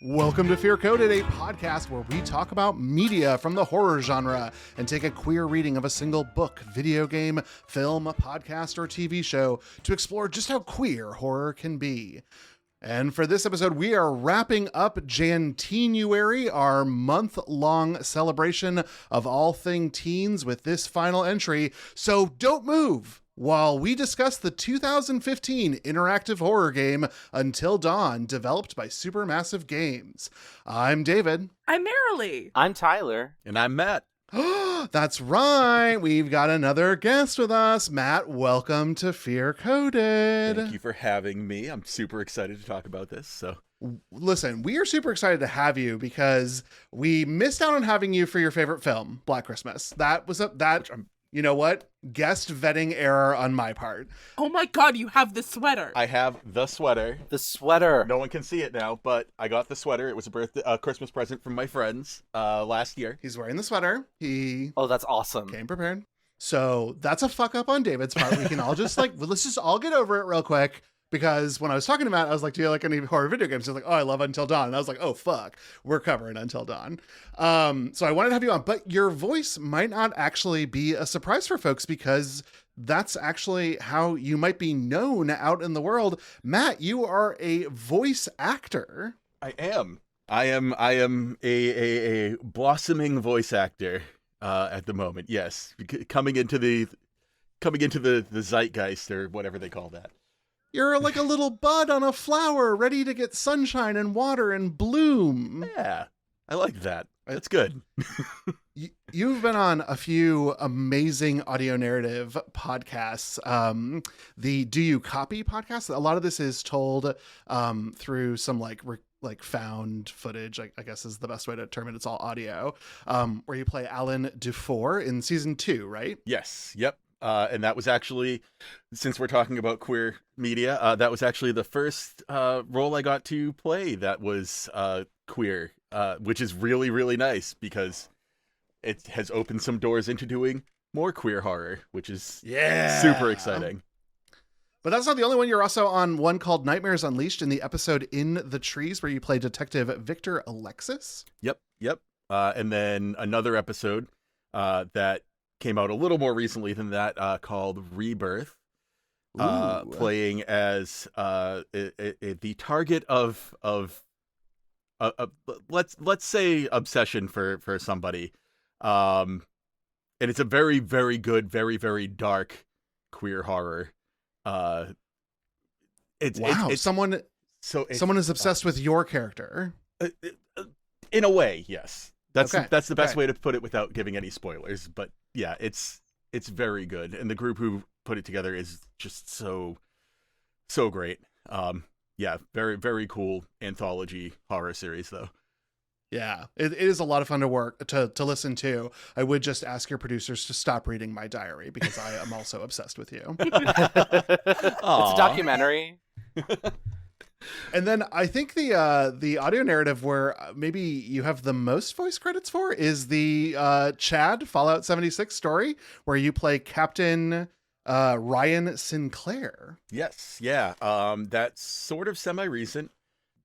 Welcome to Fear Coded, a podcast where we talk about media from the horror genre and take a queer reading of a single book, video game, film, podcast, or TV show to explore just how queer horror can be. And for this episode, we are wrapping up Jantenuary, our month-long celebration of all thing teens, with this final entry. So don't move while we discuss the 2015 interactive horror game Until Dawn, developed by Supermassive Games. I'm David. I'm Marilee. I'm Tyler. And I'm Matt. That's right. We've got another guest with us. Matt, welcome to Fear Coded. Thank you for having me. I'm super excited to talk about this. So, listen, we are super excited to have you because we missed out on having you for your favorite film, Black Christmas. That was you know what? Guest vetting error on my part. Oh my god, you have the sweater. I have the sweater. The sweater. No one can see it now, but I got the sweater. It was a Christmas present from my friends last year. He's wearing the sweater. Oh, that's awesome. Came prepared. So that's a fuck up on David's part. We can all just let's just all get over it real quick. Because when I was talking to Matt, I was like, do you like any horror video games? He was like, oh, I love Until Dawn. And I was like, oh, fuck, we're covering Until Dawn. So I wanted to have you on, but your voice might not actually be a surprise for folks because that's actually how you might be known out in the world. Matt, you are a voice actor. I am a blossoming voice actor at the moment. Yes, coming into the zeitgeist or whatever they call that. You're like a little bud on a flower ready to get sunshine and water and bloom. Yeah, I like that. That's good. You've been on a few amazing audio narrative podcasts. The Do You Copy podcast? A lot of this is told through some like found footage, I guess is the best way to term it. It's all audio, where you play Alan Dufour in season 2, right? Yes. Yep. And that was actually, since we're talking about queer media, that was actually the first role I got to play that was queer, which is really, really nice because it has opened some doors into doing more queer horror, which is super exciting. But that's not the only one. You're also on one called Nightmares Unleashed in the episode In the Trees, where you play Detective Victor Alexis. Yep. And then another episode that came out a little more recently than that, called Rebirth, playing as the target of let's say obsession for somebody, and it's a very, very good, very, very dark queer horror. Someone is obsessed with your character. In a way, yes. That's the best Okay. way to put it without giving any spoilers. But yeah, it's very good, and the group who put it together is just so great. Yeah, very, very cool anthology horror series though. Yeah, it is a lot of fun to listen to. I would just ask your producers to stop reading my diary because I am also obsessed with you. It's a documentary. And then I think the audio narrative where maybe you have the most voice credits for is the Chad Fallout 76 story where you play Captain Ryan Sinclair. Yes, yeah. That's sort of semi-recent.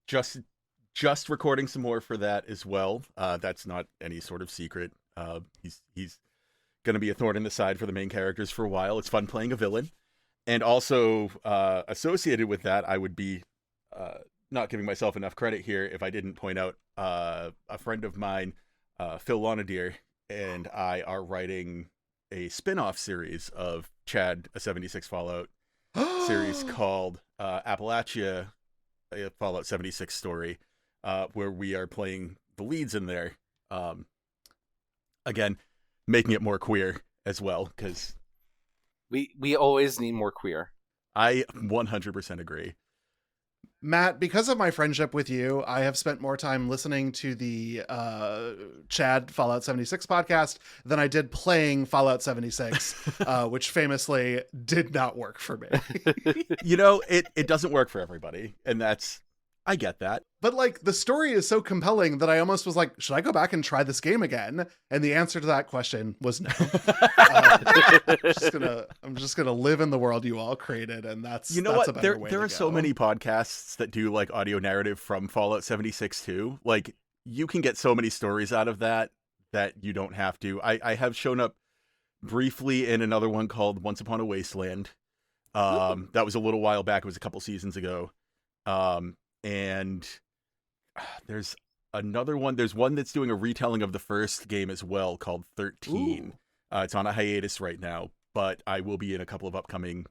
Just recording some more for that as well. That's not any sort of secret. He's going to be a thorn in the side for the main characters for a while. It's fun playing a villain. And also associated with that, I would be not giving myself enough credit here if I didn't point out a friend of mine, Phil Lonadier, and I are writing a spin-off series of Chad, a 76 Fallout series called Appalachia, a Fallout 76 story, where we are playing the leads in there. Again, making it more queer as well, because we always need more queer. I 100% agree. Matt, because of my friendship with you, I have spent more time listening to the Chad Fallout 76 podcast than I did playing Fallout 76, which famously did not work for me. You know, it doesn't work for everybody, and that's I get that. But like the story is so compelling that I almost was like, should I go back and try this game again? And the answer to that question was no. I'm just gonna live in the world you all created, and that's what? A better way There to are so go. many podcasts that do like audio narrative from Fallout 76 too. Like you can get so many stories out of that you don't have to. I have shown up briefly in another one called Once Upon a Wasteland. That was a little while back. It was a couple seasons ago. And there's another one. There's one that's doing a retelling of the first game as well called 13. It's on a hiatus right now, but I will be in a couple of upcoming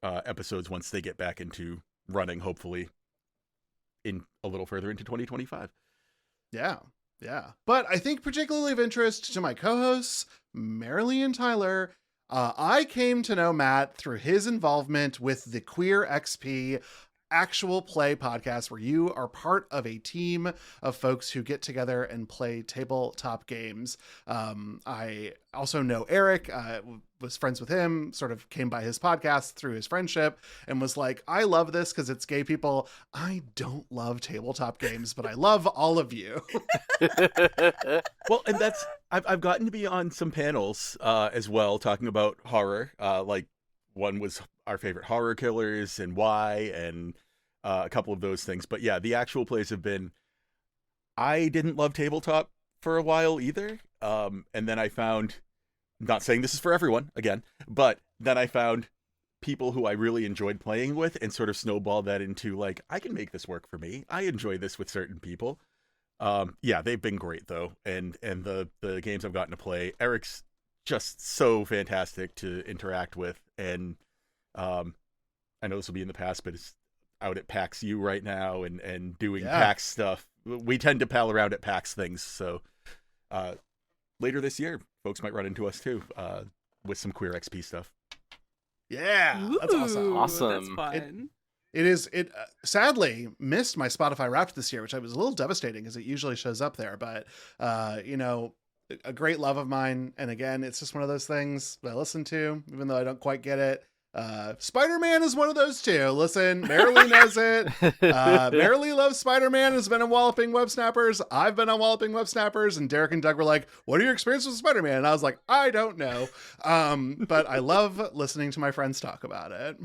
episodes once they get back into running, hopefully in a little further into 2025. Yeah. But I think particularly of interest to my co-hosts, Marilee and Tyler, I came to know Matt through his involvement with the Queer XP actual play podcast, where you are part of a team of folks who get together and play tabletop games. I also know Eric, was friends with him, sort of came by his podcast through his friendship, and was like, I love this because it's gay people. I don't love tabletop games, but I love all of you. Well, and that's, I've gotten to be on some panels as well, talking about horror. Like one was our favorite horror killers and why, and a couple of those things. But yeah, the actual plays have been, I didn't love tabletop for a while either. And then I found, not saying this is for everyone again, but then I found people who I really enjoyed playing with and sort of snowballed that into like, I can make this work for me. I enjoy this with certain people. Yeah, they've been great though. And the games I've gotten to play, Eric's just so fantastic to interact with. And I know this will be in the past, but it's out at PAX U right now and doing PAX stuff. We tend to pal around at PAX things. So later this year, folks might run into us too with some Queer XP stuff. Yeah, that's awesome. That's fun. It sadly missed my Spotify Wrapped this year, which I was a little devastating because it usually shows up there. But, a great love of mine. And again, it's just one of those things that I listen to, even though I don't quite get it. Spider-Man is one of those too. Listen, Marilee knows it. Marilee loves Spider-Man, has been on Walloping Web Snappers. I've been on Walloping Web Snappers, and Derek and Doug were like, what are your experiences with Spider-Man? And I was like, I don't know. But I love listening to my friends talk about it.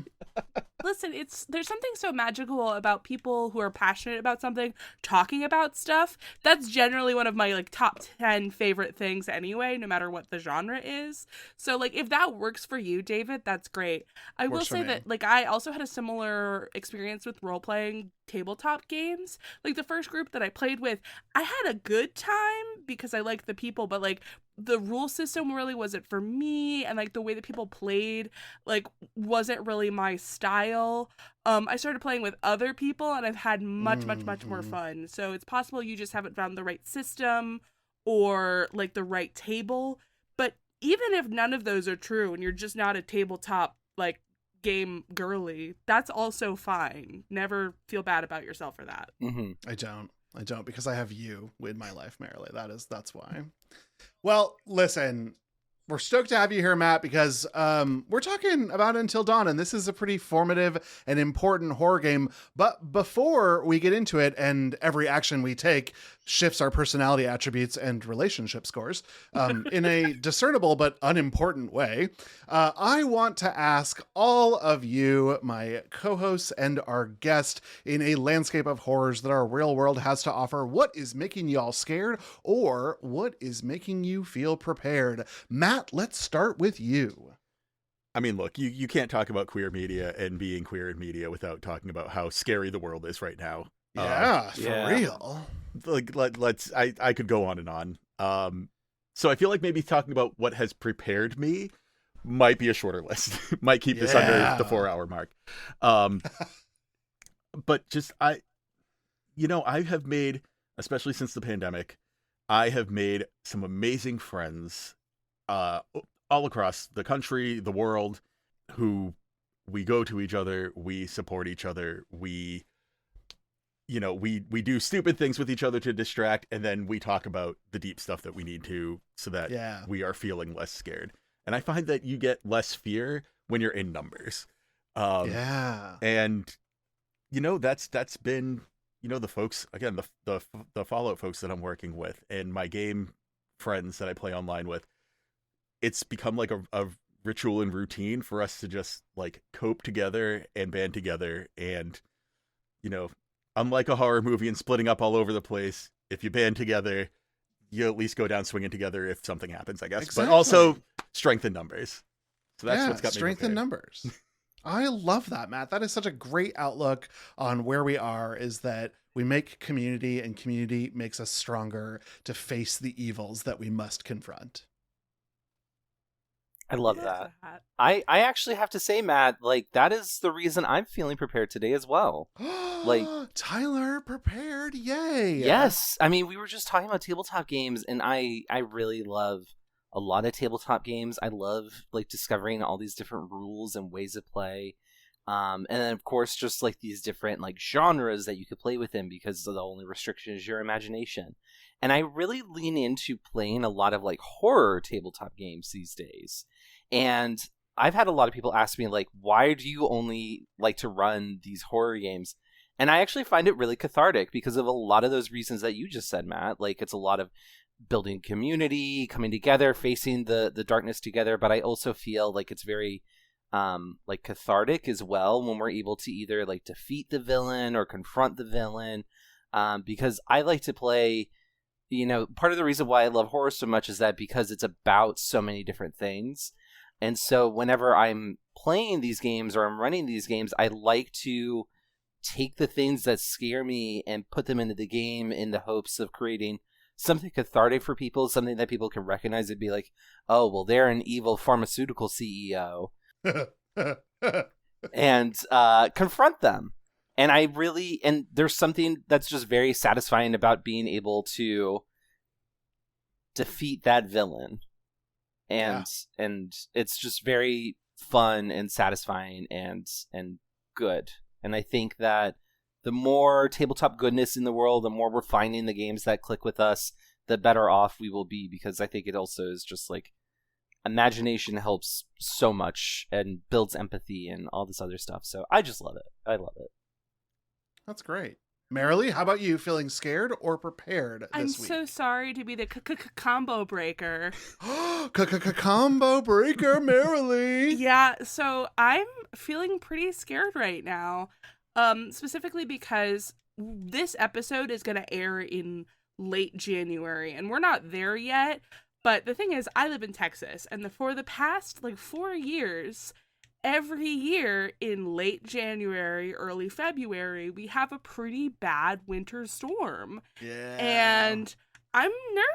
Listen, there's something so magical about people who are passionate about something talking about stuff. That's generally one of my like top 10 favorite things anyway, no matter what the genre is. So like if that works for you, David, that's great. I will say that like I also had a similar experience with role-playing tabletop games. Like the first group that I played with, I had a good time because I liked the people, but like the rule system really wasn't for me, and like the way that people played like wasn't really my style. I started playing with other people and I've had much more fun. So it's possible you just haven't found the right system or like the right table. But even if none of those are true and you're just not a tabletop like game girly, that's also fine. Never feel bad about yourself for that. Mm-hmm. I don't because I have you in my life, Marilee. That's why. Well, listen, we're stoked to have you here, Matt, because we're talking about Until Dawn, and this is a pretty formative and important horror game. But before we get into it, and every action we take shifts our personality attributes and relationship scores in a discernible but unimportant way, I want to ask all of you, my co-hosts and our guest, in a landscape of horrors that our real world has to offer, what is making y'all scared, or what is making you feel prepared? Matt, let's start with you. I mean, look, you can't talk about queer media and being queer in media without talking about how scary the world is right now. Yeah, for real. Like, I could go on and on. So I feel like maybe talking about what has prepared me might be a shorter list. Might keep this under the 4-hour mark. But just, I have made, especially since the pandemic, I have made some amazing friends all across the country, the world, who we go to each other, we support each other, we do stupid things with each other to distract, and then we talk about the deep stuff that we need to, so that we are feeling less scared. And I find that you get less fear when you're in numbers. And that's been the folks, again, the Fallout folks that I'm working with and my game friends that I play online with, it's become like a ritual and routine for us to just like cope together and band together. And, unlike a horror movie and splitting up all over the place, if you band together, you at least go down swinging together if something happens, I guess. Exactly. But also strength in numbers. So that's what's got me strength in prepared. numbers. I love that, Matt. That is such a great outlook on where we are, is that we make community and community makes us stronger to face the evils that we must confront. I love that. I actually have to say, Matt, like, that is the reason I'm feeling prepared today as well. Like, Tyler prepared. Yay. Yes. I mean, we were just talking about tabletop games, and I really love a lot of tabletop games. I love like discovering all these different rules and ways of play. And then of course just like these different like genres that you could play within, because the only restriction is your imagination. And I really lean into playing a lot of like horror tabletop games these days. And I've had a lot of people ask me like, why do you only like to run these horror games? And I actually find it really cathartic because of a lot of those reasons that you just said, Matt. Like, it's a lot of building community, coming together, facing the darkness together. But I also feel like it's very like cathartic as well when we're able to either like defeat the villain or confront the villain. Because I like to play, part of the reason why I love horror so much is that because it's about so many different things. And so whenever I'm playing these games or I'm running these games, I like to take the things that scare me and put them into the game in the hopes of creating something cathartic for people, something that people can recognize and be like, oh, well, they're an evil pharmaceutical CEO. And confront them. And there's something that's just very satisfying about being able to defeat that villain. And it's just very fun and satisfying and good. And I think that the more tabletop goodness in the world, the more we're finding the games that click with us, the better off we will be, because I think it also is just like imagination helps so much and builds empathy and all this other stuff. So I just love it. I love it. That's great. Marilee, how about you? Feeling scared or prepared this I'm week? so sorry to be the combo breaker. Combo breaker, Marilee. Yeah, so I'm feeling pretty scared right now. Specifically because this episode is going to air in late January, and we're not there yet. But the thing is, I live in Texas, and for the past 4 years, every year in late January, early February, we have a pretty bad winter storm. Yeah. And I'm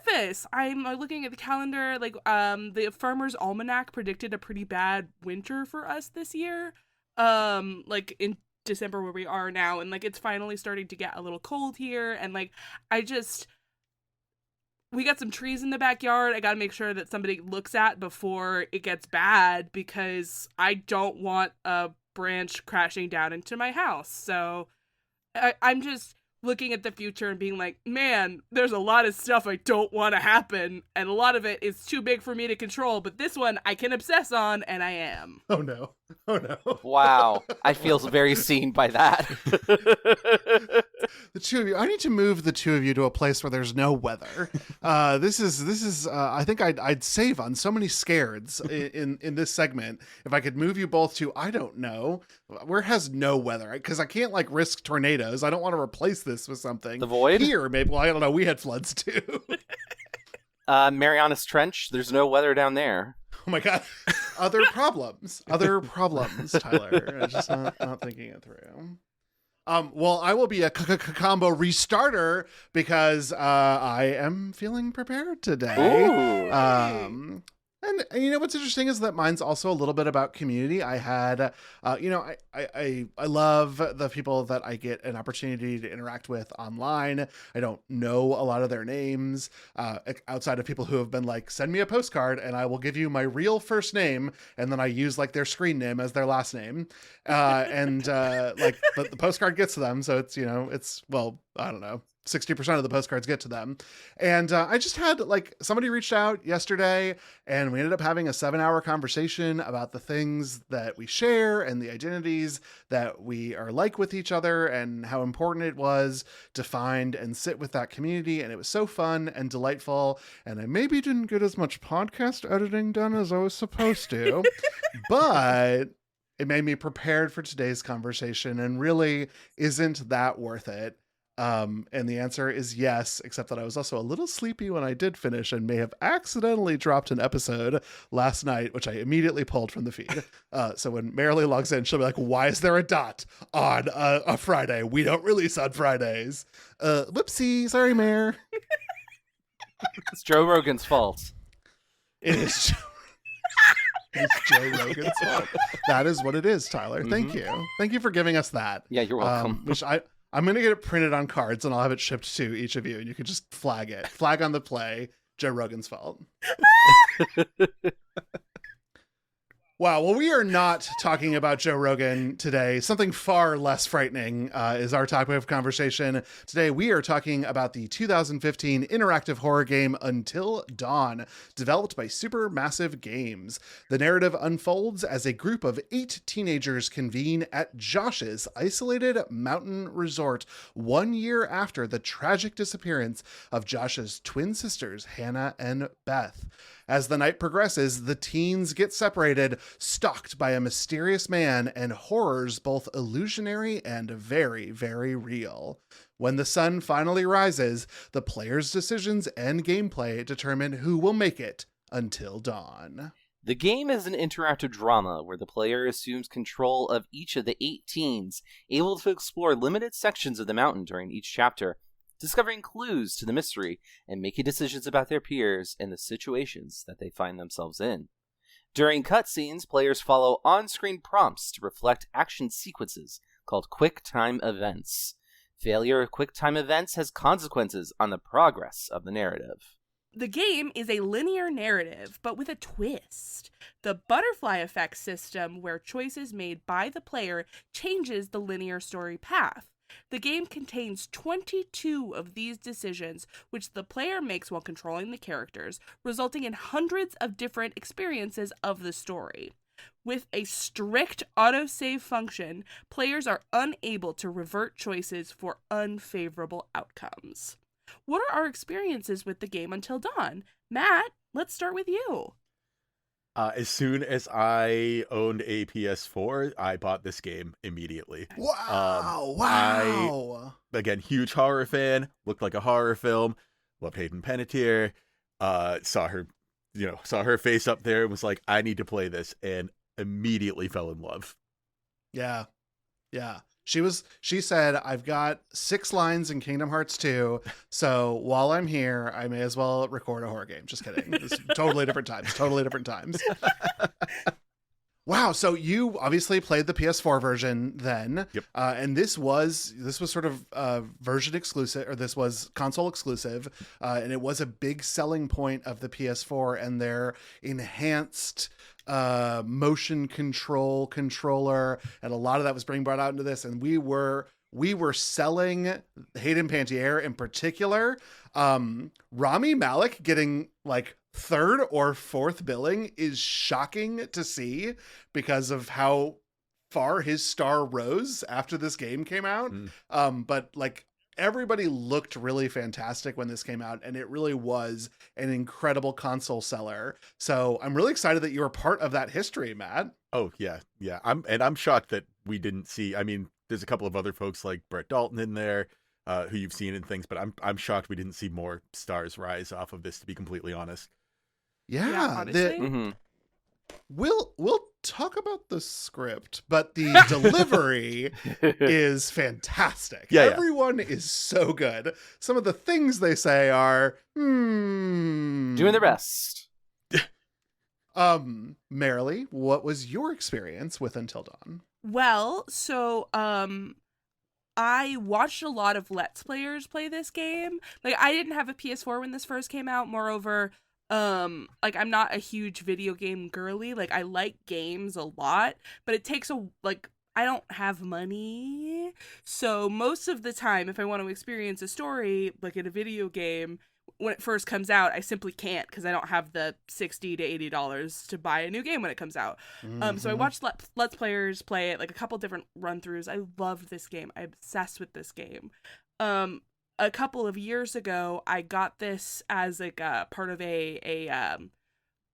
nervous. I'm looking at the calendar. The Farmer's Almanac predicted a pretty bad winter for us this year. In December where we are now, and it's finally starting to get a little cold here, and we got some trees in the backyard I gotta make sure that somebody looks at before it gets bad, because I don't want a branch crashing down into my house. So I'm just looking at the future and being like, man, there's a lot of stuff I don't want to happen, and a lot of it is too big for me to control, but this one I can obsess on, and I am. Oh no. Wow. I feel very seen by that. The two of you, I need to move the two of you to a place where there's no weather. This is I think I'd save on so many scareds in this segment if I could move you both to, I don't know, where has no weather, because I can't risk tornadoes. I don't want to replace this with something. The void? Here, maybe. Well, I don't know. We had floods too. Marianas Trench, there's no weather down there. Oh my God. Other problems, Tyler. I'm just not thinking it through. Well, I will be a combo restarter because I am feeling prepared today. Ooh. And you know what's interesting is that mine's also a little bit about community. I had, I love the people that I get an opportunity to interact with online. I don't know a lot of their names outside of people who have been like, send me a postcard and I will give you my real first name, and then I use their screen name as their last name, but the postcard gets to them. So it's I don't know. 60% of the postcards get to them. And I just had somebody reached out yesterday and we ended up having a 7-hour conversation about the things that we share and the identities that we are like with each other and how important it was to find and sit with that community. And it was so fun and delightful. And I maybe didn't get as much podcast editing done as I was supposed to, but it made me prepared for today's conversation, and really isn't that worth it. And the answer is yes, except that I was also a little sleepy when I did finish and may have accidentally dropped an episode last night, which I immediately pulled from the feed. So when Marilee logs in, she'll be like, why is there a dot on a Friday? We don't release on Fridays. Whoopsie. Sorry, Mare. It's Joe Rogan's fault. It is It's Joe Rogan's fault. That is what it is, Tyler. Thank you. Thank you for giving us that. Yeah, you're welcome. Which I'm going to get it printed on cards and I'll have it shipped to each of you and you can just flag it. Flag on the play, Joe Rogan's fault. Wow. Well, we are not talking about Joe Rogan today. Something far less frightening is our topic of conversation. Today, we are talking about the 2015 interactive horror game Until Dawn, developed by Supermassive Games. The narrative unfolds as a group of 8 teenagers convene at Josh's isolated mountain resort 1 year after the tragic disappearance of Josh's twin sisters, Hannah and Beth. As the night progresses, the teens get separated, stalked by a mysterious man, and horrors both illusionary and very, very real. When the sun finally rises, the player's decisions and gameplay determine who will make it until dawn. The game is an interactive drama where the player assumes control of each of the 8 teens, able to explore limited sections of the mountain during each chapter, discovering clues to the mystery and making decisions about their peers and the situations that they find themselves in. During cutscenes, players follow on-screen prompts to reflect action sequences called Quick Time Events. Failure of Quick Time Events has consequences on the progress of the narrative. The game is a linear narrative, but with a twist. The butterfly effect system, where choices made by the player changes the linear story path. The game contains 22 of these decisions, which the player makes while controlling the characters, resulting in hundreds of different experiences of the story. With a strict autosave function, players are unable to revert choices for unfavorable outcomes. What are our experiences with the game Until Dawn? Matt, let's start with you. As soon as I owned a PS4, I bought this game immediately. Wow. Again, huge horror fan, looked like a horror film, loved Hayden Panettiere, saw her face up there and was like, I need to play this, and immediately fell in love. Yeah. She said, I've got 6 lines in Kingdom Hearts 2, so while I'm here, I may as well record a horror game. Just kidding. It's totally different times. Wow, so you obviously played the PS4 version then. Yep. And this was sort of version exclusive, or this was console exclusive, and it was a big selling point of the PS4 and their enhanced motion controller, and a lot of that was being brought out into this, and we were selling Hayden Panettiere in particular. Rami Malek getting like 3rd or 4th billing is shocking to see because of how far his star rose after this game came out. But like, everybody looked really fantastic when this came out, and it really was an incredible console seller. So I'm really excited that you were part of that history, Matt. Oh yeah. I'm shocked that we didn't see. I mean, there's a couple of other folks like Brett Dalton in there, who you've seen in things, but I'm shocked we didn't see more stars rise off of this, to be completely honest. Yeah, honestly. We'll talk about the script, but the delivery is fantastic. Yeah. Everyone is so good. Some of the things they say are Doing their best. Marilee, what was your experience with Until Dawn? Well, so I watched a lot of Let's Players play this game. Like, I didn't have a PS4 when this first came out. Moreover, like, I'm not a huge video game girly. Like, I like games a lot, but it takes I don't have money. So most of the time, if I want to experience a story, like in a video game, when it first comes out, I simply can't because I don't have the $60 to $80 to buy a new game when it comes out. So I watched Let's Players play it, like a couple different run-throughs. I loved this game. I'm obsessed with this game. A couple of years ago, I got this as like a part of a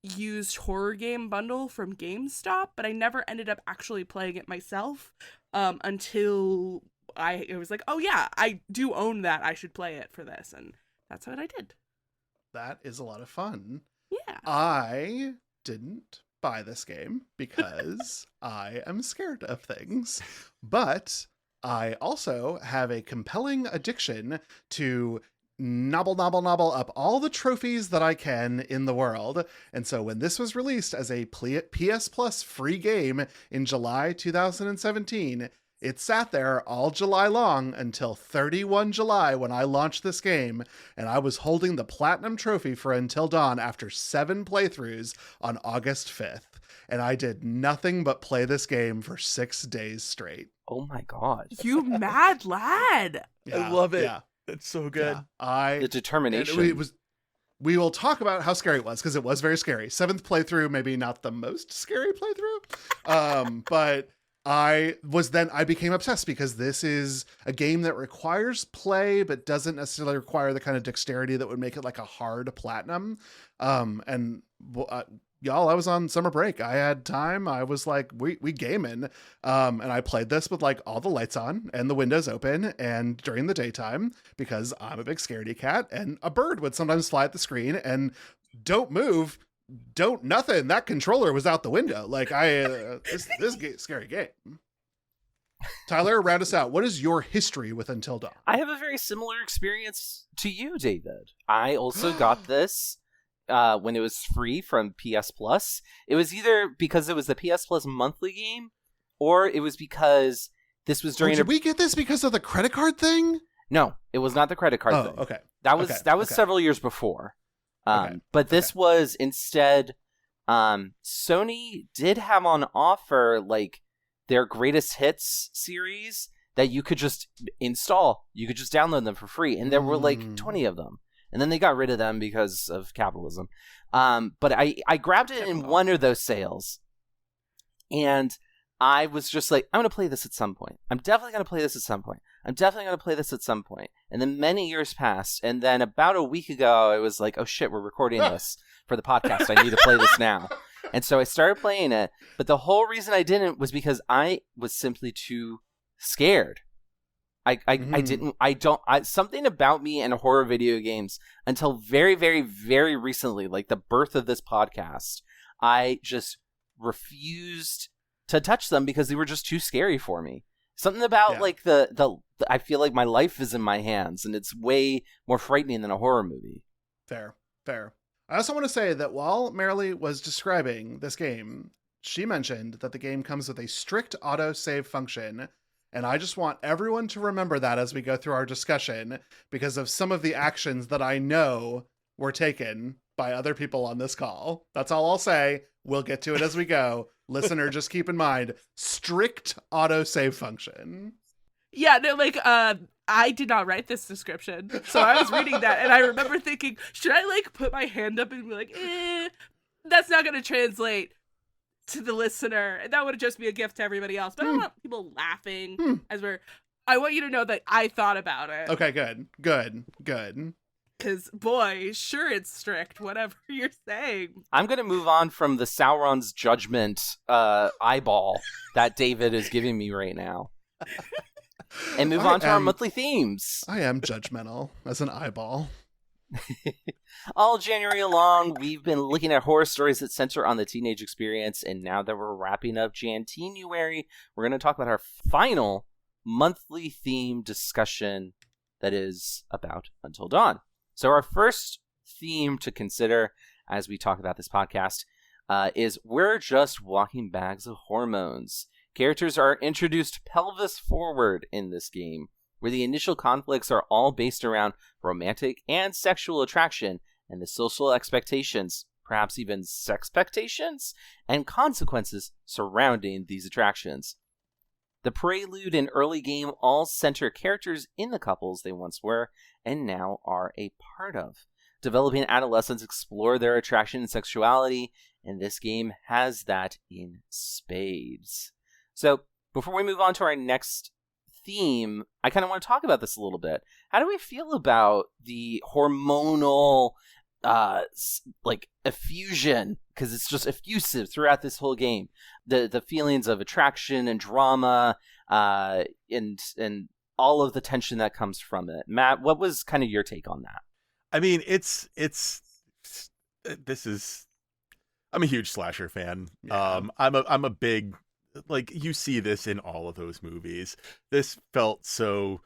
used horror game bundle from GameStop, but I never ended up actually playing it myself until it was like, oh yeah, I do own that. I should play it for this, and that's what I did. That is a lot of fun. Yeah. I didn't buy this game because I am scared of things, but I also have a compelling addiction to nobble up all the trophies that I can in the world. And so when this was released as a PS Plus free game in July 2017, it sat there all July long until 31 July when I launched this game, and I was holding the Platinum Trophy for Until Dawn after 7 playthroughs on August 5th. And I did nothing but play this game for 6 days straight. Oh my god. You mad lad. Yeah, I love it. Yeah. It's so good. Yeah, The determination. We will talk about how scary it was, because it was very scary. 7th playthrough, maybe not the most scary playthrough. But I became obsessed because this is a game that requires play, but doesn't necessarily require the kind of dexterity that would make it like a hard platinum. Y'all, I was on summer break. I had time. I was like, we gaming. And I played this with like all the lights on and the windows open and during the daytime, because I'm a big scaredy cat, and a bird would sometimes fly at the screen and don't move. Don't nothing. That controller was out the window. Like this scary game. Tyler, round us out. What is your history with Until Dawn? I have a very similar experience to you, David. I also got this when it was free from PS Plus. It was either because it was the PS Plus monthly game, or it was because this was during. Did we get this because of the credit card thing? No, it was not the credit card thing. Okay. That was several years before. But this was instead, Sony did have on offer like their greatest hits series that you could just install. You could just download them for free. And there were like 20 of them. And then they got rid of them because of capitalism. But I grabbed it in one of those sales. And I was just like, I'm going to play this at some point. I'm definitely going to play this at some point. I'm definitely going to play this at some point. And then many years passed. And then about a week ago, I was like, oh shit, we're recording this for the podcast. I need to play this now. And so I started playing it. But the whole reason I didn't was because I was simply too scared. Something about me and horror video games until very, very, very recently, like the birth of this podcast, I just refused to touch them because they were just too scary for me. Something about like the I feel like my life is in my hands, and it's way more frightening than a horror movie. Fair. I also want to say that while Marilee was describing this game, she mentioned that the game comes with a strict auto-save function, and I just want everyone to remember that as we go through our discussion, because of some of the actions that I know were taken by other people on this call. That's all I'll say. We'll get to it as we go. Listener, just keep in mind, strict auto-save function. Yeah, no, like, I did not write this description, so I was reading that, and I remember thinking, should I, like, put my hand up and be like, that's not going to translate to the listener, and that would just be a gift to everybody else, but I don't want people laughing I want you to know that I thought about it. Okay, good. Because, boy, sure it's strict, whatever you're saying. I'm going to move on from the Sauron's judgment eyeball that David is giving me right now. And move on to our monthly themes. I am judgmental as an eyeball. All January long, we've been looking at horror stories that center on the teenage experience, and now that we're wrapping up Jan-Tenuary, we're going to talk about our final monthly theme discussion that is about Until Dawn. So our first theme to consider as we talk about this podcast is we're just walking bags of hormones. Characters are introduced pelvis forward in this game, where the initial conflicts are all based around romantic and sexual attraction and the social expectations, perhaps even sexpectations, and consequences surrounding these attractions. The prelude and early game all center characters in the couples they once were and now are a part of. Developing adolescents explore their attraction and sexuality, and this game has that in spades. So, before we move on to our next theme, I kind of want to talk about this a little bit. How do we feel about the hormonal effusion, because it's just effusive throughout this whole game, the feelings of attraction and drama, and all of the tension that comes from it? Matt, what was kind of your take on that? I mean, I'm a huge slasher fan. Yeah. I'm a big, you see this in all of those movies. This felt so,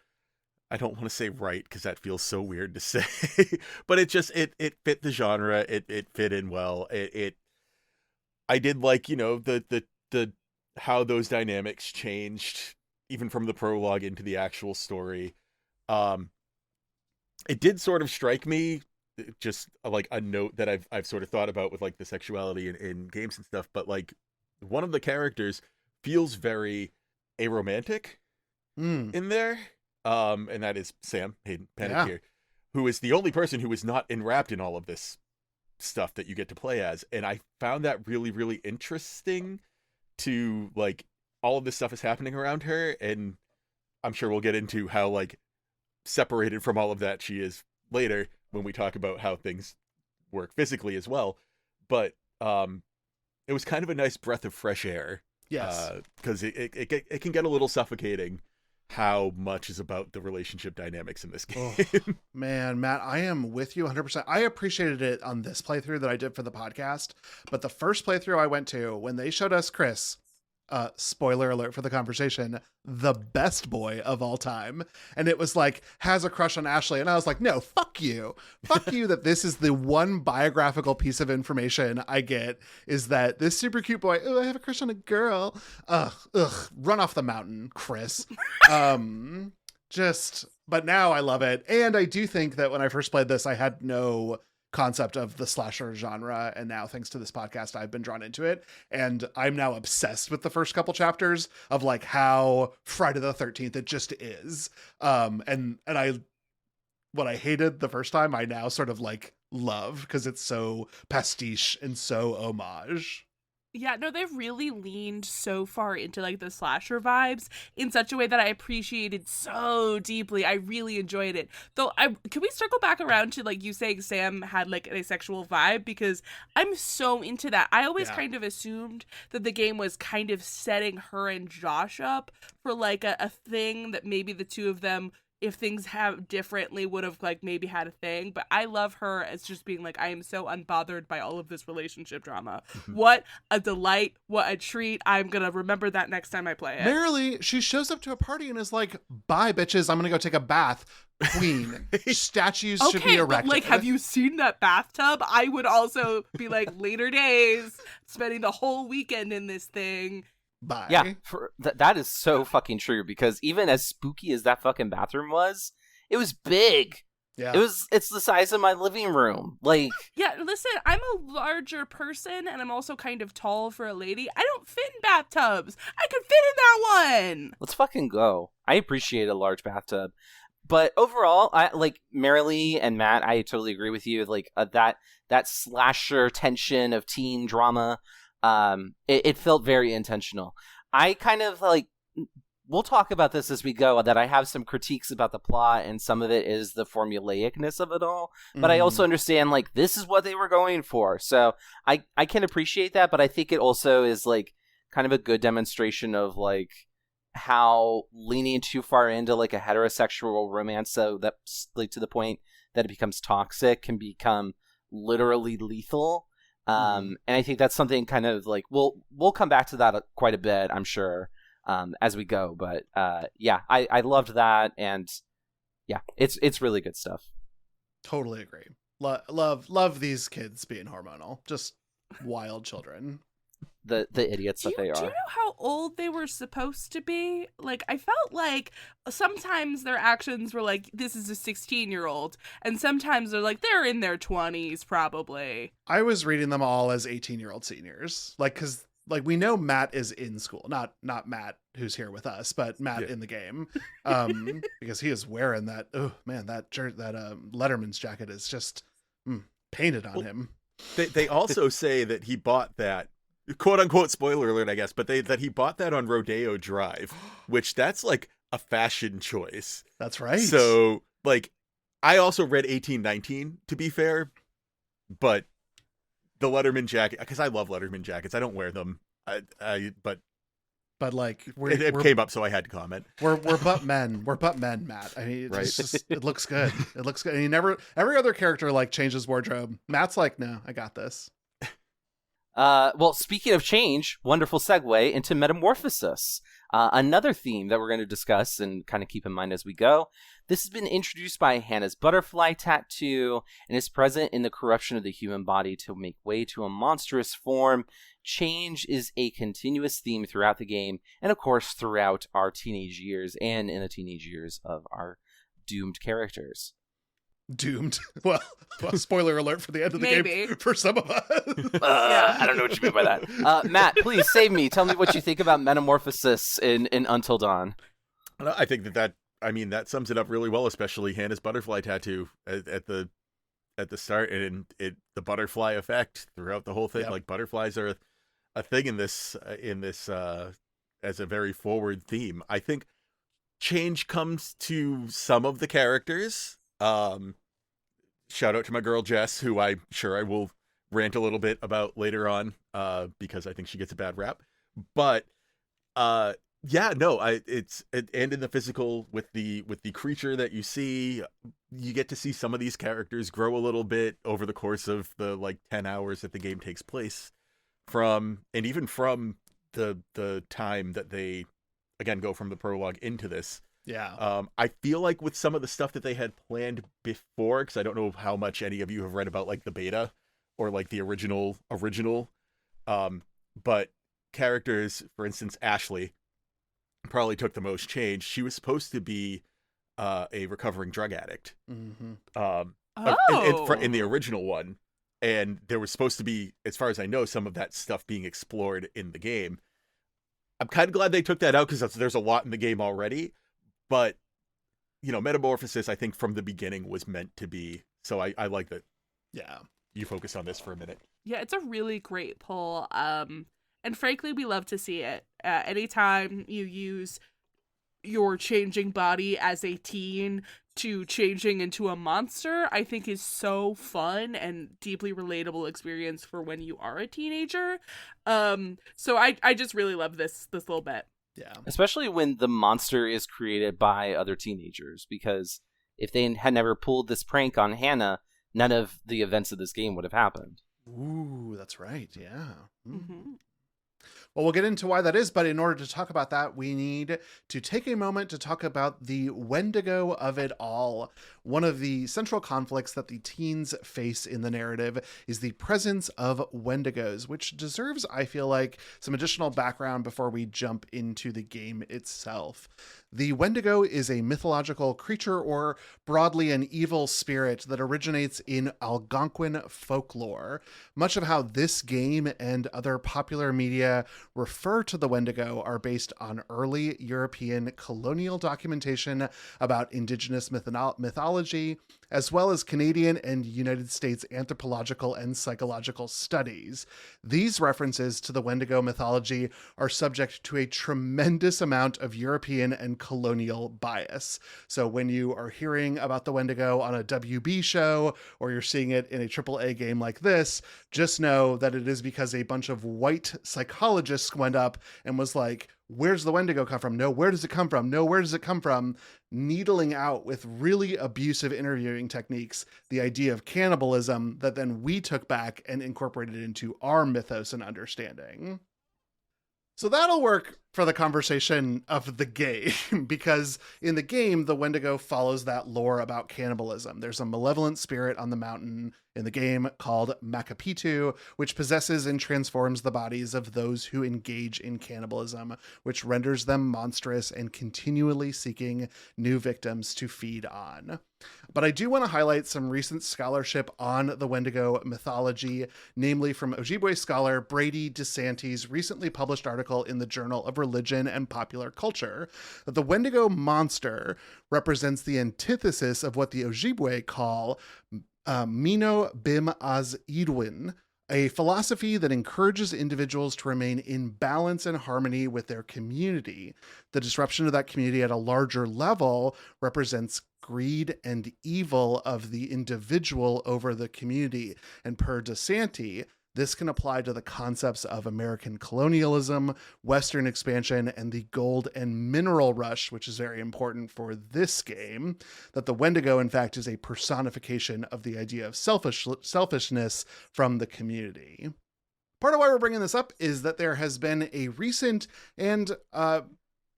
I don't want to say right, because that feels so weird to say, but it fit the genre. It fit in well. I did like, the how those dynamics changed even from the prologue into the actual story. It did sort of strike me, just like a note that I've sort of thought about with like the sexuality in games and stuff, but like one of the characters feels very aromantic in there. And that is Sam Hayden Panettiere, who is the only person who is not enwrapped in all of this stuff that you get to play as. And I found that really, really interesting to like all of this stuff is happening around her. And I'm sure we'll get into how like separated from all of that she is later when we talk about how things work physically as well. But it was kind of a nice breath of fresh air. Yes. Because it can get a little suffocating how much is about the relationship dynamics in this game. Oh, man, Matt, I am with you 100%. I appreciated it on this playthrough that I did for the podcast, but the first playthrough I went to, when they showed us Chris, spoiler alert for the conversation, the best boy of all time, and it was like, has a crush on Ashley, and I was like, no, fuck you that this is the one biographical piece of information I get, is that this super cute boy, oh, I have a crush on a girl, run off the mountain, Chris. But now I love it, and I do think that when I first played this, I had no concept of the slasher genre, and now thanks to this podcast I've been drawn into it, and I'm now obsessed with the first couple chapters of like how Friday the 13th it just is, and I what I hated the first time I now sort of like love, because it's so pastiche and so homage. Yeah, no, they've really leaned so far into like the slasher vibes in such a way that I appreciated so deeply. I really enjoyed it. Though, can we circle back around to like you saying Sam had like an asexual vibe? Because I'm so into that. I always kind of assumed that the game was kind of setting her and Josh up for like a thing that maybe the two of them, if things have differently, would have like maybe had a thing. But I love her as just being like, I am so unbothered by all of this relationship drama. What a delight. What a treat. I'm gonna remember that next time I play it. Merrily, she shows up to a party and is like, bye bitches, I'm gonna go take a bath. Queen. Statues should be erected. But like, have you seen that bathtub? I would also be like, later days, spending the whole weekend in this thing. Bye. Yeah, that is so fucking true, because even as spooky as that fucking bathroom was, it was big. Yeah. It's the size of my living room. Like, yeah, listen, I'm a larger person and I'm also kind of tall for a lady. I don't fit in bathtubs. I could fit in that one. Let's fucking go. I appreciate a large bathtub. But overall, I like Marilee and Matt, I totally agree with you. Like that slasher tension of teen drama, it felt very intentional. I kind of like, we'll talk about this as we go, that I have some critiques about the plot, and some of it is the formulaicness of it all. But I also understand, like, this is what they were going for. So I can appreciate that, but I think it also is, like, kind of a good demonstration of, like, how leaning too far into, like, a heterosexual romance, so that's, like, to the point that it becomes toxic, can become literally lethal. And I think that's something kind of, like, we'll come back to that quite a bit, I'm sure. As we go, but yeah, I loved that, and yeah, it's really good stuff. Totally agree. Love these kids being hormonal, just wild children. The idiots that they are. Do you know how old they were supposed to be? Like, I felt like sometimes their actions were like, this is a 16-year-old, and sometimes they're like, they're in their 20s probably. I was reading them all as 18-year-old seniors, like, because like we know Matt is in school, not Matt who's here with us, but Matt in the game, because he is wearing that. Oh man, that Letterman's jacket is just painted on him. They also say that he bought that, quote unquote, spoiler alert, I guess, but that he bought that on Rodeo Drive, which that's like a fashion choice. That's right. So like, I also read 1819 to be fair, but the Letterman jacket, because I love Letterman jackets. I don't wear them, but like it came up, so I had to comment. We're butt men. We're butt men, Matt. I mean, it looks good. It looks good. And every other character like changes wardrobe. Matt's like, no, I got this. Well, speaking of change, wonderful segue into metamorphosis. Another theme that we're going to discuss and kind of keep in mind as we go. This has been introduced by Hannah's butterfly tattoo and is present in the corruption of the human body to make way to a monstrous form. Change is a continuous theme throughout the game and, of course, throughout our teenage years and in the teenage years of our doomed characters. Doomed. Well, spoiler alert for the end of the game for some of us. I don't know what you mean by that. Matt, please save me. Tell me what you think about metamorphosis in Until Dawn. I think that that sums it up really well, especially Hannah's butterfly tattoo at the start, and the butterfly effect throughout the whole thing. Yep. Like butterflies are a thing in this as a very forward theme. I think change comes to some of the characters. Shout out to my girl Jess, who I'm sure I will rant a little bit about later on, because I think she gets a bad rap. But it's and in the physical with the creature that you see, you get to see some of these characters grow a little bit over the course of the like 10 hours that the game takes place, from the time that they again go from the prologue into this. Yeah. I feel like with some of the stuff that they had planned before, because I don't know how much any of you have read about like the beta or like the original, but characters, for instance, Ashley probably took the most change. She was supposed to be a recovering drug addict. Mm-hmm. In the original one, and there was supposed to be, as far as I know, some of that stuff being explored in the game. I'm kind of glad they took that out because there's a lot in the game already. But, metamorphosis, I think from the beginning was meant to be. So I like that. Yeah. You focus on this for a minute. Yeah, it's a really great pull. And frankly, we love to see it. Anytime you use your changing body as a teen to changing into a monster, I think is so fun and deeply relatable experience for when you are a teenager. So I just really love this little bit. Yeah. Especially when the monster is created by other teenagers, because if they had never pulled this prank on Hannah, none of the events of this game would have happened. Ooh, that's right. Yeah. Mm-hmm. Well, we'll get into why that is, but in order to talk about that, we need to take a moment to talk about the Wendigo of it all. One of the central conflicts that the teens face in the narrative is the presence of Wendigos, which deserves, I feel like, some additional background before we jump into the game itself. The Wendigo is a mythological creature, or broadly an evil spirit, that originates in Algonquin folklore. Much of how this game and other popular media refer to the Wendigo are based on early European colonial documentation about indigenous mythology, as well as Canadian and United States anthropological and psychological studies. These references to the Wendigo mythology are subject to a tremendous amount of European and colonial bias. So when you are hearing about the Wendigo on a WB show, or you're seeing it in a AAA game like this, just know that it is because a bunch of white psychologists went up and was like, where's the Wendigo come from? No, where does it come from? No, where does it come from? Needling out with really abusive interviewing techniques the idea of cannibalism that then we took back and incorporated into our mythos and understanding. So that'll work for the conversation of the game, because in the game, the Wendigo follows that lore about cannibalism. There's a malevolent spirit on the mountain in the game called Makapitu, which possesses and transforms the bodies of those who engage in cannibalism, which renders them monstrous and continually seeking new victims to feed on. But I do want to highlight some recent scholarship on the Wendigo mythology, namely from Ojibwe scholar Brady DeSanti's recently published article in the Journal of Religion and Popular Culture, that the Wendigo monster represents the antithesis of what the Ojibwe call Mino Bim Az Idwin, a philosophy that encourages individuals to remain in balance and harmony with their community. The disruption of that community at a larger level represents greed and evil of the individual over the community. And per DeSanti, this can apply to the concepts of American colonialism, Western expansion, and the gold and mineral rush, which is very important for this game, that the Wendigo, in fact, is a personification of the idea of selfishness from the community. Part of why we're bringing this up is that there has been a recent and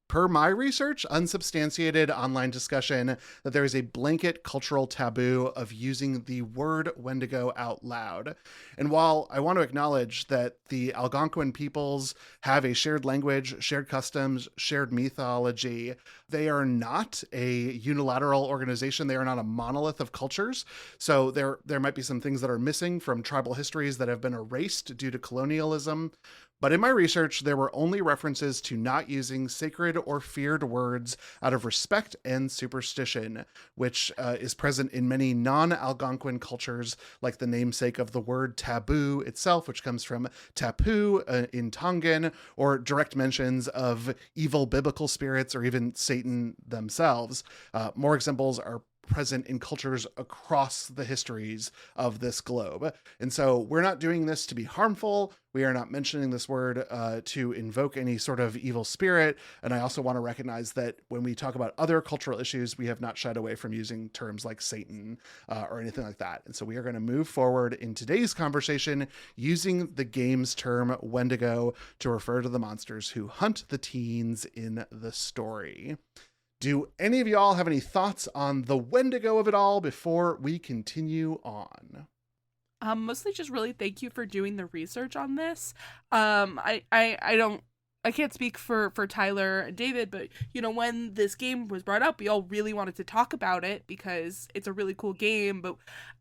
per my research, unsubstantiated online discussion that there is a blanket cultural taboo of using the word Wendigo out loud. And while I want to acknowledge that the Algonquin peoples have a shared language, shared customs, shared mythology, they are not a unilateral organization. They are not a monolith of cultures. So there might be some things that are missing from tribal histories that have been erased due to colonialism. But in my research, there were only references to not using sacred or feared words out of respect and superstition, which is present in many non-Algonquin cultures, like the namesake of the word taboo itself, which comes from tapu in Tongan, or direct mentions of evil biblical spirits or even Satan themselves. More examples are present in cultures across the histories of this globe. And so we're not doing this to be harmful. We are not mentioning this word to invoke any sort of evil spirit. And I also want to recognize that when we talk about other cultural issues, we have not shied away from using terms like Satan or anything like that. And so we are going to move forward in today's conversation using the game's term Wendigo to refer to the monsters who hunt the teens in the story. Do any of y'all have any thoughts on the Wendigo of it all before we continue on? Mostly just really thank you for doing the research on this. I can't speak for Tyler and David, but when this game was brought up, we all really wanted to talk about it because it's a really cool game. But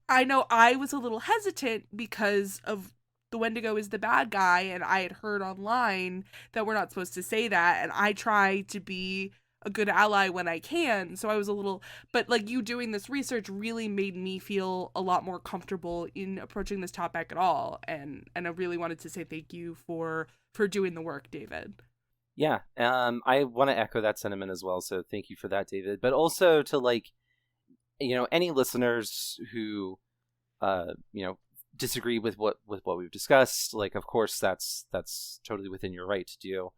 I know I was a little hesitant because of the Wendigo is the bad guy, and I had heard online that we're not supposed to say that, and I try to be a good ally when I can. So I was a little, but like you doing this research really made me feel a lot more comfortable in approaching this topic at all. And I really wanted to say thank you for doing the work, David. Yeah. I want to echo that sentiment as well. So thank you for that, David. But also to any listeners who, disagree with what we've discussed, of course that's totally within your right to do.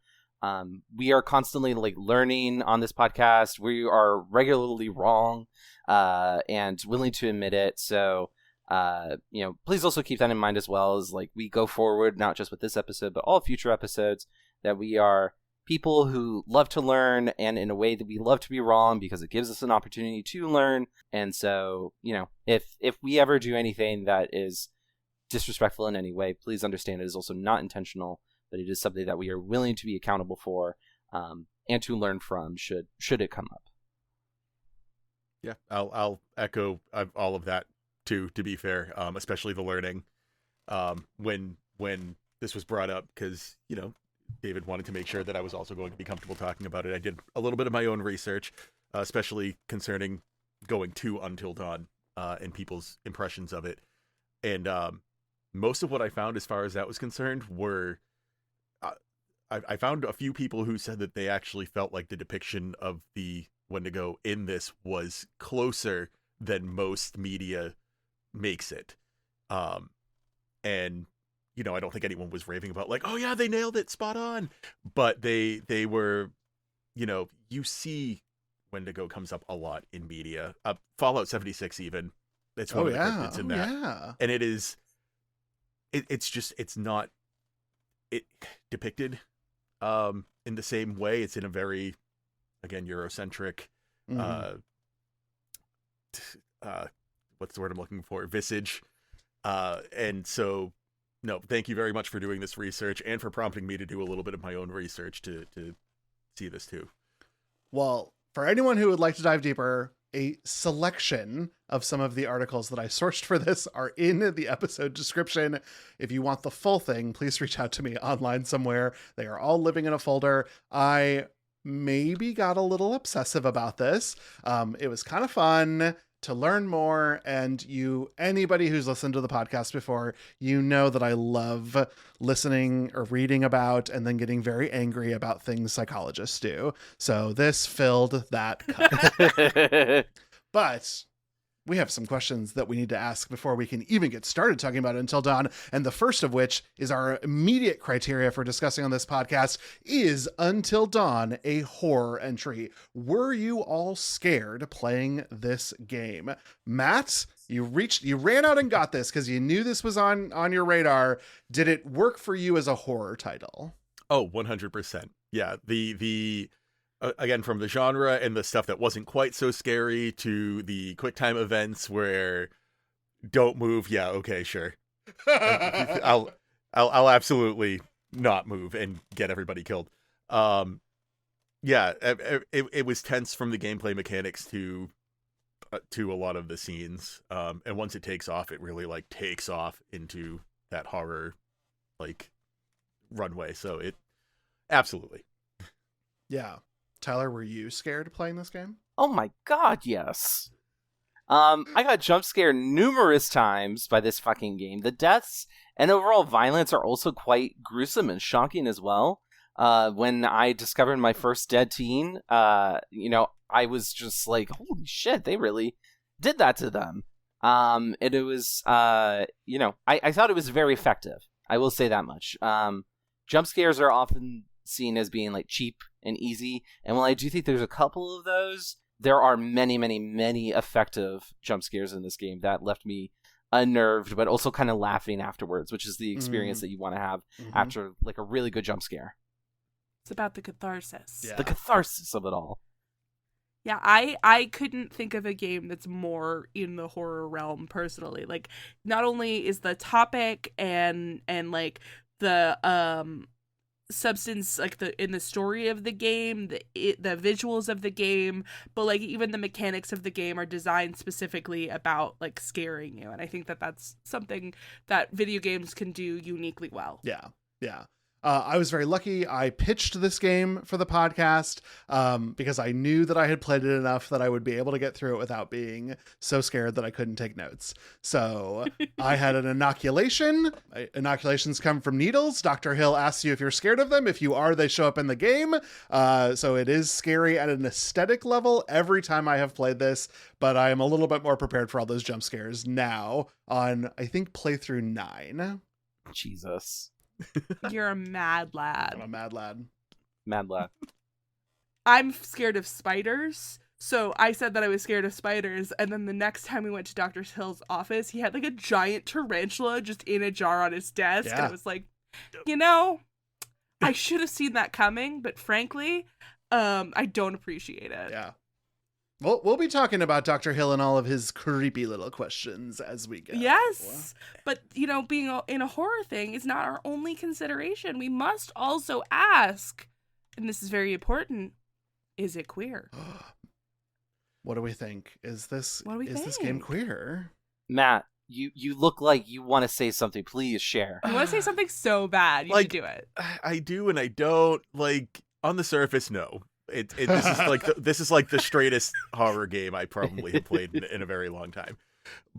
We are constantly learning on this podcast. We are regularly wrong, and willing to admit it. So, please also keep that in mind as well as we go forward, not just with this episode, but all future episodes, that we are people who love to learn, and in a way that we love to be wrong because it gives us an opportunity to learn. And so, if we ever do anything that is disrespectful in any way, please understand it is also not intentional. But it is something that we are willing to be accountable for, and to learn from should it come up. Yeah, I'll echo all of that too. To be fair, especially the learning. When this was brought up, because David wanted to make sure that I was also going to be comfortable talking about it. I did a little bit of my own research, especially concerning going to Until Dawn and people's impressions of it, and most of what I found as far as that was concerned were. I found a few people who said that they actually felt like the depiction of the Wendigo in this was closer than most media makes it. And, I don't think anyone was raving about oh yeah, they nailed it, spot on. But they were, you see Wendigo comes up a lot in media. Fallout 76 even. It's one of the cryptids in that. Yeah. And it's not depicted in the same way. It's in a very, again, Eurocentric, what's the word I'm looking for? Visage. And so, no, thank you very much for doing this research and for prompting me to do a little bit of my own research to see this too. Well, for anyone who would like to dive deeper, a selection of some of the articles that I sourced for this are in the episode description. If you want the full thing, please reach out to me online somewhere. They are all living in a folder. I maybe got a little obsessive about this. It was kind of fun to learn more, and anybody who's listened to the podcast before, you know that I love listening or reading about and then getting very angry about things psychologists do. So this filled that cup. But we have some questions that we need to ask before we can even get started talking about Until Dawn. And the first of which is our immediate criteria for discussing on this podcast: is Until Dawn a horror entry? Were you all scared playing this game? Matt, you ran out and got this because you knew this was on your radar. Did it work for you as a horror title? Oh, 100%. Yeah, the again, from the genre and the stuff that wasn't quite so scary to the quick time events where don't move. Yeah, okay, sure. I'll absolutely not move and get everybody killed. Yeah, it was tense from the gameplay mechanics to a lot of the scenes. And once it takes off, it really like takes off into that horror like runway. So it absolutely. Yeah. Tyler, were you scared playing this game? Oh my god, yes. I got jump scared numerous times by this fucking game. The deaths and overall violence are also quite gruesome and shocking as well. When I discovered my first dead teen, I was just like, holy shit, they really did that to them. And it was, I thought it was very effective. I will say that much. Jump scares are often seen as being like cheap and easy, and while I do think there's a couple of those, there are many, many, many effective jump scares in this game that left me unnerved, but also kind of laughing afterwards, which is the experience that you want to have after like a really good jump scare. It's about the catharsis. Yeah. The catharsis of it all. Yeah, I couldn't think of a game that's more in the horror realm personally. Like, not only is the topic and like the substance, like in the story of the game, the visuals of the game, but like even the mechanics of the game are designed specifically about like scaring you, and I think that that's something that video games can do uniquely well. Yeah. I was very lucky. I pitched this game for the podcast because I knew that I had played it enough that I would be able to get through it without being so scared that I couldn't take notes. So I had an inoculation. Inoculations come from needles. Dr. Hill asks you if you're scared of them. If you are, they show up in the game. So it is scary at an aesthetic level every time I have played this, but I am a little bit more prepared for all those jump scares now on, I think, playthrough 9. Jesus. You're a mad lad. I'm a mad lad. Mad lad. I'm scared of spiders. So I said that I was scared of spiders, and then the next time we went to Dr. Hill's office, he had like a giant tarantula just in a jar on his desk, and it was like, I should have seen that coming, but frankly, I don't appreciate it. Yeah. Well, we'll be talking about Dr. Hill and all of his creepy little questions as we go. Yes, but, being in a horror thing is not our only consideration. We must also ask, and this is very important, is it queer? What do we think? Is this game queer? Matt, you look like you want to say something. Please share. I want to say something so bad. You should do it. I do and I don't. Like, on the surface, no. This is like the straightest horror game I probably have played in a very long time.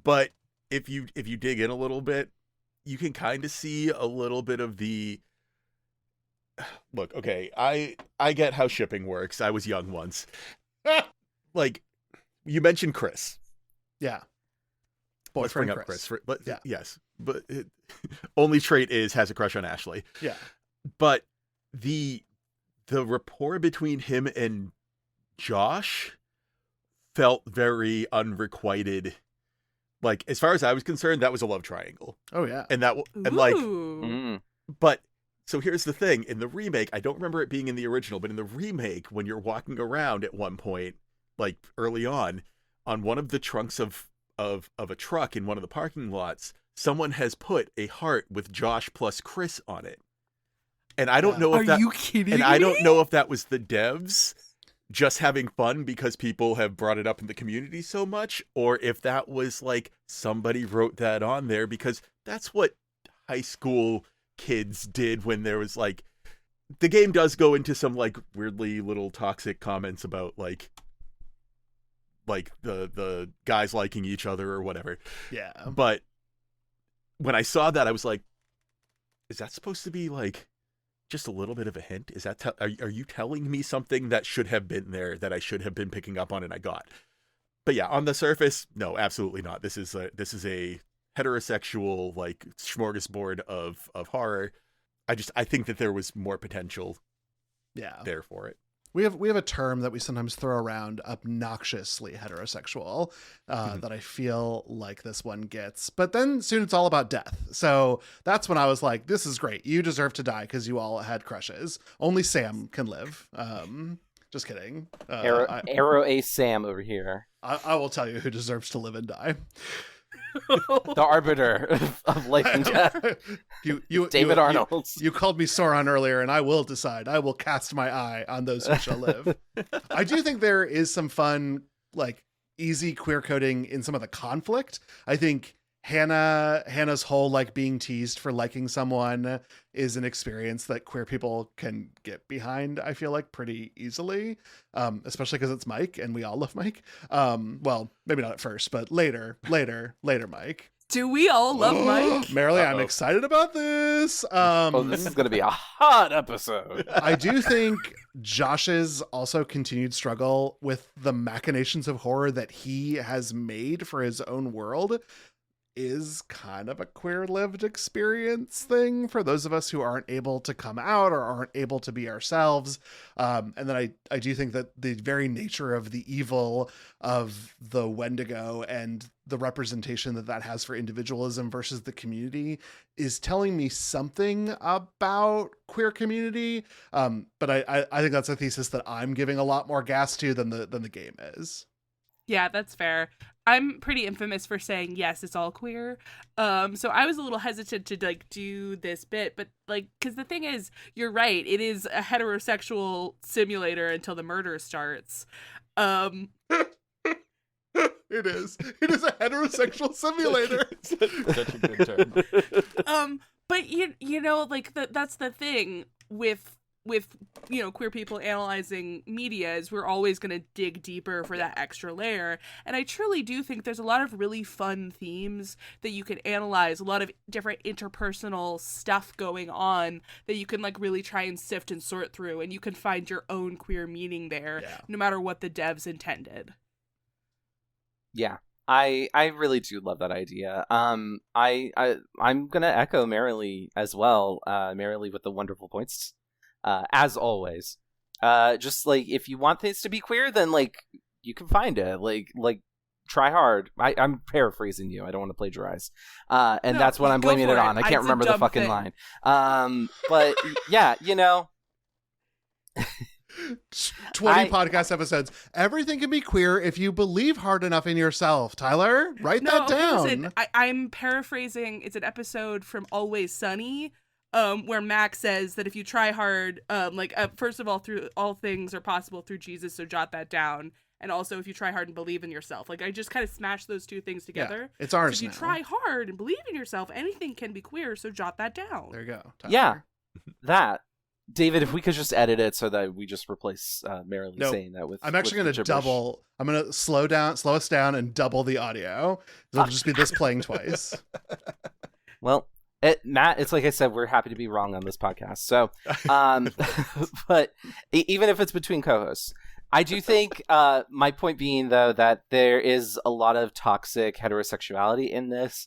But if you dig in a little bit, you can kind of see a little bit of the look. Okay, I get how shipping works. I was young once. Like, you mentioned Chris. Yeah. Let's bring up Chris. But yeah. Yes, but only trait is has a crush on Ashley. Yeah. But the rapport between him and Josh felt very unrequited. Like, as far as I was concerned, that was a love triangle. Oh yeah. But so here's the thing. In the remake, I don't remember it being in the original, but in the remake, when you're walking around at one point, like early on one of the trunks of a truck in one of the parking lots, someone has put a heart with Josh plus Chris on it. And I don't know if Are you kidding me? I don't know if that was the devs just having fun because people have brought it up in the community so much, or if that was like somebody wrote that on there because that's what high school kids did when there was like, the game does go into some like weirdly little toxic comments about like the guys liking each other or whatever. Yeah. But when I saw that, I was like, is that supposed to be like just a little bit of a hint? Is that are you telling me something that should have been there that I should have been picking up on and I got? But yeah, on the surface, no, absolutely not. This is a heterosexual like smorgasbord of horror. I think that there was more potential there for it. We have a term that we sometimes throw around, obnoxiously heterosexual, that I feel like this one gets. But then soon it's all about death. So that's when I was like, this is great. You deserve to die because you all had crushes. Only Sam can live. Just kidding. Arrow Ace Sam over here. I will tell you who deserves to live and die. The arbiter of life and death. David Arnold. You called me Sauron earlier, and I will decide. I will cast my eye on those who shall live. I do think there is some fun, like, easy queer coding in some of the conflict. I think Hannah's whole like being teased for liking someone is an experience that queer people can get behind, I feel like, pretty easily, especially because it's Mike and we all love Mike. Well, maybe not at first, but later Mike. Do we all love Mike? Marilee, I'm excited about this. This is going to be a hot episode. I do think Josh's also continued struggle with the machinations of horror that he has made for his own world is kind of a queer lived experience thing for those of us who aren't able to come out or aren't able to be ourselves. And then I do think that the very nature of the evil of the Wendigo and the representation that has for individualism versus the community is telling me something about queer community. But I think that's a thesis that I'm giving a lot more gas to than the game is. Yeah, that's fair. I'm pretty infamous for saying, yes, it's all queer. So I was a little hesitant to like do this bit, but like, because the thing is, you're right. It is a heterosexual simulator until the murder starts. It is a heterosexual simulator. Such a good term. But you know, like that's the thing with you know, queer people analyzing media is we're always going to dig deeper for that extra layer. And I truly do think there's a lot of really fun themes that you can analyze, a lot of different interpersonal stuff going on that you can like really try and sift and sort through, and you can find your own queer meaning there, no matter what the devs intended. Yeah. I really do love that idea. I'm gonna echo Marilee as well. Marilee with the wonderful points. As always, just like if you want things to be queer, then like you can find it. Like try hard. I'm paraphrasing you. I don't want to plagiarize. And no, that's what I'm blaming it on. I can't remember the fucking line. But yeah, you know. 20 podcast episodes. Everything can be queer if you believe hard enough in yourself. Tyler, write that down. Listen, I'm paraphrasing. It's an episode from Always Sunny. Where Max says that if you try hard, first of all, through all things are possible through Jesus, so jot that down. And also, if you try hard and believe in yourself, like I just kind of smashed those two things together. Yeah, it's ours. So if you try hard and believe in yourself, anything can be queer. So jot that down. There you go. Tyler. Yeah, that. David, if we could just edit it so that we just replace Marilee saying that with. I'm actually going to double. I'm going to slow us down, and double the audio. It'll just be this playing twice. Well. Matt, it's like I said, we're happy to be wrong on this podcast. So, but even if it's between co-hosts, I do think my point being, though, that there is a lot of toxic heterosexuality in this.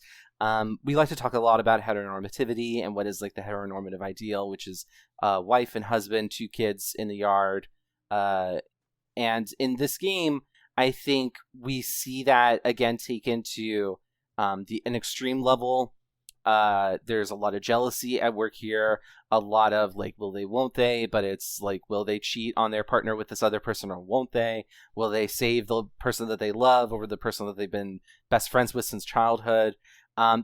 We like to talk a lot about heteronormativity and what is like the heteronormative ideal, which is wife and husband, 2 kids in the yard. And in this game, I think we see that again taken to an extreme level. There's a lot of jealousy at work here, a lot of like will they won't they, but it's like will they cheat on their partner with this other person or won't they, will they save the person that they love over the person that they've been best friends with since childhood.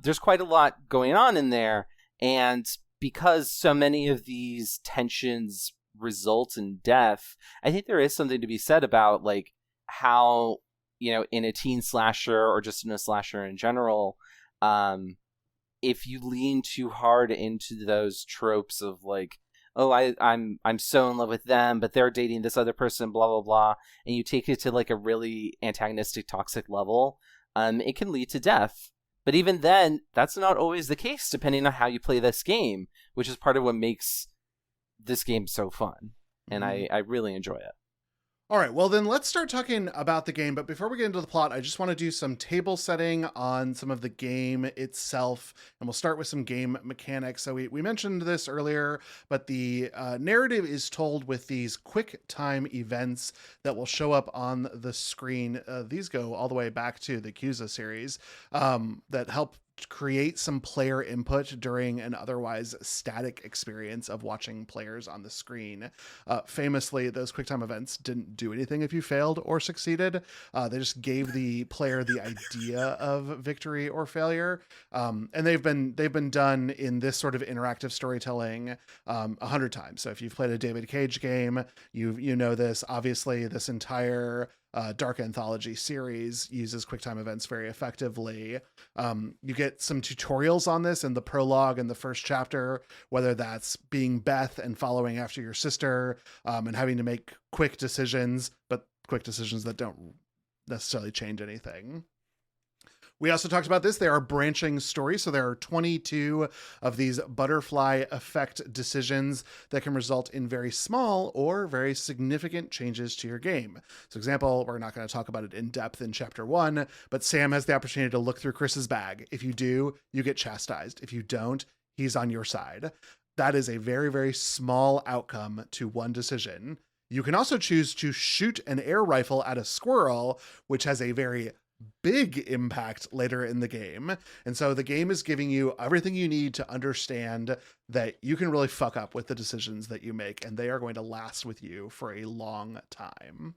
There's quite a lot going on in there, and because so many of these tensions result in death, I think there is something to be said about like how, you know, in a teen slasher or just in a slasher in general, if you lean too hard into those tropes of like, oh, I'm so in love with them, but they're dating this other person, blah blah blah, and you take it to like a really antagonistic, toxic level, it can lead to death. But even then, that's not always the case, depending on how you play this game, which is part of what makes this game so fun, and I really enjoy it. All right, well then let's start talking about the game. But before we get into the plot, I just want to do some table setting on some of the game itself. And we'll start with some game mechanics. So we mentioned this earlier, but the narrative is told with these quick time events that will show up on the screen. These go all the way back to the Cusa series that help create some player input during an otherwise static experience of watching players on the screen. Famously, those QuickTime events didn't do anything if you failed or succeeded. They just gave the player the idea of victory or failure. And they've been done in this sort of interactive storytelling 100 times. So if you've played a David Cage game, you know this. Obviously, this entire Dark Anthology series uses QuickTime events very effectively. You get some tutorials on this in the prologue and the first chapter, whether that's being Beth and following after your sister, and having to make quick decisions, but quick decisions that don't necessarily change anything. We also talked about this. There are branching stories. So there are 22 of these butterfly effect decisions that can result in very small or very significant changes to your game. So example, we're not going to talk about it in depth in chapter 1, but Sam has the opportunity to look through Chris's bag. If you do, you get chastised. If you don't, he's on your side. That is a very, very small outcome to one decision. You can also choose to shoot an air rifle at a squirrel, which has a very big impact later in the game. And so the game is giving you everything you need to understand that you can really fuck up with the decisions that you make, and they are going to last with you for a long time.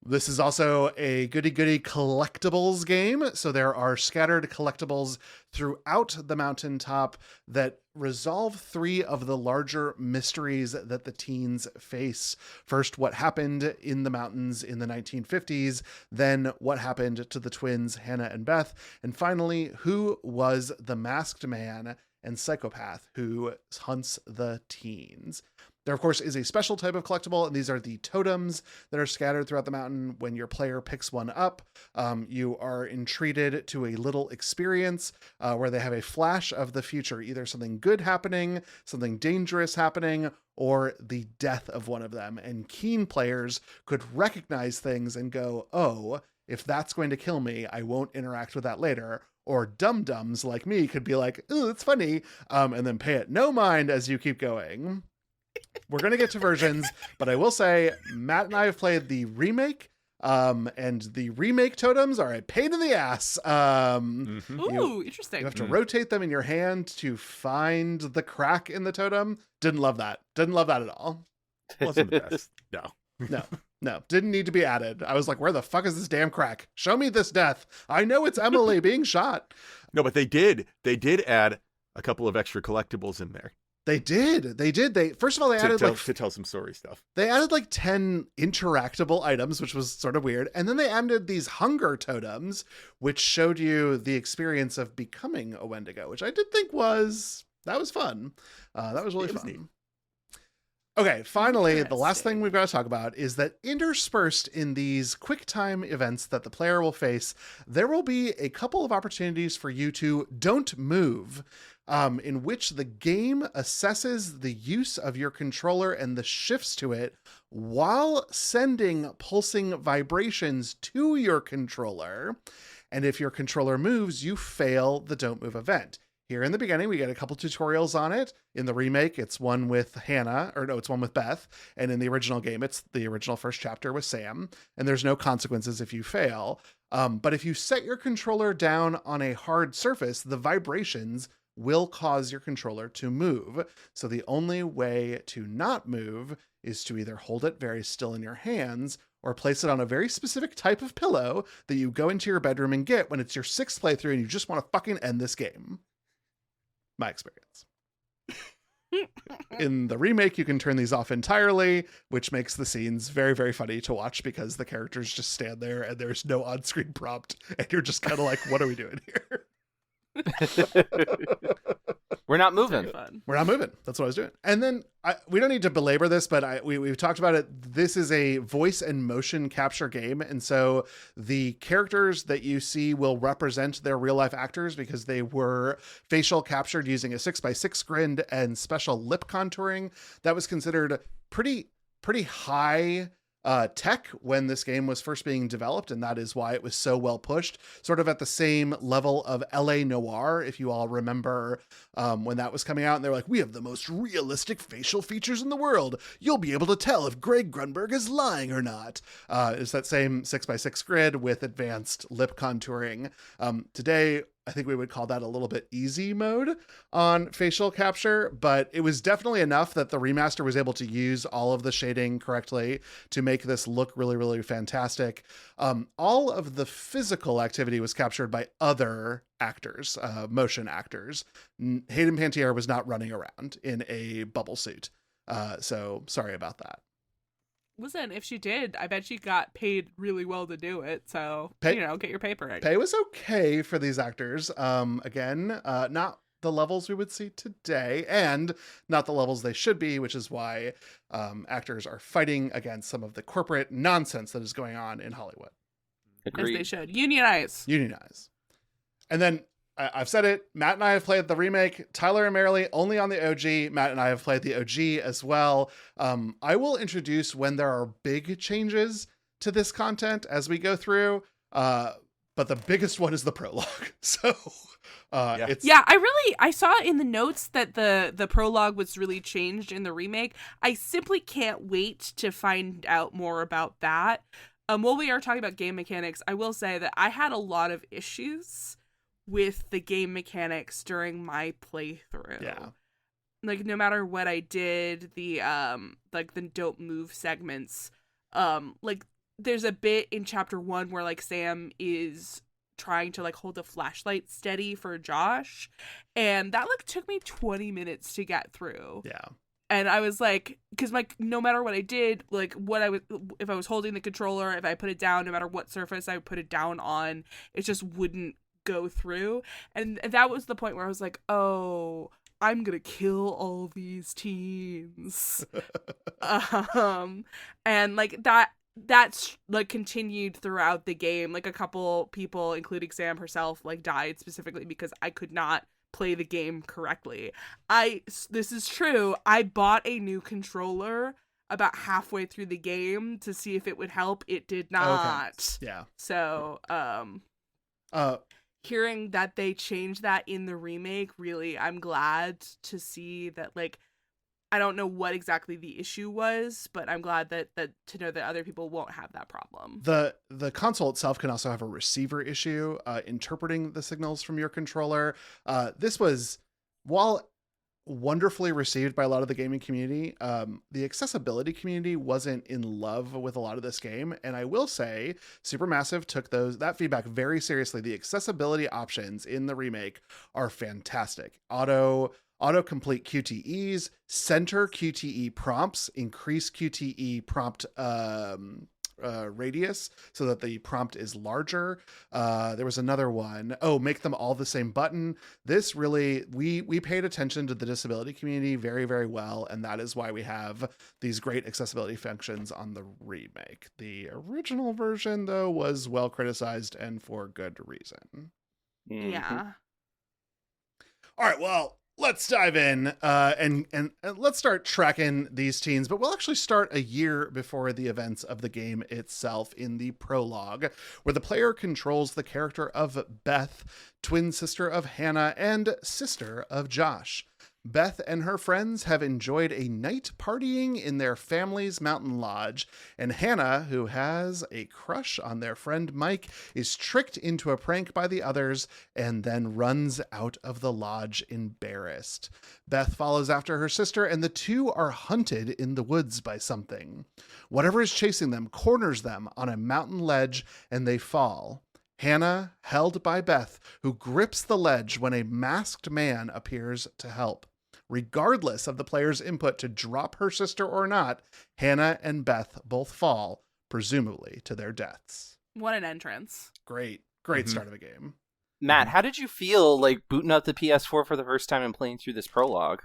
This is also a goody-goody collectibles game. So there are scattered collectibles throughout the mountaintop that resolve 3 of the larger mysteries that the teens face. First, what happened in the mountains in the 1950s, then what happened to the twins, Hannah and Beth, and finally, who was the masked man and psychopath who hunts the teens. There, of course, is a special type of collectible, and these are the totems that are scattered throughout the mountain. When your player picks one up, you are entreated to a little experience where they have a flash of the future, either something good happening, something dangerous happening, or the death of one of them. And keen players could recognize things and go, oh, if that's going to kill me, I won't interact with that later. Or dum-dums like me could be like, ooh, it's funny, and then pay it no mind as you keep going. We're going to get to versions, but I will say Matt and I have played the remake, and the remake totems are a pain in the ass. Ooh, interesting. You have to rotate them in your hand to find the crack in the totem. Didn't love that. Didn't love that at all. Wasn't the best. No. Didn't need to be added. I was like, where the fuck is this damn crack? Show me this death. I know it's Emily being shot. No, but they did add a couple of extra collectibles in there. They did. First of all, they added to tell some story stuff. They added like 10 interactable items, which was sort of weird. And then they added these hunger totems, which showed you the experience of becoming a Wendigo, which I did think was fun. That was really fun. Neat. Okay, finally, the last thing we've got to talk about is that interspersed in these QuickTime events that the player will face, there will be a couple of opportunities for you to don't move, in which the game assesses the use of your controller and the shifts to it while sending pulsing vibrations to your controller. And if your controller moves, you fail the don't move event. Here in the beginning, we get a couple tutorials on it. In the remake, it's one with Hannah, it's one with Beth. And in the original game, it's the original first chapter with Sam. And there's no consequences if you fail. But if you set your controller down on a hard surface, the vibrations will cause your controller to move. So the only way to not move is to either hold it very still in your hands or place it on a very specific type of pillow that you go into your bedroom and get when it's your 6th playthrough and you just want to fucking end this game. My experience. In the remake, you can turn these off entirely, which makes the scenes very, very funny to watch because the characters just stand there and there's no on-screen prompt, and you're just kind of like, what are we doing here? We're not moving. We're not moving. That's what I was doing. And then we don't need to belabor this, but we've talked about it. This is a voice and motion capture game. And so the characters that you see will represent their real life actors because they were facial captured using a 6x6 grid and special lip contouring. That was considered pretty high tech when this game was first being developed, and that is why it was so well pushed, sort of at the same level of LA Noire, if you all remember when that was coming out, and they're like, we have the most realistic facial features in the world, you'll be able to tell if Greg Grunberg is lying or not. It's that same 6x6 grid with advanced lip contouring. Today I think we would call that a little bit easy mode on facial capture, but it was definitely enough that the remaster was able to use all of the shading correctly to make this look really, really fantastic. All of the physical activity was captured by other actors, motion actors. Hayden Panettiere was not running around in a bubble suit. So sorry about that. Listen, if she did, I bet she got paid really well to do it. So, get your paper right. Pay was okay for these actors. Again, not the levels we would see today and not the levels they should be, which is why actors are fighting against some of the corporate nonsense that is going on in Hollywood. Agreed. As they should. Unionize. And then I've said it, Matt and I have played the remake, Tyler and Marilee only on the OG. Matt and I have played the OG as well. I will introduce when there are big changes to this content as we go through, but the biggest one is the prologue. So I saw in the notes that the prologue was really changed in the remake. I simply can't wait to find out more about that. While we are talking about game mechanics, I will say that I had a lot of issues with the game mechanics during my playthrough. Yeah. Like, no matter what I did, the don't move segments, like, there's a bit in chapter 1 where, like, Sam is trying to, like, hold a flashlight steady for Josh, and that, like, took me 20 minutes to get through. Yeah. And I was like, because, like, no matter what I did, like, if I was holding the controller, if I put it down, no matter what surface I would put it down on, it just wouldn't go through. And that was the point where I was like, oh, I'm gonna kill all these teens. And like that's like continued throughout the game. Like, a couple people, including Sam herself, like died specifically because I could not play the game correctly. This is true, I bought a new controller about halfway through the game to see if it would help. It did not. Okay. Yeah. So hearing that they changed that in the remake, really, I'm glad to see that. Like, I don't know what exactly the issue was, but I'm glad that to know that other people won't have that problem. The console itself can also have a receiver issue interpreting the signals from your controller. This was, while wonderfully received by a lot of the gaming community, the accessibility community wasn't in love with a lot of this game, and I will say Supermassive took that feedback very seriously. The accessibility options in the remake are fantastic. Auto-complete QTEs, center QTE prompts, increase QTE prompt radius so that the prompt is larger. There was another one. Make them all the same button. This really, we paid attention to the disability community very, very well, and that is why we have these great accessibility functions on the remake. The original version, though, was well criticized, and for good reason. Mm-hmm. Yeah. All right, well, let's dive in and let's start tracking these teens, but we'll actually start a year before the events of the game itself in the prologue, where the player controls the character of Beth, twin sister of Hannah and sister of Josh. Beth and her friends have enjoyed a night partying in their family's mountain lodge, and Hannah, who has a crush on their friend Mike, is tricked into a prank by the others and then runs out of the lodge embarrassed. Beth follows after her sister, and the two are hunted in the woods by something. Whatever is chasing them corners them on a mountain ledge, and they fall. Hannah, held by Beth, who grips the ledge when a masked man appears to help. Regardless of the player's input to drop her sister or not, Hannah and Beth both fall, presumably to their deaths. What an entrance. Great Mhm. start of a game. Matt, how did you feel like booting up the PS4 for the first time and playing through this prologue?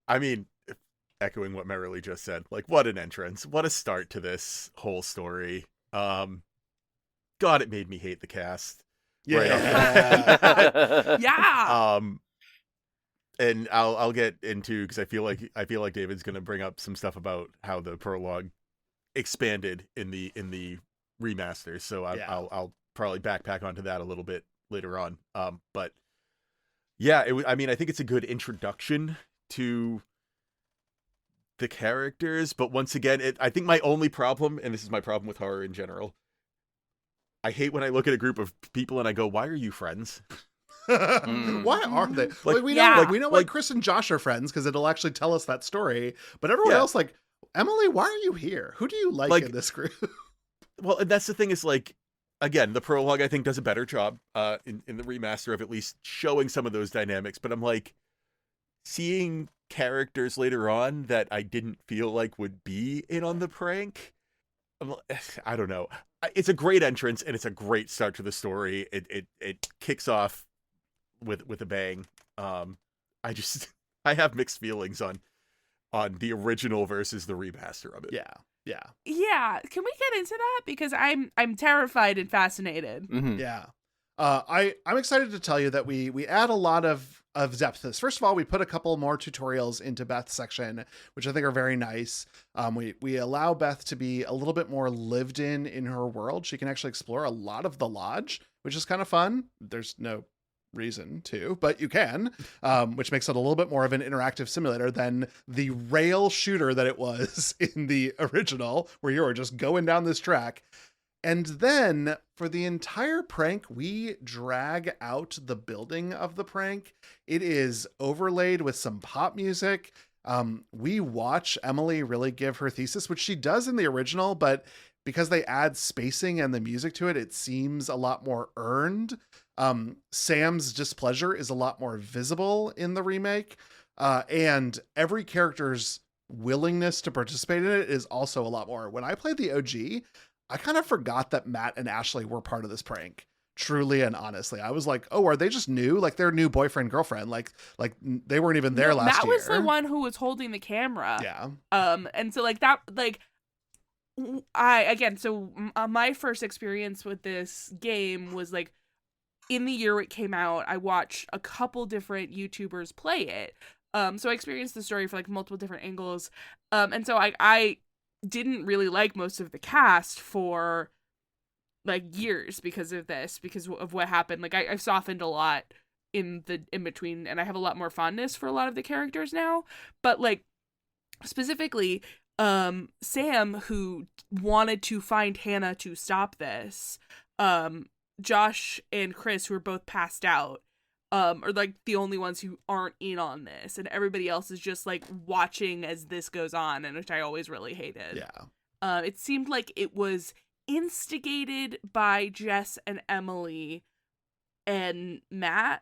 I mean, echoing what Merrily just said, like, what an entrance. What a start to this whole story. God, it made me hate the cast. Right off the bat. Yeah. And I'll get into, because I feel like David's going to bring up some stuff about how the prologue expanded in the remaster. So I'll probably backpack onto that a little bit later on. But yeah, I mean, I think it's a good introduction to the characters. But once again, I think my only problem, and this is my problem with horror in general, I hate when I look at a group of people and I go, "Why are you friends?" Why are they? Like, we yeah. know, like Chris and Josh are friends because it'll actually tell us that story. But everyone else, like, Emily, why are you here? Who do you like in this group? Well, and that's the thing is, like, again, the prologue I think does a better job in the remaster of at least showing some of those dynamics. But I'm like, seeing characters later on that I didn't feel like would be in on the prank. I don't know. It's a great entrance and it's a great start to the story. It kicks off with a bang. I have mixed feelings on the original versus the remaster of it. Yeah. Can we get into that? Because I'm terrified and fascinated. Mm-hmm. Yeah. I'm excited to tell you that we add a lot of depth to this. First of all, we put a couple more tutorials into Beth's section, which I think are very nice. We allow Beth to be a little bit more lived in her world. She can actually explore a lot of the lodge, which is kind of fun. There's no reason to, but you can, which makes it a little bit more of an interactive simulator than the rail shooter that it was in the original, where you were just going down this track. And then for the entire prank, we drag out the building of the prank. It is overlaid with some pop music. We watch Emily really give her thesis, which she does in the original, but because they add spacing and the music to it, it seems a lot more earned. Sam's displeasure is a lot more visible in the remake. And every character's willingness to participate in it is also a lot more. When I played the OG, I kind of forgot that Matt and Ashley were part of this prank. Truly and honestly, I was like, "Oh, are they just new? Like they're new boyfriend girlfriend? Like they weren't even there last year." Matt was the one who was holding the camera. Yeah. And so like that, like my first experience with this game was like in the year it came out. I watched a couple different YouTubers play it. So I experienced the story for like multiple different angles. And so I didn't really like most of the cast for like years because of this, because of what happened. Like I've softened a lot in between, and I have a lot more fondness for a lot of the characters now. But like specifically, Sam, who wanted to find Hannah to stop this, Josh and Chris, who are both passed out, are like the only ones who aren't in on this, and everybody else is just like watching as this goes on, and which I always really hated. Yeah. It seemed like it was instigated by Jess and Emily, and Matt,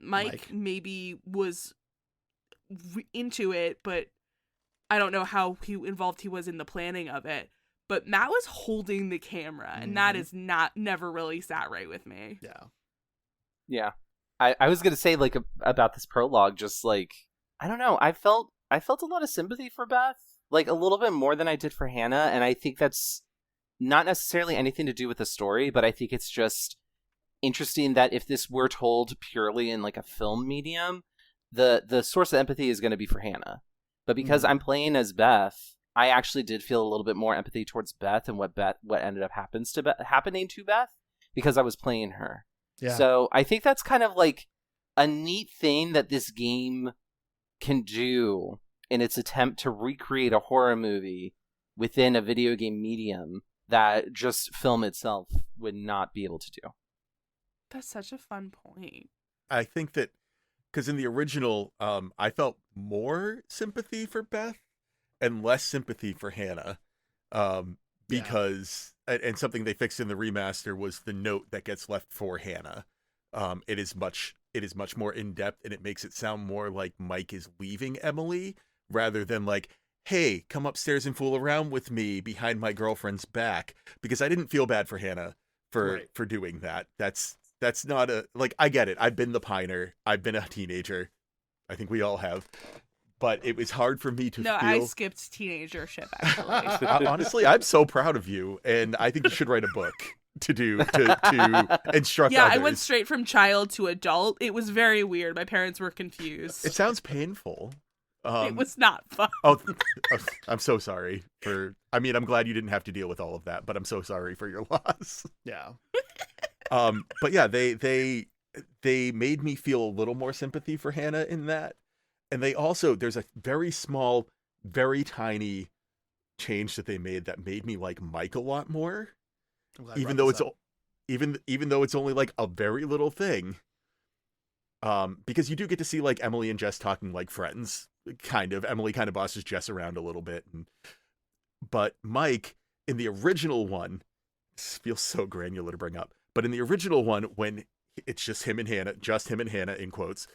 Mike maybe was into it, but I don't know how involved he was in the planning of it. But Matt was holding the camera, and that is never really sat right with me. Yeah. I was gonna say like about this prologue, just like I don't know, I felt a lot of sympathy for Beth, like a little bit more than I did for Hannah, and I think that's not necessarily anything to do with the story, but I think it's just interesting that if this were told purely in like a film medium, the source of empathy is going to be for Hannah, but because I'm playing as Beth, I actually did feel a little bit more empathy towards Beth and what ended up happening to Beth because I was playing her. Yeah. So I think that's kind of like a neat thing that this game can do in its attempt to recreate a horror movie within a video game medium that just film itself would not be able to do. That's such a fun point. I think that because in the original, I felt more sympathy for Beth and less sympathy for Hannah, because and something they fixed in the remaster was the note that gets left for Hannah. It is much it is much more in-depth, and it makes it sound more like Mike is leaving Emily rather than like, hey, come upstairs and fool around with me behind my girlfriend's back, because I didn't feel bad for Hannah for doing that. That's not a, like, I get it. I've been the Piner. I've been a teenager. I think we all have. But it was hard for me to feel... I skipped teenagership, actually. Honestly, I'm so proud of you, and I think you should write a book to instruct Yeah, others. I went straight from child to adult. It was very weird. My parents were confused. It sounds painful. It was not fun. I'm so sorry for... I mean, I'm glad you didn't have to deal with all of that, but I'm so sorry for your loss. Yeah. But yeah, they made me feel a little more sympathy for Hannah in that. And they also, there's a very small, very tiny change that they made that made me like Mike a lot more. Even though it's only like a very little thing. Because you do get to see like Emily and Jess talking like friends, kind of. Emily kind of bosses Jess around a little bit. But Mike, in the original one, this feels so granular to bring up, but in the original one, when it's just him and Hannah in quotes,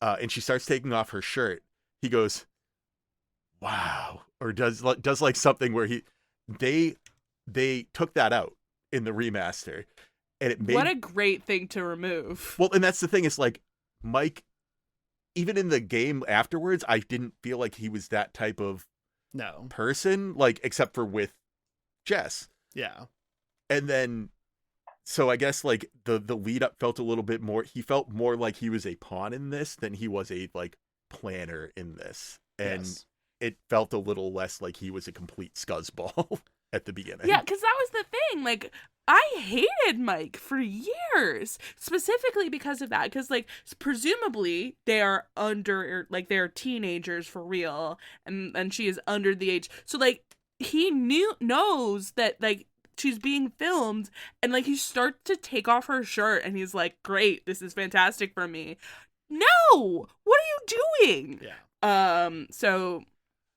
and she starts taking off her shirt, he goes, wow, or does like something where they took that out in the remaster, and it made... What a great thing to remove. Well, and that's the thing, is like Mike, even in the game afterwards, I didn't feel like he was that type of person, like, except for with Jess. Yeah. And then, so I guess like the lead up felt a little bit more, he felt more like he was a pawn in this than he was a like planner in this. And it felt a little less like he was a complete scuzzball at the beginning. Yeah, because that was the thing. Like, I hated Mike for years, specifically because of that. Because, like, presumably they are they're teenagers for real, and she is under the age. So, like, he knows that, like, she's being filmed, and, like, he starts to take off her shirt, and he's like, great, this is fantastic for me. No! What are you doing? Yeah. So...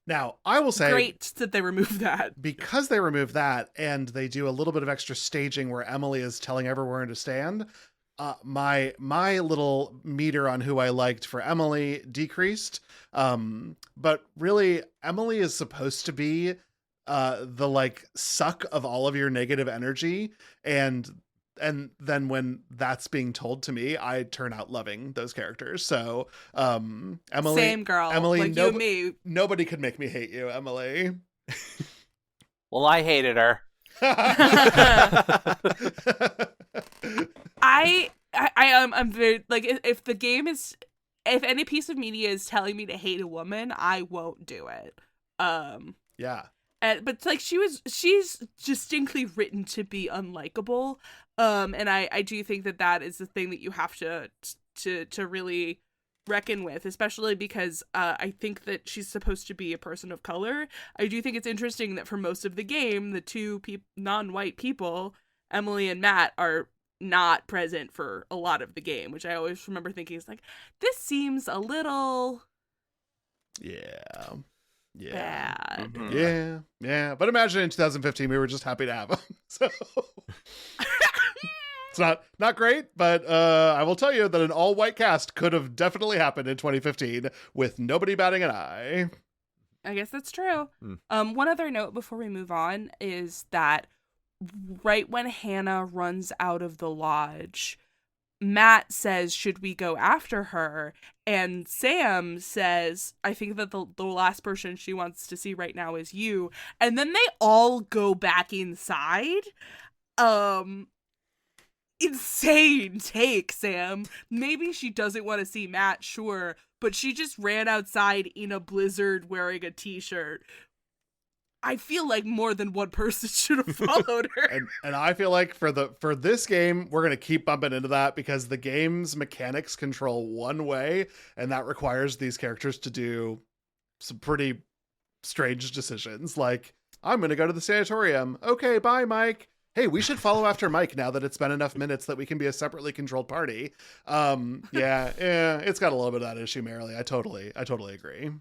Now, I will say... Great that they removed that. Because they removed that, and they do a little bit of extra staging where Emily is telling everyone to stand, my little meter on who I liked for Emily decreased. But really, Emily is supposed to be the, like, suck of all of your negative energy, and then when that's being told to me, I turn out loving those characters. So, Emily, same girl, Emily, like you and me. Nobody could make me hate you, Emily. Well, I hated her. I'm very, like, if any piece of media is telling me to hate a woman, I won't do it. Yeah. But like she's distinctly written to be unlikable, and I do think that is the thing that you have to really reckon with, especially because I think that she's supposed to be a person of color. I do think it's interesting that for most of the game, the two non-white people, Emily and Matt, are not present for a lot of the game, which I always remember thinking is like, this seems a little bad. Mm-hmm. Yeah. But imagine in 2015, we were just happy to have him. So it's not great, but I will tell you that an all-white cast could have definitely happened in 2015 with nobody batting an eye. I guess that's true. One other note before we move on is that right when Hannah runs out of the lodge, Matt says, should we go after her? And Sam says, I think that the last person she wants to see right now is you. And then they all go back inside. Insane take, Sam. Maybe she doesn't want to see Matt, sure, but she just ran outside in a blizzard wearing a t-shirt. I feel like more than one person should have followed her. and I feel like for this game, we're going to keep bumping into that because the game's mechanics control one way, and that requires these characters to do some pretty strange decisions. Like, I'm going to go to the sanatorium. Okay, bye, Mike. Hey, we should follow after Mike now that it's been enough minutes that we can be a separately controlled party. Yeah, it's got a little bit of that issue, Marilee. I totally agree.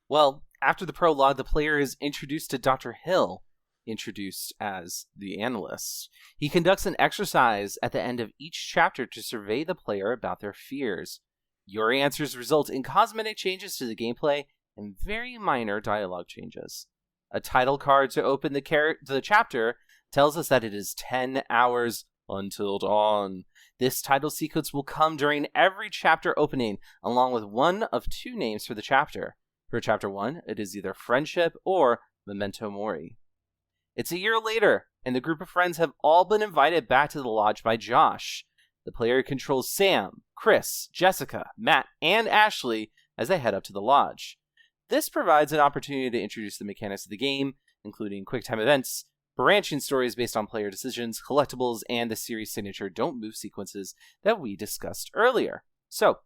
Well, after the prologue, the player is introduced to Dr. Hill, introduced as the Analyst. He conducts an exercise at the end of each chapter to survey the player about their fears. Your answers result in cosmetic changes to the gameplay and very minor dialogue changes. A title card to open the chapter tells us that it is 10 hours until dawn. This title sequence will come during every chapter opening, along with one of two names for the chapter. For chapter 1, it is either Friendship or Memento Mori. It's a year later, and the group of friends have all been invited back to the lodge by Josh. The player controls Sam, Chris, Jessica, Matt, and Ashley as they head up to the lodge. This provides an opportunity to introduce the mechanics of the game, including quick-time events, branching stories based on player decisions, collectibles, and the series signature don't move sequences that we discussed earlier. So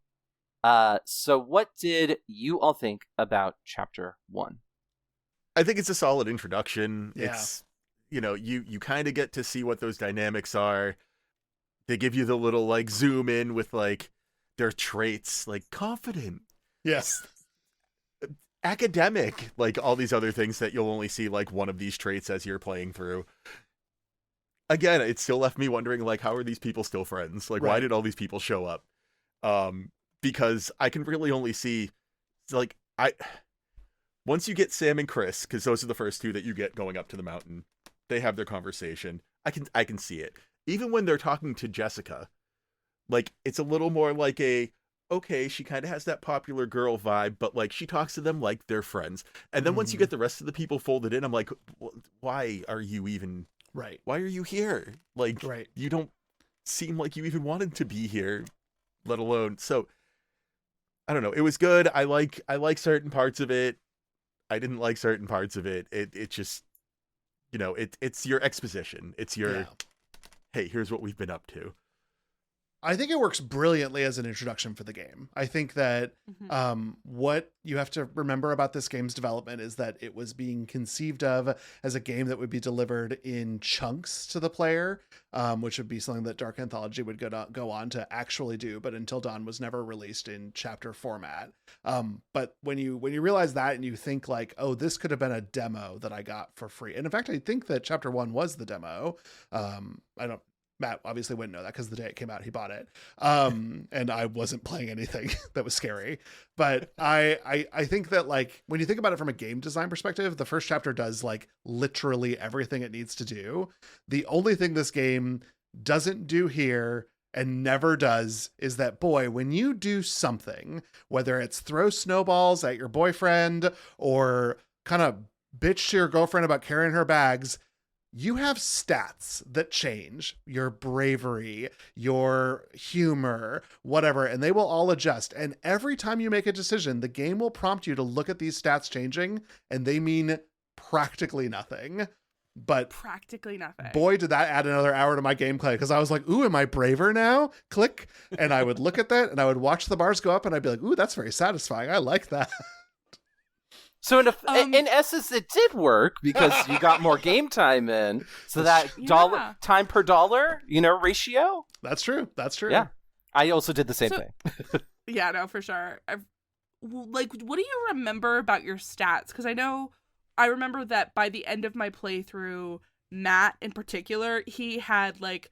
what did you all think about Chapter 1? I think it's a solid introduction. Yeah. It's, you kind of get to see what those dynamics are. They give you the little, like, zoom in with, like, their traits, like, confident. Yes. Academic, like all these other things that you'll only see like one of these traits as you're playing through. Again, it still left me wondering, like, how are these people still friends? Like, why did all these people show up? Because I can really only see, like, once you get Sam and Chris, because those are the first two that you get going up to the mountain, they have their conversation. I can see it. Even when they're talking to Jessica, like, it's a little more like okay, she kind of has that popular girl vibe, but, like, she talks to them like they're friends. And then once you get the rest of the people folded in, I'm like, why are you even... Right. Why are you here? Like, right. You don't seem like you even wanted to be here, let alone... So, I don't know. It was good. I like certain parts of it. I didn't like certain parts of it. It just... it's your exposition. It's your... Hey, here's what we've been up to. I think it works brilliantly as an introduction for the game. I think that what you have to remember about this game's development is that it was being conceived of as a game that would be delivered in chunks to the player, which would be something that Dark Anthology would go on to actually do, but Until Dawn was never released in chapter format. But when you realize that and you think like, oh, this could have been a demo that I got for free. And in fact, I think that chapter 1 was the demo. Matt obviously wouldn't know that because the day it came out, he bought it. And I wasn't playing anything that was scary. But I think that, like, when you think about it from a game design perspective, the first chapter does, like, literally everything it needs to do. The only thing this game doesn't do here and never does is that, boy, when you do something, whether it's throw snowballs at your boyfriend or kind of bitch to your girlfriend about carrying her bags, you have stats that change: your bravery, your humor, whatever, and they will all adjust. And every time you make a decision, the game will prompt you to look at these stats changing, and they mean practically nothing. But practically nothing. Boy, did that add another hour to my gameplay, because I was like, ooh, am I braver now? Click. And I would look at that and I would watch the bars go up and I'd be like, ooh, that's very satisfying. I like that. So in essence, it did work because you got more game time in. So that time per dollar, ratio. That's true. That's true. Yeah, I also did the same thing. Yeah, no, for sure. What do you remember about your stats? Because I remember that by the end of my playthrough, Matt in particular, he had like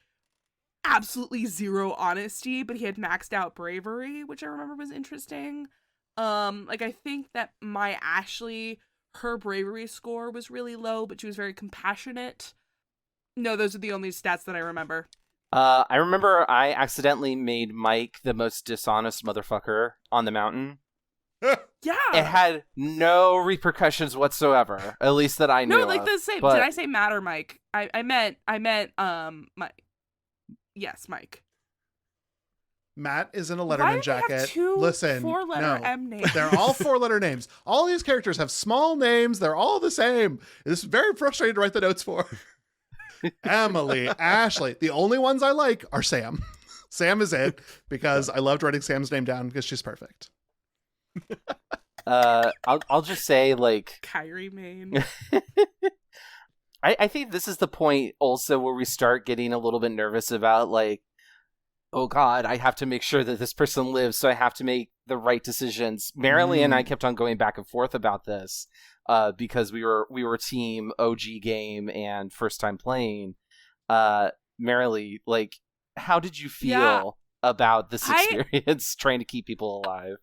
absolutely zero honesty, but he had maxed out bravery, which I remember was interesting. I think that my Ashley, her bravery score was really low, but she was very compassionate. No, those are the only stats that I remember. I remember I accidentally made Mike the most dishonest motherfucker on the mountain. Yeah. It had no repercussions whatsoever, at least that I knew. No, like the same. Did I say Matt or Mike? I meant Mike. Yes, Mike. Matt is in a Letterman jacket. Listen, 4-letter M names. They're all 4-letter names. All these characters have small names. They're all the same. It's very frustrating to write the notes for. Emily, Ashley. The only ones I like are Sam. Sam is it, because I loved writing Sam's name down because she's perfect. I'll just say, like, Kyrie Main. I think this is the point also where we start getting a little bit nervous about, like, oh God, I have to make sure that this person lives, so I have to make the right decisions. Marilee and I kept on going back and forth about this because we were team OG game and first time playing. Marilee, like, how did you feel about this experience trying to keep people alive?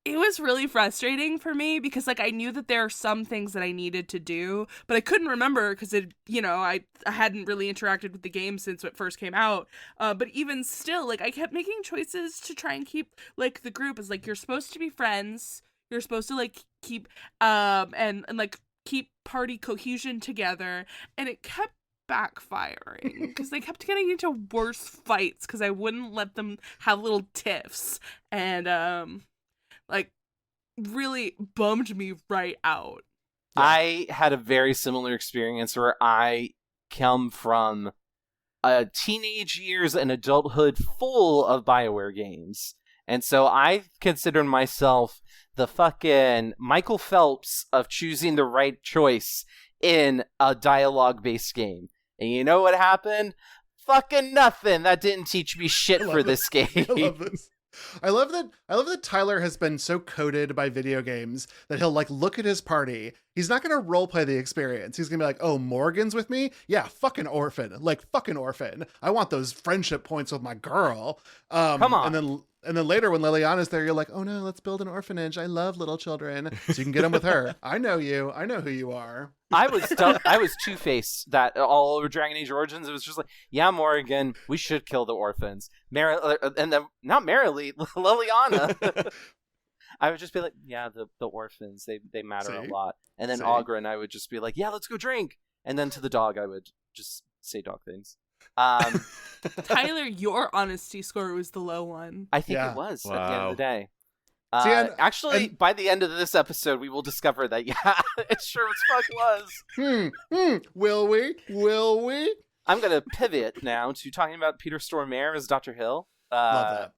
It was really frustrating for me because, like, I knew that there are some things that I needed to do, but I couldn't remember because I hadn't really interacted with the game since it first came out. But even still, like, I kept making choices to try and keep, like, the group is like, you're supposed to be friends. You're supposed to, like, keep, and like, keep party cohesion together. And it kept backfiring because they kept getting into worse fights because I wouldn't let them have little tiffs. And, like, really bummed me right out. I had a very similar experience where I come from teenage years and adulthood full of BioWare games. And so I consider myself the fucking Michael Phelps of choosing the right choice in a dialogue-based game. And you know what happened? Fucking nothing. That didn't teach me shit for this game. I love this. I love that Tyler has been so coded by video games that he'll, like, look at his party. He's not going to roleplay the experience. He's going to be like, oh, Morgan's with me? Yeah, fucking orphan. Like, fucking orphan. I want those friendship points with my girl. Come on. And then later when Liliana's there, you're like, oh no, let's build an orphanage. I love little children. So you can get them with her. I know you. I know who you are. I was Two-Face that all over Dragon Age Origins. It was just like, yeah, Morgan, we should kill the orphans. And then not Marilee, Liliana. I would just be like, yeah, the orphans, they matter a lot. And then Augra and I would just be like, yeah, let's go drink. And then to the dog, I would just say dog things. Tyler, your honesty score was the low one. I think it was at the end of the day. See, by the end of this episode, we will discover that, yeah, it sure as fuck was. Will we? I'm going to pivot now to talking about Peter Stormare as Dr. Hill. Love that.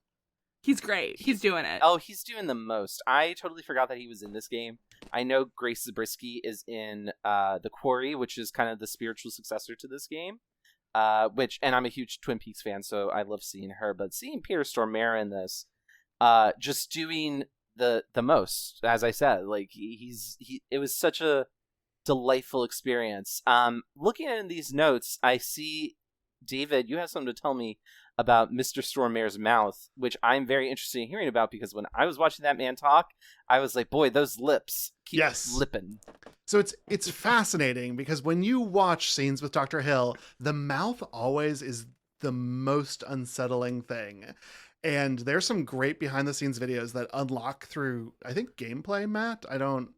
He's great. He's doing it. Oh, he's doing the most. I totally forgot that he was in this game. I know Grace Zabriskie is in The Quarry, which is kind of the spiritual successor to this game. And I'm a huge Twin Peaks fan, so I love seeing her. But seeing Peter Stormare in this, just doing the most, as I said, like it was such a delightful experience. Looking at these notes, I see, David, you have something to tell me about Mr. Stormare's mouth, which I'm very interested in hearing about, because when I was watching that man talk, I was like, boy, those lips keep lipping. So it's fascinating because when you watch scenes with Dr. Hill, the mouth always is the most unsettling thing. And there's some great behind the scenes videos that unlock through, I think, gameplay, Matt.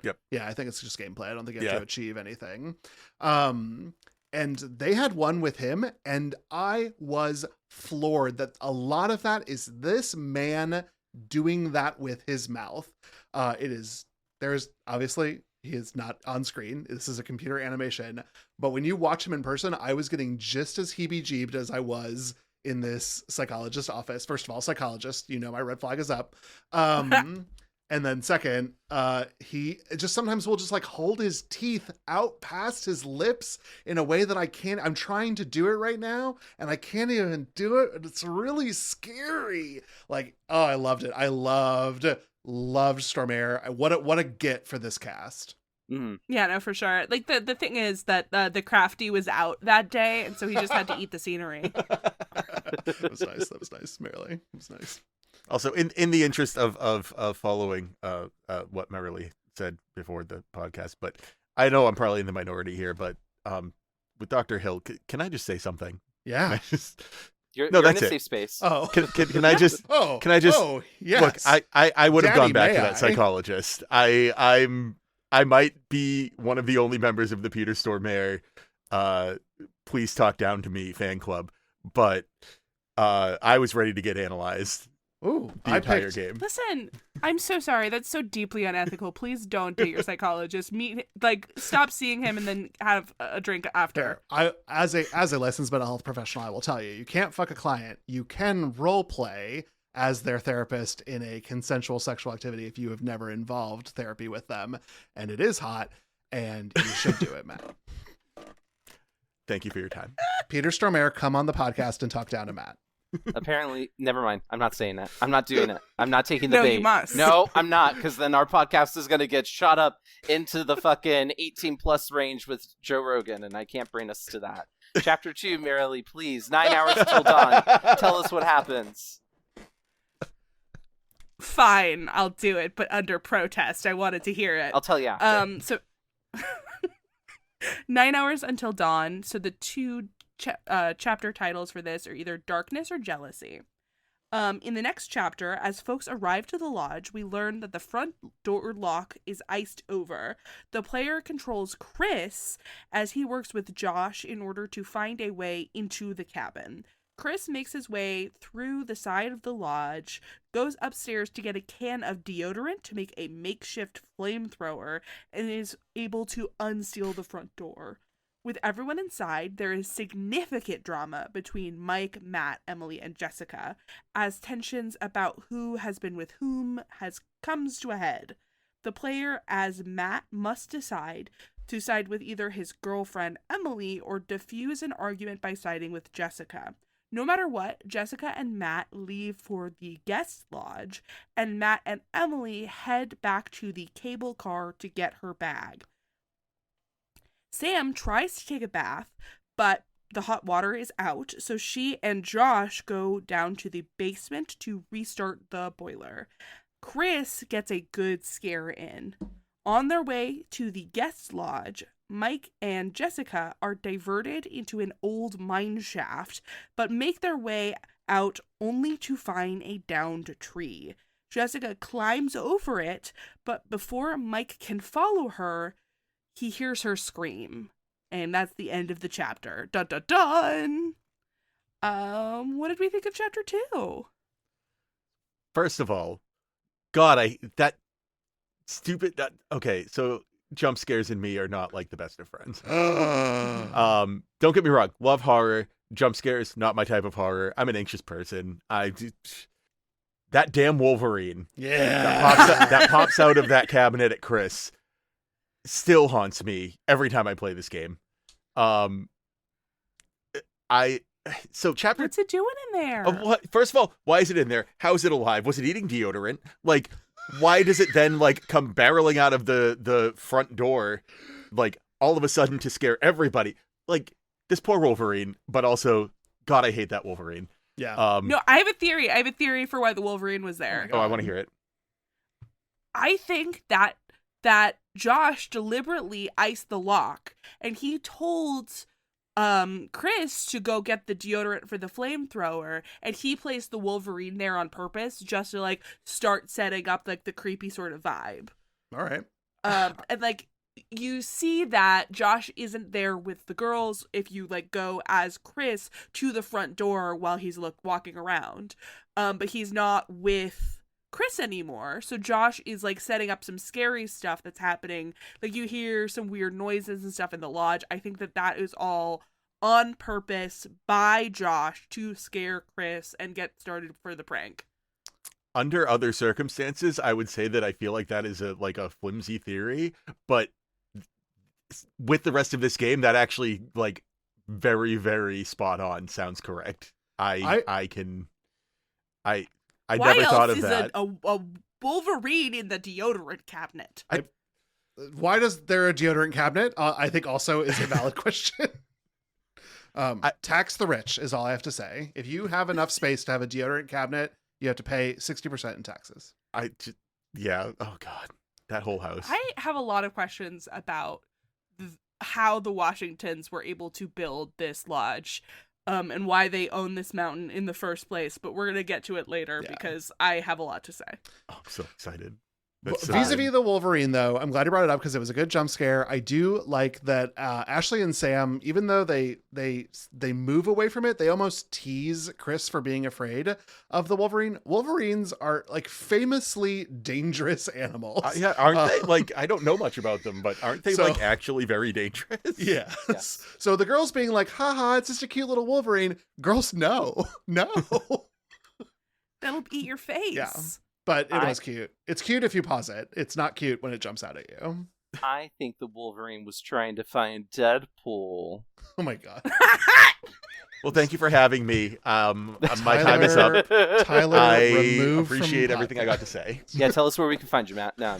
Yeah, I think it's just gameplay. I don't think you have to achieve anything. And they had one with him, and I was floored that a lot of that is this man doing that with his mouth. There's obviously, he is not on screen. This is a computer animation. But when you watch him in person, I was getting just as heebie-jeebed as I was in this psychologist office. First of all, psychologist, my red flag is up. And then second, he just sometimes will just like hold his teeth out past his lips in a way that I'm trying to do it right now, and I can't even do it. It's really scary. Like, oh, I loved it. I loved Stormare. What a get for this cast. Mm-hmm. Yeah, no, for sure. Like the thing is that the crafty was out that day, and so he just had to eat the scenery. That was nice. Marilee. It was nice. Also, in the interest of following what Marilee said before the podcast, but I know I'm probably in the minority here, but with Dr. Hill, can I just say something? Yeah. You're in a safe space. Oh, can I just? Can I just? Oh, yes. Look, I would have Daddy, gone back to may that I? psychologist. I might be one of the only members of the Peter Stormare Please Talk Down to Me fan club, but I was ready to get analyzed. Ooh, the entire game. Listen, I'm so sorry. That's so deeply unethical. Please don't date your psychologist. Stop seeing him and then have a drink after. As a licensed mental health professional, I will tell you, you can't fuck a client. You can role play as their therapist in a consensual sexual activity if you have never involved therapy with them, and it is hot, and you should do it, Matt. Thank you for your time. Peter Stormare, come on the podcast and talk down to Matt. Apparently, never mind. I'm not saying that. I'm not doing it. I'm not taking the No, bait. you must. No, I'm not, because then our podcast is going to get shot up into the fucking 18+ range with Joe Rogan, and I can't bring us to that. Chapter 2, Merrily, please. 9 hours till dawn. Tell us what happens. Fine, I'll do it, but under protest. I wanted to hear it. I'll tell you after. So 9 hours until dawn. So the two chapter titles for this are either Darkness or Jealousy. In the next chapter, as folks arrive to the lodge, we learn that the front door lock is iced over. The player controls Chris as he works with Josh in order to find a way into the cabin. Chris makes his way through the side of the lodge, goes upstairs to get a can of deodorant to make a makeshift flamethrower, and is able to unseal the front door. With everyone inside, there is significant drama between Mike, Matt, Emily, and Jessica, as tensions about who has been with whom comes to a head. The player, as Matt, must decide to side with either his girlfriend, Emily, or diffuse an argument by siding with Jessica. No matter what, Jessica and Matt leave for the guest lodge, and Matt and Emily head back to the cable car to get her bag. Sam tries to take a bath, but the hot water is out, so she and Josh go down to the basement to restart the boiler. Chris gets a good scare in. On their way to the guest lodge, Mike and Jessica are diverted into an old mine shaft, but make their way out only to find a downed tree. Jessica climbs over it, but before Mike can follow her, he hears her scream. And that's the end of the chapter. Dun dun dun! What did we think of chapter 2? First of all, God, okay, so jump scares and me are not like the best of friends. Don't get me wrong, love horror. Jump scares, not my type of horror. I'm an anxious person. That damn Wolverine, that pops out of that cabinet at Chris, still haunts me every time I play this game. Chapter. What's it doing in there? First of all, why is it in there? How is it alive? Was it eating deodorant? Like, why does it then come barreling out of the front door, all of a sudden to scare everybody? This poor Wolverine, but also, God, I hate that Wolverine. Yeah. No, I have a theory. I have a theory for why the Wolverine was there. I want to hear it. I think that Josh deliberately iced the lock, and he told Chris to go get the deodorant for the flamethrower, and he placed the Wolverine there on purpose just to start setting up the creepy sort of vibe. All right. And you see that Josh isn't there with the girls if you go as Chris to the front door while he's walking around, but he's not with Chris anymore. So Josh is setting up some scary stuff that's happening. You hear some weird noises and stuff in the lodge. I think that is all on purpose by Josh to scare Chris and get started for the prank. Under other circumstances, I would say that I feel like that is a flimsy theory, but with the rest of this game, that actually very, very spot on sounds correct. I never thought of that. Why else is a Wolverine in the deodorant cabinet? Why is there a deodorant cabinet? I think also is a valid question. Tax the rich is all I have to say. If you have enough space to have a deodorant cabinet, you have to pay 60% in taxes. Yeah. Oh God, that whole house. I have a lot of questions about how the Washingtons were able to build this lodge. And why they own this mountain in the first place, but we're gonna get to it later because I have a lot to say. Oh, I'm so excited. Vis-a-vis the Wolverine, though, I'm glad you brought it up because it was a good jump scare. I do like that Ashley and Sam, even though they move away from it, they almost tease Chris for being afraid of the Wolverine. Wolverines are famously dangerous animals. Yeah, aren't they? I don't know much about them, but aren't they actually very dangerous? Yes. Yeah. So the girls being haha, it's just a cute little Wolverine. Girls, no. That'll eat your face. Yeah. But it was cute. It's cute if you pause it. It's not cute when it jumps out at you. I think the Wolverine was trying to find Deadpool. Oh my God. Well, thank you for having me. My time is up. Tyler, I removed appreciate from everything I got to say. Yeah, tell us where we can find you, Matt. No,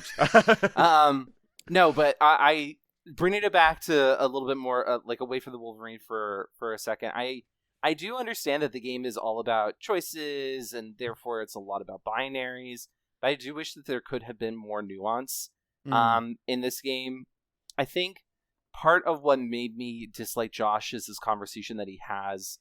no, but I bringing it back to a little bit more like away from the Wolverine for a second. I do understand that the game is all about choices, and therefore it's a lot about binaries. But I do wish that there could have been more nuance in this game. I think part of what made me dislike Josh is this conversation that he has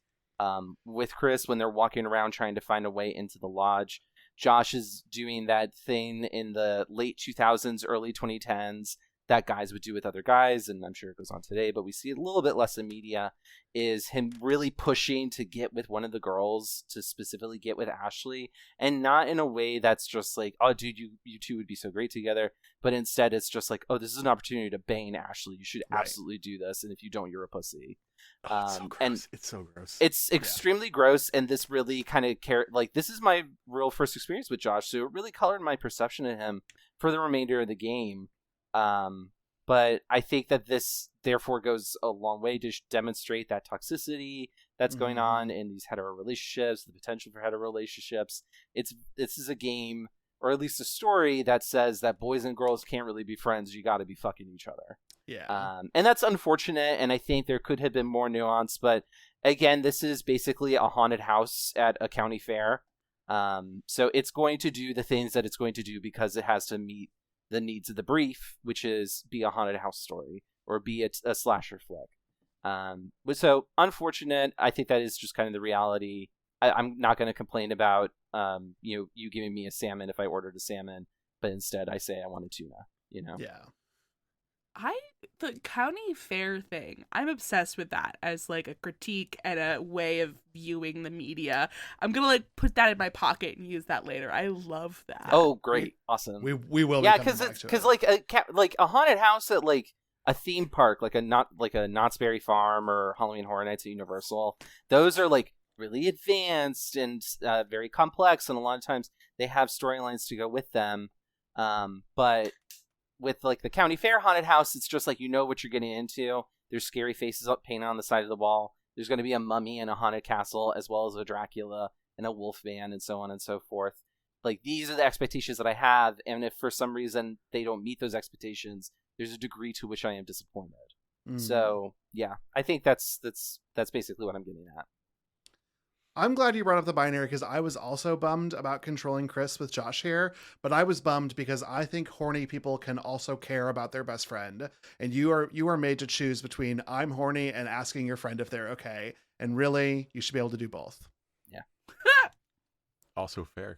with Chris when they're walking around trying to find a way into the lodge. Josh is doing that thing in the late 2000s, early 2010s that guys would do with other guys, and I'm sure it goes on today, but we see a little bit less in media, is him really pushing to get with one of the girls, to specifically get with Ashley, and not in a way that's just like, oh, dude, you two would be so great together, but instead it's just like, oh, this is an opportunity to bang Ashley. You should absolutely do this, and if you don't, you're a pussy. It's so gross. And it's so gross. It's extremely gross, and this really kind of like, this is my real first experience with Josh, so it really colored my perception of him for the remainder of the game. But I think that this therefore goes a long way to demonstrate that toxicity that's going on in these hetero relationships, the potential for hetero relationships. This is a game, or at least a story, that says that boys and girls can't really be friends. You got to be fucking each other. Yeah. And that's unfortunate, and I think there could have been more nuance. But again, this is basically a haunted house at a county fair. So it's going to do the things that it's going to do because it has to meet the needs of the brief, which is be a haunted house story or be a slasher flick. So unfortunate. I think that is just kind of the reality. I'm not going to complain about you giving me a salmon if I ordered a salmon, but instead I say I want a tuna. Yeah. The county fair thing, I'm obsessed with that as like a critique and a way of viewing the media. I'm gonna like put that in my pocket and use that later. I love that. Oh, great. Awesome. We will. Yeah, because like a haunted house at like a theme park, like a Knott's Berry Farm or Halloween Horror Nights at Universal, those are like really advanced and very complex, and a lot of times they have storylines to go with them. But with like the county fair haunted house, it's just like, you know what you're getting into. There's scary faces up painted on the side of the wall. There's going to be a mummy in a haunted castle, as well as a Dracula and a wolf man, and so on and so forth. Like, these are the expectations that I have, and if for some reason they don't meet those expectations, there's a degree to which I am disappointed. So yeah, I think that's basically what I'm getting at. I'm glad you brought up the binary, because I was also bummed about controlling Chris with Josh here, but I was bummed because I think horny people can also care about their best friend, and you are made to choose between I'm horny and asking your friend if they're okay, and really, you should be able to do both. Yeah. Also fair.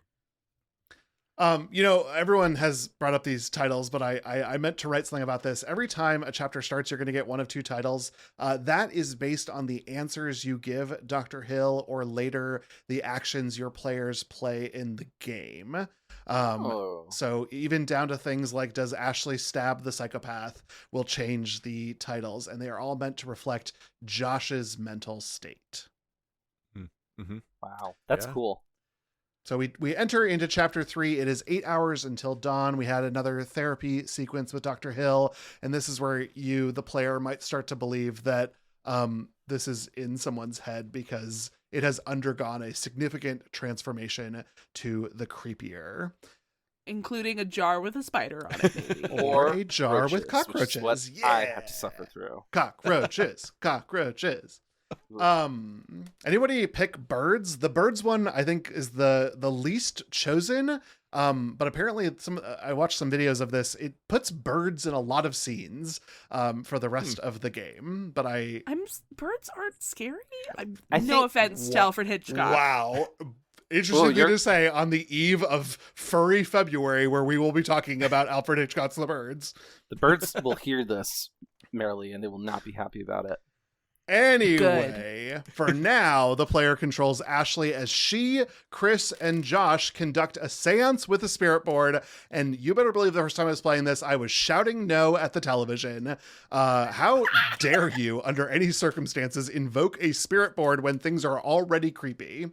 Everyone has brought up these titles, but I meant to write something about this. Every time a chapter starts, you're going to get one of two titles. That is based on the answers you give Dr. Hill, or later the actions your players play in the game. So even down to things like, does Ashley stab the psychopath, will change the titles, and they are all meant to reflect Josh's mental state. Mm-hmm. Wow, that's cool. So we enter into chapter 3. It is 8 hours until dawn. We had another therapy sequence with Dr. Hill, and this is where you, the player, might start to believe that this is in someone's head, because it has undergone a significant transformation to the creepier. Including a jar with a spider on it, maybe. Or a jar with cockroaches. What I have to suffer through. Cockroaches. Anybody pick birds? The birds one, I think, is the least chosen. But apparently I watched some videos of this. It puts birds in a lot of scenes for the rest of the game. But birds aren't scary. No offense to Alfred Hitchcock. Wow. Interesting thing to say on the eve of Furry February, where we will be talking about Alfred Hitchcock's The Birds. The birds will hear this, merrily, and they will not be happy about it. Anyway, for now, the player controls Ashley as she, Chris, and Josh conduct a seance with a spirit board. And you better believe the first time I was playing this, I was shouting no at the television. How dare you, under any circumstances, invoke a spirit board when things are already creepy?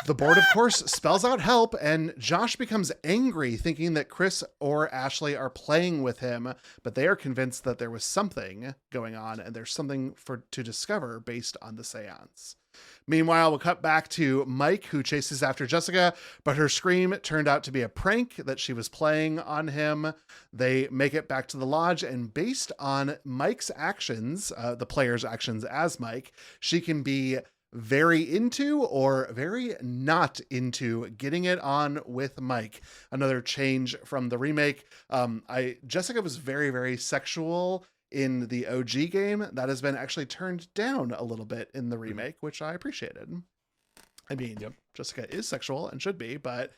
The board, of course, spells out help, and Josh becomes angry, thinking that Chris or Ashley are playing with him, but they are convinced that there was something going on, and there's something to discover based on the seance. Meanwhile, we'll cut back to Mike, who chases after Jessica, but her scream turned out to be a prank that she was playing on him. They make it back to the lodge, and based on Mike's actions, the player's actions as Mike, she can be very into or very not into getting it on with Mike. Another change from the remake. Jessica was very, very sexual in the OG game. That has been actually turned down a little bit in the remake, which I appreciated. I mean, Jessica is sexual and should be, but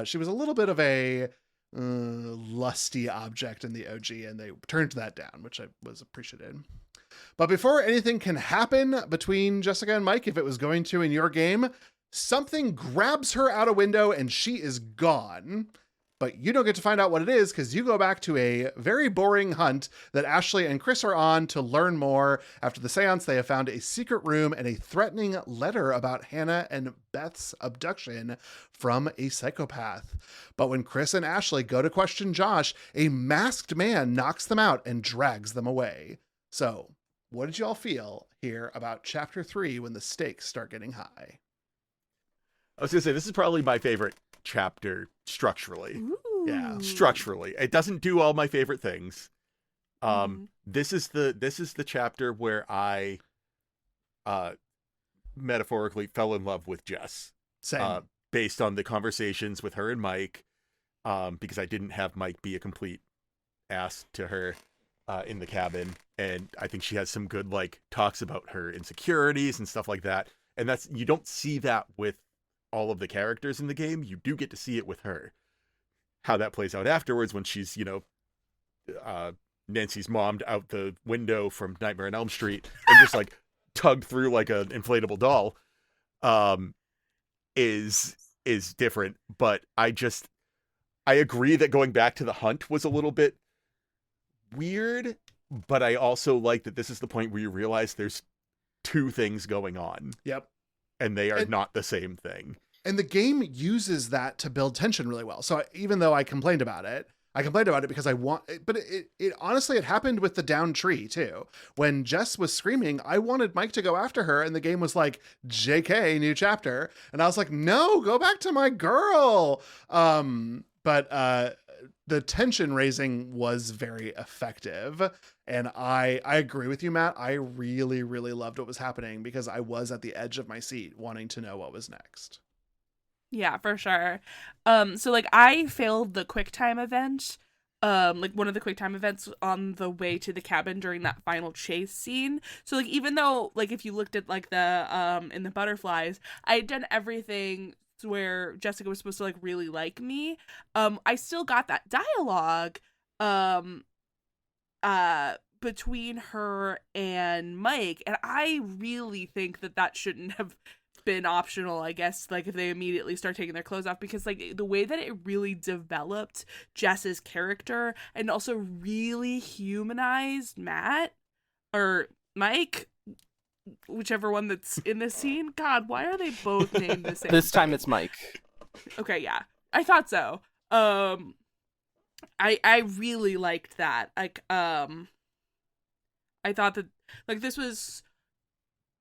she was a little bit of a lusty object in the OG, and they turned that down, which I was appreciated. But before anything can happen between Jessica and Mike, if it was going to in your game, something grabs her out a window and she is gone. But you don't get to find out what it is because you go back to a very boring hunt that Ashley and Chris are on to learn more. After the seance, they have found a secret room and a threatening letter about Hannah and Beth's abduction from a psychopath. But when Chris and Ashley go to question Josh, a masked man knocks them out and drags them away. So, what did y'all feel here about Chapter 3 when the stakes start getting high? I was going to say, this is probably my favorite chapter structurally. Ooh. Yeah. Structurally. It doesn't do all my favorite things. This is the chapter where I metaphorically fell in love with Jess. Same. Based on the conversations with her and Mike, because I didn't have Mike be a complete ass to her in the cabin, and I think she has some good talks about her insecurities and stuff like that, and that's, you don't see that with all of the characters in the game. You do get to see it with her, how that plays out afterwards when she's Nancy's mommed out the window from Nightmare on Elm Street and just tugged through like an inflatable doll, is different. But I agree that going back to the hunt was a little bit weird, but I also like that this is the point where you realize there's two things going on. Yep. And they are not the same thing. And the game uses that to build tension really well. So even though I complained about it because I want, but it honestly, it happened with the down tree too. When Jess was screaming, I wanted Mike to go after her, and the game was like, JK, new chapter. And I was like, no, go back to my girl. But the tension raising was very effective. And I agree with you, Matt. I really, really loved what was happening because I was at the edge of my seat wanting to know what was next. Yeah, for sure. So I failed the QuickTime event. One of the QuickTime events on the way to the cabin during that final chase scene. So even though if you looked at the in the butterflies, I had done everything where Jessica was supposed to really like me, I still got that dialogue between her and Mike, and I really think that shouldn't have been optional, I guess, if they immediately start taking their clothes off, because the way that it really developed Jess's character and also really humanized Matt or Mike, whichever one that's in this scene. God, why are they both named the same? This time it's Mike. Okay, yeah. I thought so. I really liked that. I thought that this was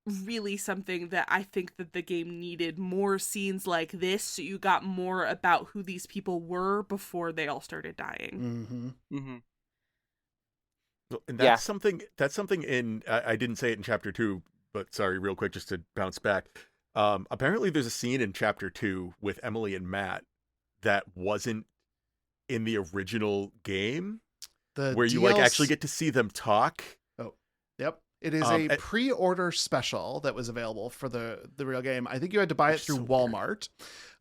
really something that I think that the game needed more scenes like this, so you got more about who these people were before they all started dying. Mm-hmm. Mm-hmm. And that's something in, I didn't say it in chapter 2, but sorry, real quick, just to bounce back. Apparently there's a scene in chapter 2 with Emily and Matt that wasn't in the original game, where you actually get to see them talk. Oh, yep. It is a pre-order special that was available for the real game. I think you had to buy it through Walmart.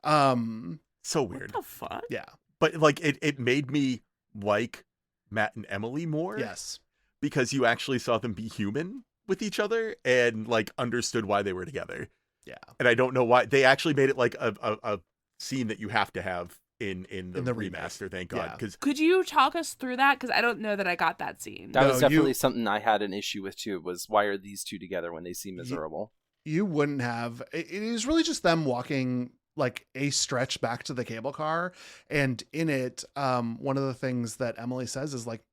So weird. What the fuck? Yeah. But it made me like Matt and Emily more. Yes. Because you actually saw them be human with each other and understood why they were together. Yeah. And I don't know why they actually made it a scene that you have to have in the remaster. Thank God. Yeah. Could you talk us through that? Because I don't know that I got that scene. That was definitely something I had an issue with too. Was why are these two together when they seem miserable? You wouldn't have. It is really just them walking like a stretch back to the cable car. And in it, one of the things that Emily says is like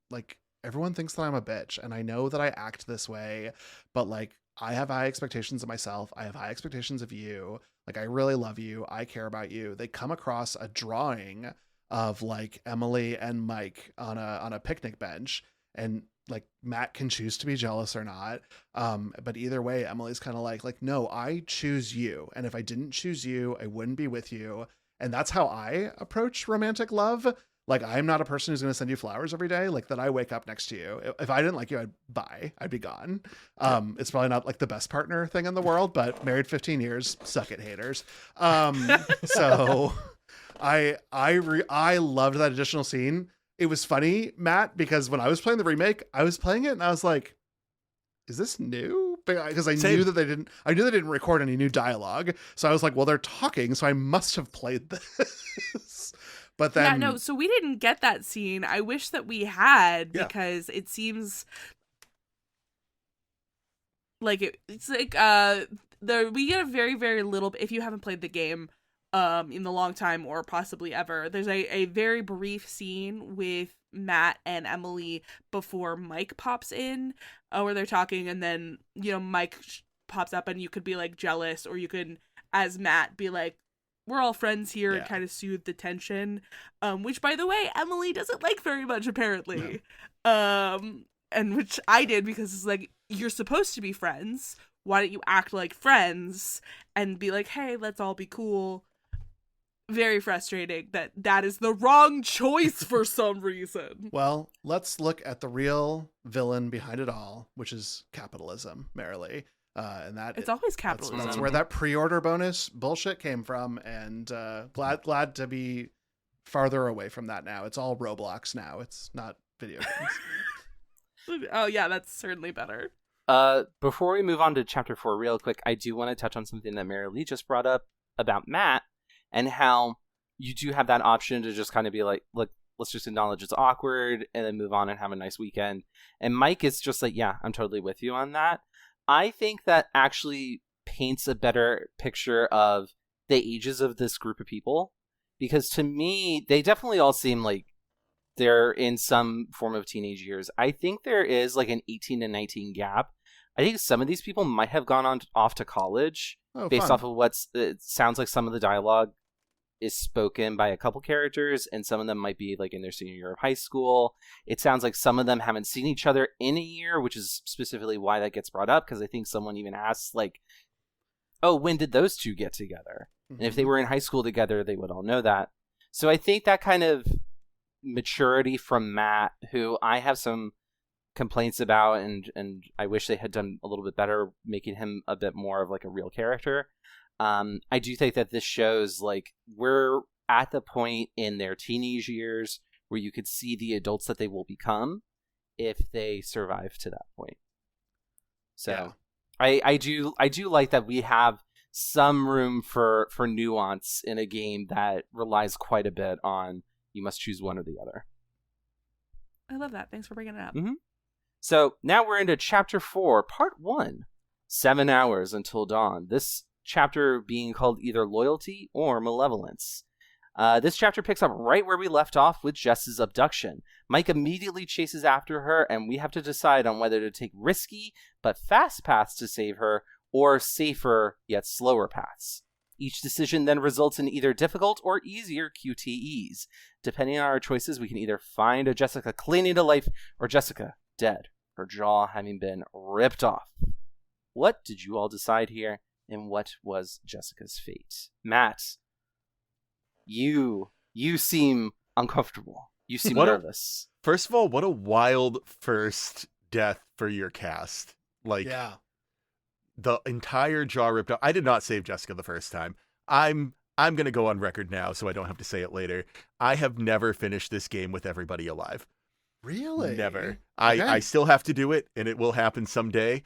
everyone thinks that I'm a bitch, and I know that I act this way, but like I have high expectations of myself. I have high expectations of you. Like, I really love you. I care about you. They come across a drawing of like Emily and Mike on a picnic bench, and like Matt can choose to be jealous or not. But either way, Emily's kind of like, no, I choose you. And if I didn't choose you, I wouldn't be with you. And that's how I approach romantic love. Like, I'm not a person who's going to send you flowers every day. Like, that I wake up next to you. If I didn't like you, I'd be gone. It's probably not like the best partner thing in the world, but married 15 years, suck it, haters. So I loved that additional scene. It was funny, Matt, because when I was playing the remake, I was playing it and I was like, is this new? Because I knew they didn't record any new dialogue. So I was like, well, they're talking, so I must have played this. But then, yeah, no, so we didn't get that scene. I wish that we had, because it seems like it's like we get a very, very little bit, if you haven't played the game in the long time or possibly ever, there's a very brief scene with Matt and Emily before Mike pops in, where they're talking, and then, you know, Mike pops up and you could be like jealous, or you could, as Matt, be like, we're all friends here, and kind of soothe the tension, which, by the way, Emily doesn't like very much, apparently. No. And which I did, because it's like, you're supposed to be friends. Why don't you act like friends and be like, hey, let's all be cool? Very frustrating that is the wrong choice for some reason. Well, let's look at the real villain behind it all, which is capitalism, merrily. And it's always capitalism. That's where that pre-order bonus bullshit came from, and glad to be farther away from that now. It's all Roblox now. It's not video games. Oh yeah, that's certainly better. Before we move on to chapter 4 real quick, I do want to touch on something that Mary Lee just brought up about Matt, and how you do have that option to just kind of be like, look, let's just acknowledge it's awkward and then move on and have a nice weekend. And Mike is just like, yeah, I'm totally with you on that. I think that actually paints a better picture of the ages of this group of people, because to me, they definitely all seem like they're in some form of teenage years. I think there is like an 18 to 19 gap. I think some of these people might have gone off to college based off of it sounds like some of the dialogue is spoken by a couple characters, and some of them might be like in their senior year of high school. It sounds like some of them haven't seen each other in a year, which is specifically why that gets brought up, because I think someone even asks like, oh, when did those two get together? Mm-hmm. And if they were in high school together, they would all know that. So I think that kind of maturity from Matt, who I have some complaints about, and I wish they had done a little bit better making him a bit more of like a real character. I do think that this shows like we're at the point in their teenage years where you could see the adults that they will become if they survive to that point. So I do like that we have some room for nuance in a game that relies quite a bit on you must choose one or the other. I love that. Thanks for bringing it up. Mm-hmm. So now we're into chapter 4, part 1, 7 hours until dawn. This chapter being called either Loyalty or Malevolence. This chapter picks up right where we left off with Jess's abduction. Mike immediately chases after her, and we have to decide on whether to take risky but fast paths to save her, or safer yet slower paths. Each decision then results in either difficult or easier QTEs. Depending on our choices, we can either find a Jessica clinging to life, or Jessica dead, her jaw having been ripped off. What did you all decide here? And what was Jessica's fate? Matt, you seem uncomfortable. You seem nervous. First of all, what a wild first death for your cast. Like, the entire jaw ripped out. I did not save Jessica the first time. I'm going to go on record now so I don't have to say it later. I have never finished this game with everybody alive. Really? Never. Okay. I still have to do it, and it will happen someday.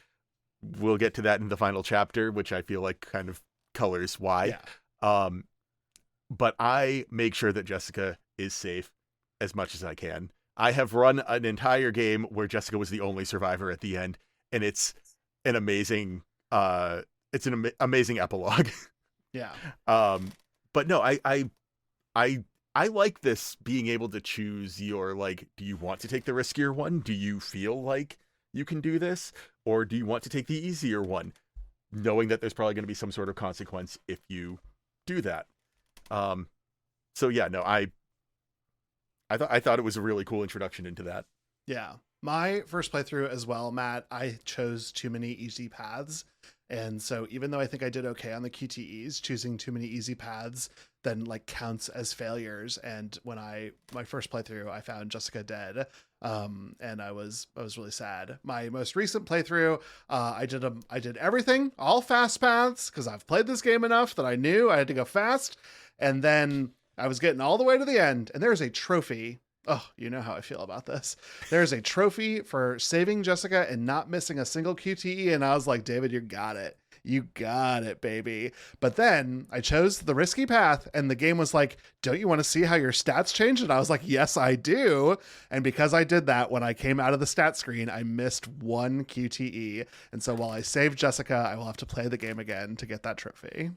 We'll get to that in the final chapter, which I feel like kind of colors why. Yeah. But I make sure that Jessica is safe as much as I can. I have run an entire game where Jessica was the only survivor at the end, and it's an amazing amazing epilogue. Yeah. but no, I like this being able to choose your, like, do you want to take the riskier one? Do you feel like you can do this? Or do you want to take the easier one, knowing that there's probably going to be some sort of consequence if you do that? So yeah, no, I thought it was a really cool introduction into that. Yeah. My first playthrough as well, Matt, I chose too many easy paths. And so even though I think I did okay on the QTEs, choosing too many easy paths then like counts as failures. And when my first playthrough, I found Jessica dead. And I was really sad. My most recent playthrough, I did everything, all fast paths, because I've played this game enough that I knew I had to go fast. And then I was getting all the way to the end, and there's a trophy. Oh, you know how I feel about this. There's a trophy for saving Jessica and not missing a single QTE. And I was like, David, you got it. You got it, baby. But then I chose the risky path, and the game was like, don't you want to see how your stats change? And I was like, yes, I do. And because I did that, when I came out of the stat screen, I missed one QTE. And so while I saved Jessica, I will have to play the game again to get that trophy.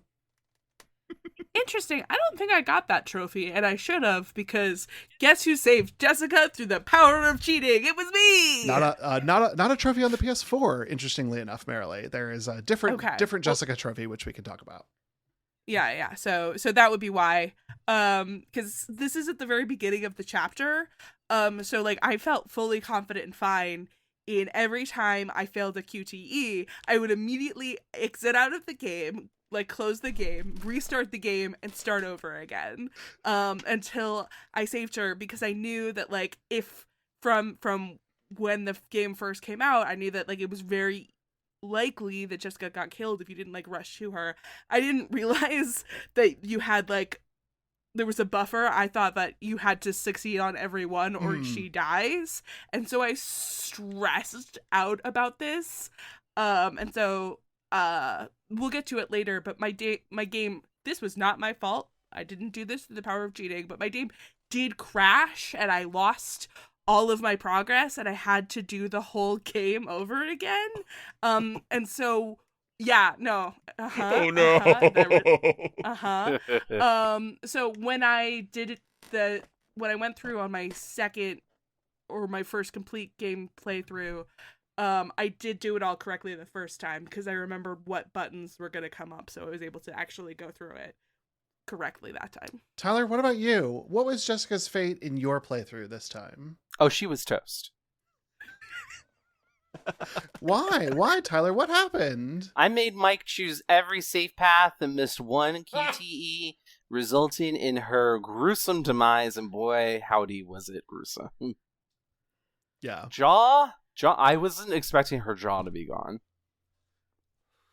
Interesting. I don't think I got that trophy, and I should have, because guess who saved Jessica through the power of cheating? It was me. Not a trophy on the PS4. Interestingly enough, Marilee, there is a different Jessica trophy which we can talk about. Yeah. So that would be why. Because this is at the very beginning of the chapter. So like I felt fully confident and fine. In every time I failed a QTE, I would immediately exit out of the game, like close the game, restart the game, and start over again, until I saved her, because I knew that like if from when the game first came out, I knew that like it was very likely that Jessica got killed if you didn't like rush to her. I didn't realize that you had like there was a buffer. I thought that you had to succeed on every one or she dies, and so I stressed out about this, and so we'll get to it later, but my game, this was not my fault. I didn't do this through the power of cheating, but my game did crash, and I lost all of my progress, and I had to do the whole game over again. And so, yeah, no. Oh no. So when I did when I went through on my second or my first complete game playthrough, I did do it all correctly the first time because I remembered what buttons were going to come up, so I was able to actually go through it correctly that time. Tyler, what about you? What was Jessica's fate in your playthrough this time? Oh, she was toast. Why, Tyler? What happened? I made Mike choose every safe path and missed one QTE, resulting in her gruesome demise, and boy, howdy was it gruesome. Yeah. Jaw, I wasn't expecting her jaw to be gone.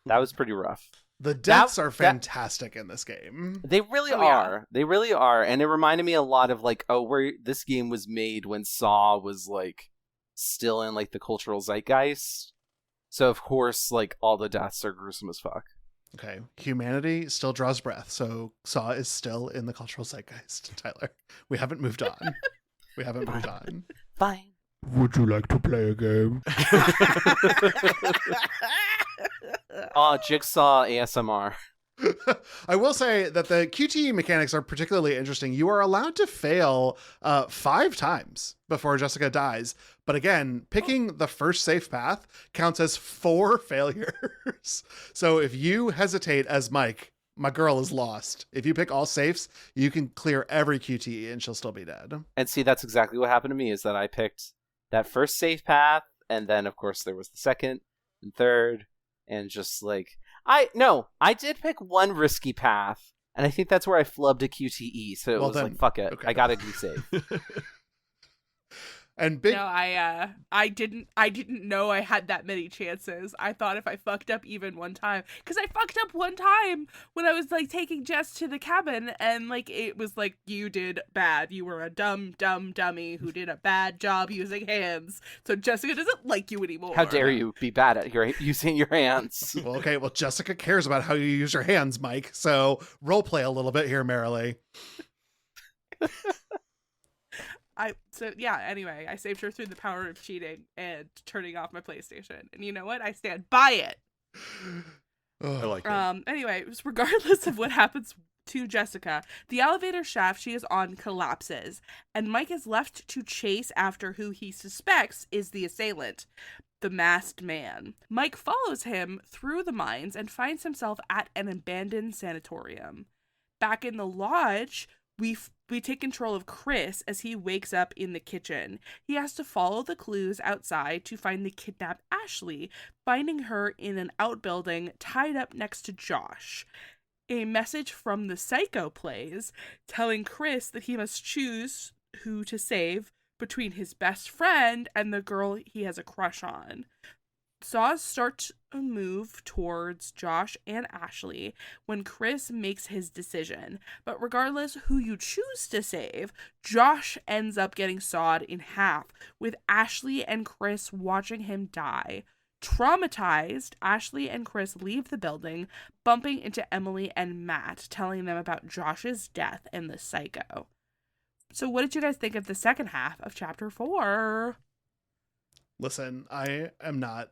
That was pretty rough. The deaths are fantastic in this game. They really are. Yeah. They really are. And it reminded me a lot of like, where this game was made when Saw was like still in like the cultural zeitgeist. So of course, like all the deaths are gruesome as fuck. Okay. Humanity still draws breath. So Saw is still in the cultural zeitgeist, Tyler. We haven't moved on. Fine. Would you like to play a game? Jigsaw ASMR. I will say that the QTE mechanics are particularly interesting. You are allowed to fail 5 times before Jessica dies. But again, picking the first safe path counts as 4 failures. So if you hesitate as Mike, my girl is lost. If you pick all safes, you can clear every QTE and she'll still be dead. And see, that's exactly what happened to me, is that I picked that first safe path, and then of course there was the second and third, and just like I did pick one risky path, and I think that's where I flubbed a QTE, so it was like, fuck it, okay. I gotta be safe. And no, I didn't know I had that many chances. I thought if I fucked up even one time, because I fucked up one time when I was like taking Jess to the cabin, and like it was like, you did bad. You were a dumb dummy who did a bad job using hands. So Jessica doesn't like you anymore. How dare you be bad at using your hands? Well, okay, well Jessica cares about how you use your hands, Mike. So roleplay a little bit here, Marilee. Anyway, I saved her through the power of cheating and turning off my PlayStation. And you know what? I stand by it. I like that. Anyway, regardless of what happens to Jessica. The elevator shaft she is on collapses, and Mike is left to chase after who he suspects is the assailant, the masked man. Mike follows him through the mines and finds himself at an abandoned sanatorium. Back in the lodge, we take control of Chris as he wakes up in the kitchen. He has to follow the clues outside to find the kidnapped Ashley, finding her in an outbuilding tied up next to Josh. A message from the Psycho plays, telling Chris that he must choose who to save between his best friend and the girl he has a crush on. Saws start to move towards Josh and Ashley when Chris makes his decision. But regardless who you choose to save, Josh ends up getting sawed in half, with Ashley and Chris watching him die. Traumatized, Ashley and Chris leave the building, bumping into Emily and Matt, telling them about Josh's death and the Psycho. So what did you guys think of the second half of chapter 4? Listen, I am not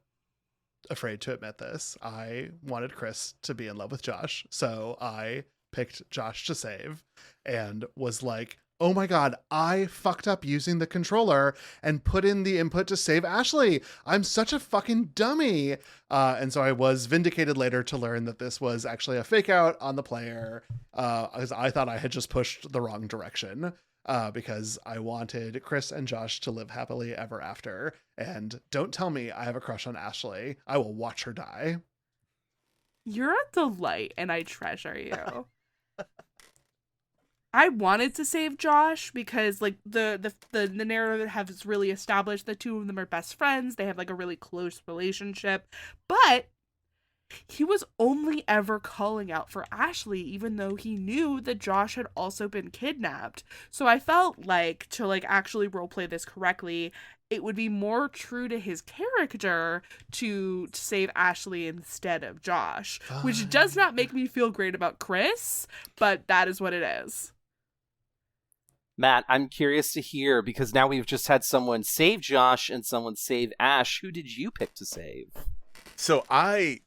afraid to admit this. I wanted Chris to be in love with Josh, so I picked Josh to save and was like, oh my god, I fucked up using the controller and put in the input to save Ashley. I'm such a fucking dummy. And so I was vindicated later to learn that this was actually a fake out on the player, because I thought I had just pushed the wrong direction. Because I wanted Chris and Josh to live happily ever after. And don't tell me I have a crush on Ashley. I will watch her die. You're a delight, and I treasure you. I wanted to save Josh because, like, the narrative has really established the two of them are best friends. They have, like, a really close relationship. But he was only ever calling out for Ashley, even though he knew that Josh had also been kidnapped. So I felt like, to, like, actually roleplay this correctly, it would be more true to his character to save Ashley instead of Josh, which does not make me feel great about Chris, but that is what it is. Matt, I'm curious to hear, because now we've just had someone save Josh and someone save Ash. Who did you pick to save? So I,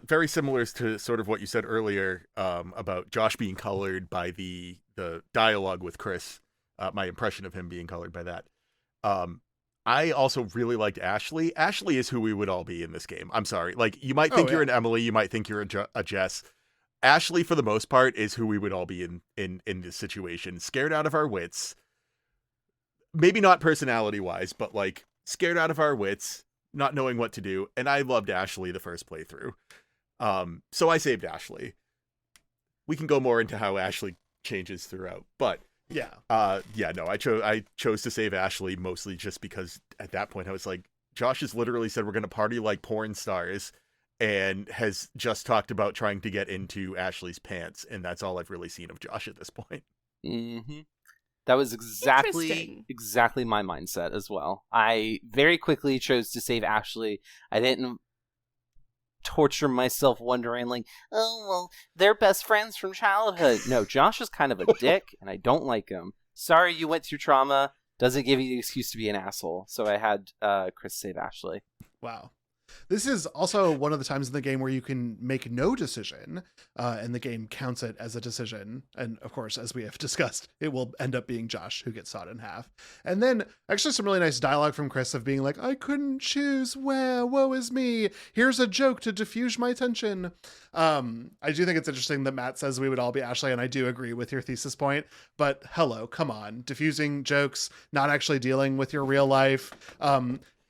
very similar to sort of what you said earlier about Josh being colored by the dialogue with Chris, my impression of him being colored by that. I also really liked Ashley. Ashley is who we would all be in this game. I'm sorry. Like, you might think you're an Emily, you might think you're a Jess. Ashley, for the most part, is who we would all be in this situation. Scared out of our wits. Maybe not personality-wise, but, like, scared out of our wits, not knowing what to do. And I loved Ashley the first playthrough. So I saved Ashley. We can go more into how Ashley changes throughout. But, I chose to save Ashley mostly just because at that point I was like, Josh has literally said we're going to party like porn stars, and has just talked about trying to get into Ashley's pants, and that's all I've really seen of Josh at this point. Mm-hmm. That was exactly my mindset as well. I very quickly chose to save Ashley. I didn't torture myself wondering, like, oh, well, they're best friends from childhood. No, Josh is kind of a dick, and I don't like him. Sorry you went through trauma. Doesn't give you the excuse to be an asshole. So I had Chris save Ashley. Wow. This is also one of the times in the game where you can make no decision, and the game counts it as a decision. And of course, as we have discussed, it will end up being Josh who gets sawed in half. And then actually some really nice dialogue from Chris of being like, I couldn't choose, woe is me. Here's a joke to diffuse my tension. I do think it's interesting that Matt says we would all be Ashley, and I do agree with your thesis point, but hello, come on. Diffusing jokes, not actually dealing with your real life.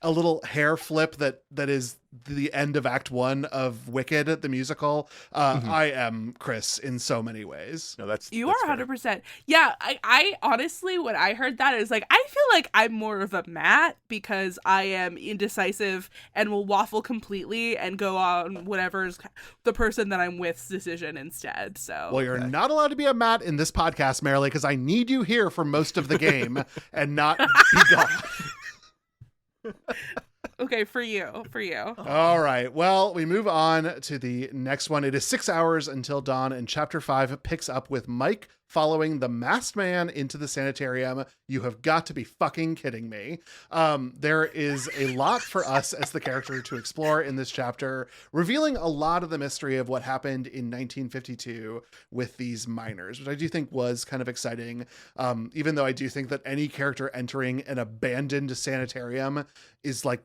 A little hair flip that is the end of Act 1 of Wicked, the musical. I am Chris in so many ways. No, you are 100%. Yeah, I honestly, when I heard that, it was like, I feel like I'm more of a Matt because I am indecisive and will waffle completely and go on whatever's the person that I'm with's decision instead. So, well, you're not allowed to be a Matt in this podcast, Marilee, because I need you here for most of the game and not be gone. Okay, for you. All right. Well, we move on to the next one. It is 6 hours until dawn, and chapter 5 picks up with Mike following the masked man into the sanitarium. You have got to be fucking kidding me. There is a lot for us as the character to explore in this chapter, revealing a lot of the mystery of what happened in 1952 with these miners, which I do think was kind of exciting. Even though I do think that any character entering an abandoned sanitarium is like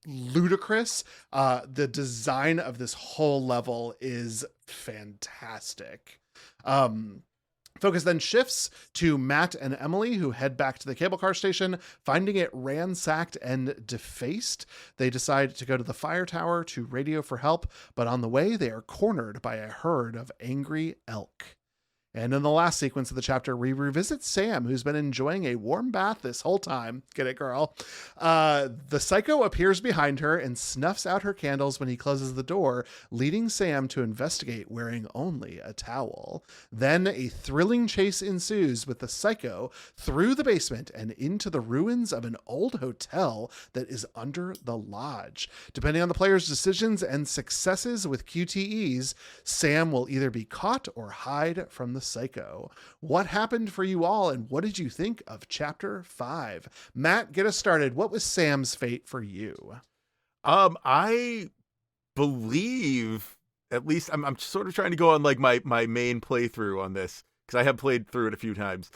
ludicrous. The design of this whole level is fantastic. Focus then shifts to Matt and Emily, who head back to the cable car station, finding it ransacked and defaced. They decide to go to the fire tower to radio for help, but on the way they are cornered by a herd of angry elk. And in the last sequence of the chapter, we revisit Sam, who's been enjoying a warm bath this whole time. Get it, girl? The psycho appears behind her and snuffs out her candles when he closes the door, leading Sam to investigate wearing only a towel. Then a thrilling chase ensues with the psycho through the basement and into the ruins of an old hotel that is under the lodge. Depending on the player's decisions and successes with QTEs, Sam will either be caught or hide from the psycho. What happened for you all, and what did you think of chapter 5? Matt, get us started. What was Sam's fate for you? I believe, at least I'm sort of trying to go on like my main playthrough on this, because I have played through it a few times.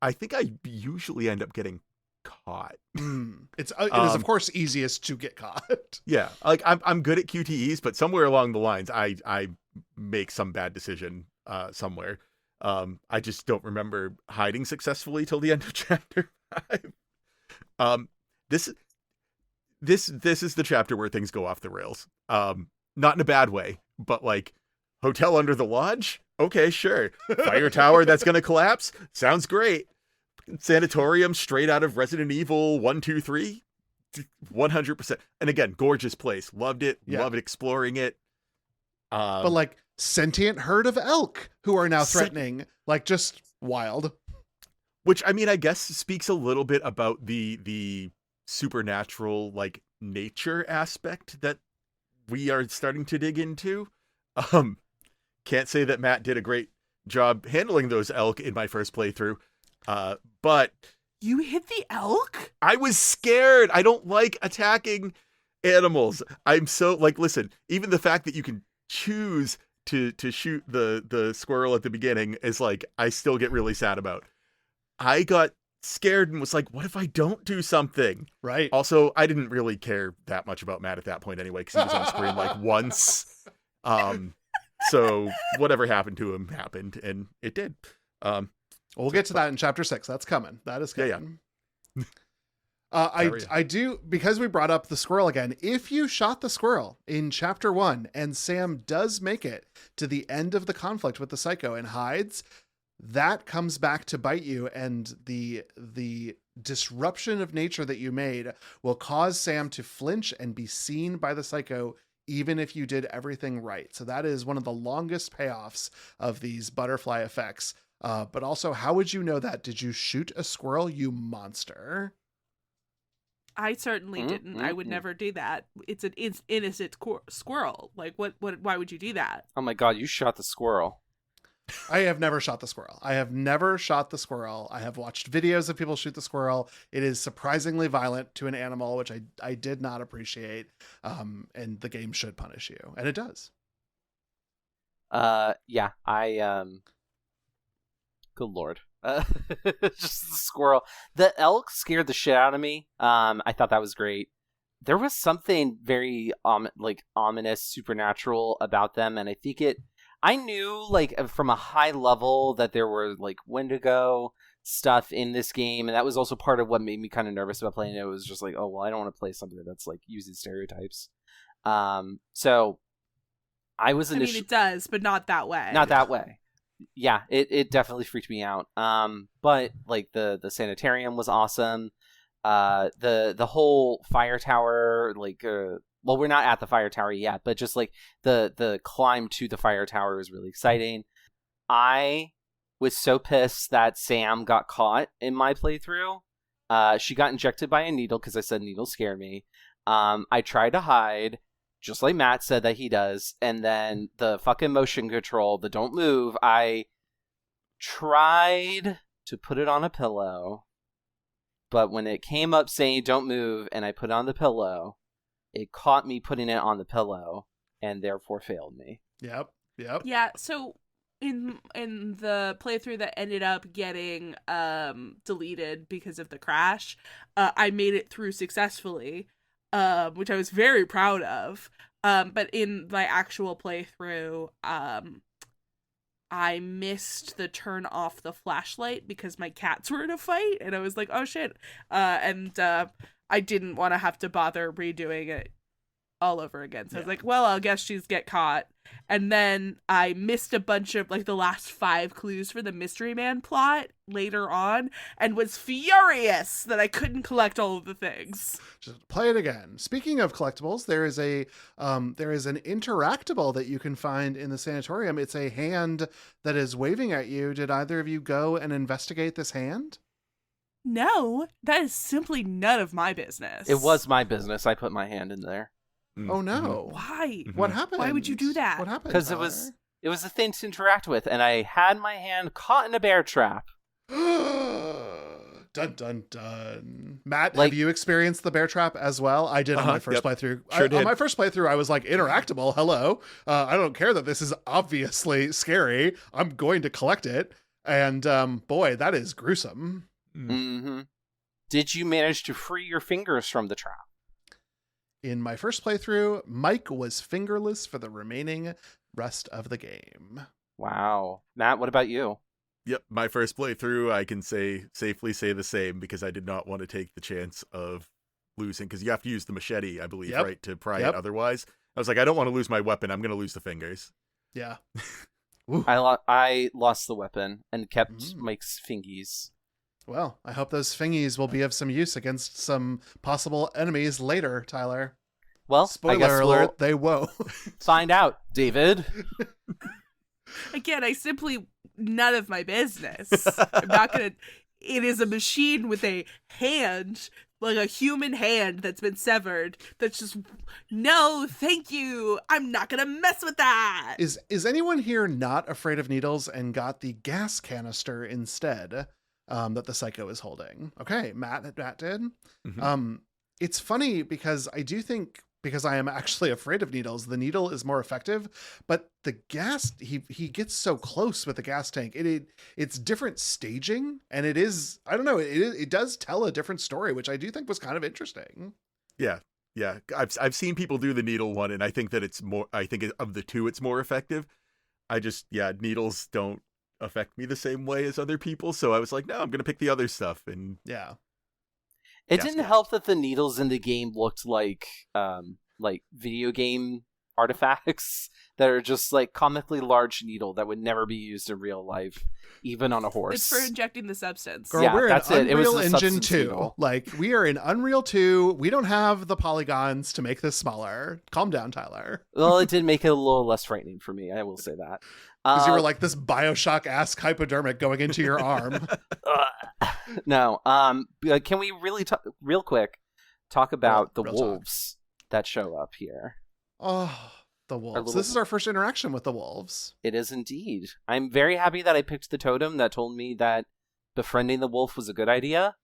I think I usually end up getting caught. It is of course easiest to get caught. Yeah, like I'm good at QTEs, but somewhere along the lines I make some bad decision somewhere. I just don't remember hiding successfully till the end of chapter 5. This is the chapter where things go off the rails. Not in a bad way, but like hotel under the lodge. Okay, sure. Fire tower that's going to collapse. Sounds great. Sanatorium straight out of Resident Evil 1, 2, 3. 100%. And again, gorgeous place. Loved it. Yeah. Loved exploring it. But like sentient herd of elk who are now threatening, like just wild. Which, I mean, I guess speaks a little bit about the supernatural, like, nature aspect that we are starting to dig into. Can't say that Matt did a great job handling those elk in my first playthrough, but... You hit the elk? I was scared. I don't like attacking animals. I'm so, like, listen, even the fact that you can choose to shoot the squirrel at the beginning is like, I still get really sad about. I got scared and was like, what if I don't do something? Right. Also, I didn't really care that much about Matt at that point anyway, because he was on screen like once. So whatever happened to him happened, and it did. We'll get to that in chapter 6. That's coming. That is coming. Yeah. I do, because we brought up the squirrel again. If you shot the squirrel in chapter 1 and Sam does make it to the end of the conflict with the psycho and hides, that comes back to bite you, and the disruption of nature that you made will cause Sam to flinch and be seen by the psycho, even if you did everything right. So that is one of the longest payoffs of these butterfly effects. But also, how would you know that? Did you shoot a squirrel, you monster? I certainly didn't. I would never do that. It's an innocent squirrel. Like, what? Why would you do that? Oh my god, you shot the squirrel. I have never shot the squirrel. I have watched videos of people shoot the squirrel. It is surprisingly violent to an animal, which I did not appreciate. And the game should punish you, and it does. Yeah, good lord. Just the squirrel. The elk scared the shit out of me. I thought that was great. There was something very ominous, supernatural about them, and I think I knew like from a high level that there were like Wendigo stuff in this game, and that was also part of what made me kind of nervous about playing it. It was just like, oh well, I don't want to play something that's like using stereotypes. So I was initially. I mean, it does, but not that way. Not that way. Yeah, it definitely freaked me out. But like the sanitarium was awesome. The whole fire tower, like, well, we're not at the fire tower yet, but just like the climb to the fire tower was really exciting. I was so pissed that Sam got caught in my playthrough. She got injected by a needle because I said needles scared me. I tried to hide, just like Matt said that he does, and then the fucking motion control, the don't move, I tried to put it on a pillow, but when it came up saying don't move and I put it on the pillow, it caught me putting it on the pillow and therefore failed me. Yep. Yeah, so in the playthrough that ended up getting deleted because of the crash, I made it through successfully, which I was very proud of. But in my actual playthrough, I missed the turn off the flashlight because my cats were in a fight, and I was like, oh shit. And I didn't want to have to bother redoing it all over again. So I was like, well, I guess she's get caught. And then I missed a bunch of, like, the last 5 clues for the Mystery Man plot later on, and was furious that I couldn't collect all of the things. Just play it again. Speaking of collectibles, there is an interactable that you can find in the sanatorium. It's a hand that is waving at you. Did either of you go and investigate this hand? No, that is simply none of my business. It was my business. I put my hand in there. Oh no. Why? What happened? Why would you do that? What happened? Because it was a thing to interact with, and I had my hand caught in a bear trap. Dun dun dun. Matt, have you experienced the bear trap as well? I did on my first playthrough. Sure did. On my first playthrough, I was like, interactable, hello. I don't care that this is obviously scary. I'm going to collect it. And boy, that is gruesome. Mm-hmm. Did you manage to free your fingers from the trap? In my first playthrough, Mike was fingerless for the remaining rest of the game. Wow. Matt, what about you? Yep, my first playthrough, I can safely say the same, because I did not want to take the chance of losing, because you have to use the machete, I believe, right, to pry it otherwise. I was like, I don't want to lose my weapon. I'm going to lose the fingers. Yeah. I lost the weapon and kept Mike's fingies. Well, I hope those fingies will be of some use against some possible enemies later, Tyler. Well, spoiler alert, they won't. Find out, David. Again, none of my business. I'm not gonna. It is a machine with a hand, like a human hand that's been severed. That's just, no, thank you. I'm not gonna mess with that. Is anyone here not afraid of needles and got the gas canister instead? That the psycho is holding. Okay, Matt did. Mm-hmm. It's funny because I do think, because I am actually afraid of needles, the needle is more effective, but the gas, he gets so close with the gas tank. It's different staging, and it is, I don't know, it does tell a different story, which I do think was kind of interesting. Yeah. I've seen people do the needle one, and I think that it's more, I think of the two, it's more effective. Needles don't affect me the same way as other people, so I was like, no, I'm gonna pick the other stuff. And it didn't help that the needles in the game looked like video game artifacts that are just like comically large needle that would never be used in real life, even on a horse. It's for injecting the substance. Girl, we're in Unreal Engine 2. Needle. Like, we are in Unreal 2. We don't have the polygons to make this smaller. Calm down, Tyler. Well, it did make it a little less frightening for me, I will say that. Because you were like this Bioshock-esque hypodermic going into your arm. No. Can we really real quick talk about the wolves that show up here? Oh, the wolves. This is our first interaction with the wolves. It is indeed. I'm very happy that I picked the totem that told me that befriending the wolf was a good idea,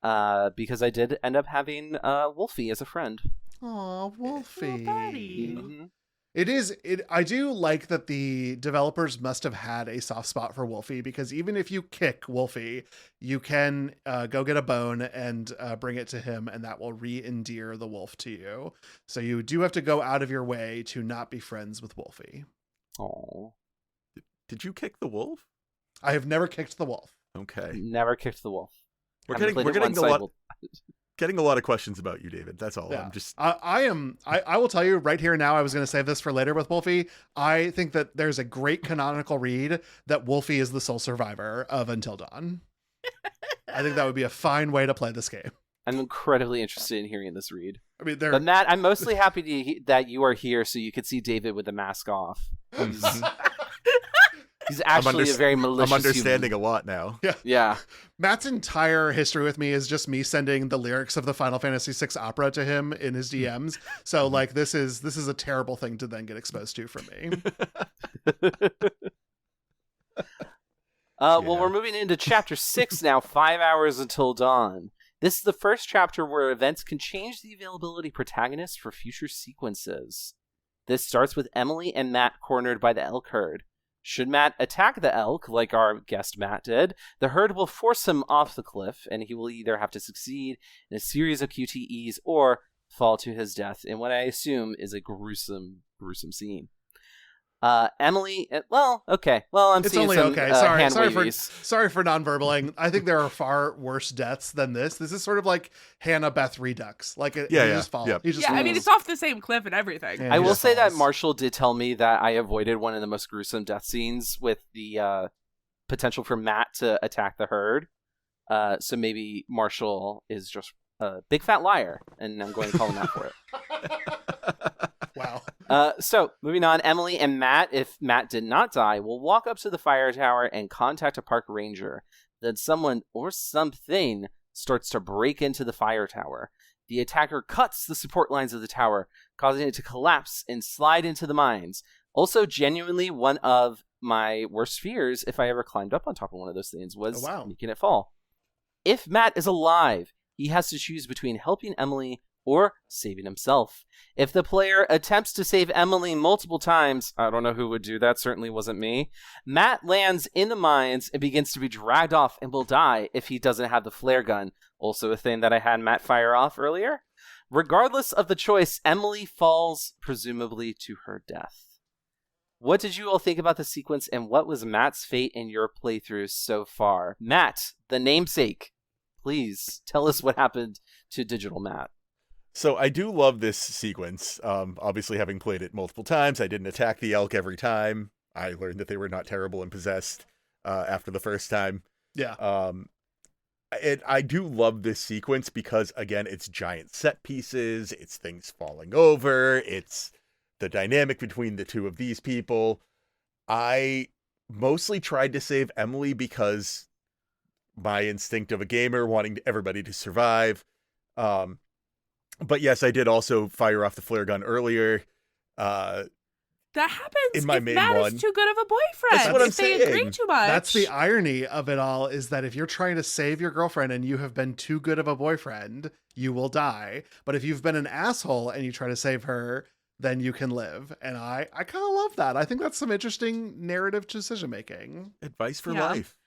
because I did end up having Wolfie as a friend. Aw, Wolfie. Mm-hmm. I do like that the developers must have had a soft spot for Wolfie, because even if you kick Wolfie, you can go get a bone and bring it to him, and that will re-endear the wolf to you. So you do have to go out of your way to not be friends with Wolfie. Oh. Did you kick the wolf? I have never kicked the wolf. Okay. Never kicked the wolf. We're getting a lot of questions about you, David. That's all. Yeah. I'm just. I will tell you right here now. I was going to save this for later with Wolfie. I think that there's a great canonical read that Wolfie is the sole survivor of Until Dawn. I think that would be a fine way to play this game. I'm incredibly interested in hearing this read. I mean, but Matt, I'm mostly happy that you are here so you could see David with the mask off. He's actually a very malicious I'm understanding human. a lot now. Yeah. Matt's entire history with me is just me sending the lyrics of the Final Fantasy VI opera to him in his DMs. So like this is a terrible thing to then get exposed to for me. Well, we're moving into chapter 6 now, 5 hours until dawn. This is the first chapter where events can change the availability protagonists for future sequences. This starts with Emily and Matt cornered by the elk herd. Should Matt attack the elk, like our guest Matt did, the herd will force him off the cliff, and he will either have to succeed in a series of QTEs or fall to his death in what I assume is a gruesome scene. Emily, okay. Well, I'm It's seeing only some okay. hand Sorry for non-verbaling. I think there are far worse deaths than this. This is sort of like Hannah Beth Redux. Like he just falls. Yep. He just Yeah, I mean, falls. it's off the same cliff and everything. Yeah, I he will just say that falls. Marshall did tell me that I avoided one of the most gruesome death scenes with the potential for Matt to attack the herd. So maybe Marshall is just a big fat liar, and I'm going to call him out for it. Wow. So, moving on, Emily and Matt, if Matt did not die, will walk up to the fire tower and contact a park ranger. Then someone or something starts to break into the fire tower. The attacker cuts the support lines of the tower, causing it to collapse and slide into the mines. Also, genuinely, one of my worst fears, if I ever climbed up on top of one of those things, was making it fall. If Matt is alive, he has to choose between helping Emily or saving himself. If the player attempts to save Emily multiple times, I don't know who would do that, certainly wasn't me, Matt lands in the mines and begins to be dragged off and will die if he doesn't have the flare gun, also a thing that I had Matt fire off earlier. Regardless of the choice, Emily falls, presumably to her death. What did you all think about the sequence, and what was Matt's fate in your playthrough so far? Matt, the namesake, please tell us what happened to Digital Matt. So I do love this sequence. Obviously, having played it multiple times, I didn't attack the elk every time. I learned that they were not terrible and possessed after the first time. Yeah. I do love this sequence because, again, it's giant set pieces, it's things falling over, it's the dynamic between the two of these people. I mostly tried to save Emily because my instinct of a gamer wanting everybody to survive. But yes, I did also fire off the flare gun earlier. That happens in my if main Matt one. is too good of a boyfriend. That's what I'm if they agree saying. too much. That's the irony of it all, is that if you're trying to save your girlfriend and you have been too good of a boyfriend, you will die. But if you've been an asshole and you try to save her, then you can live. And I kind of love that. I think that's some interesting narrative decision making. Advice for Yeah. life.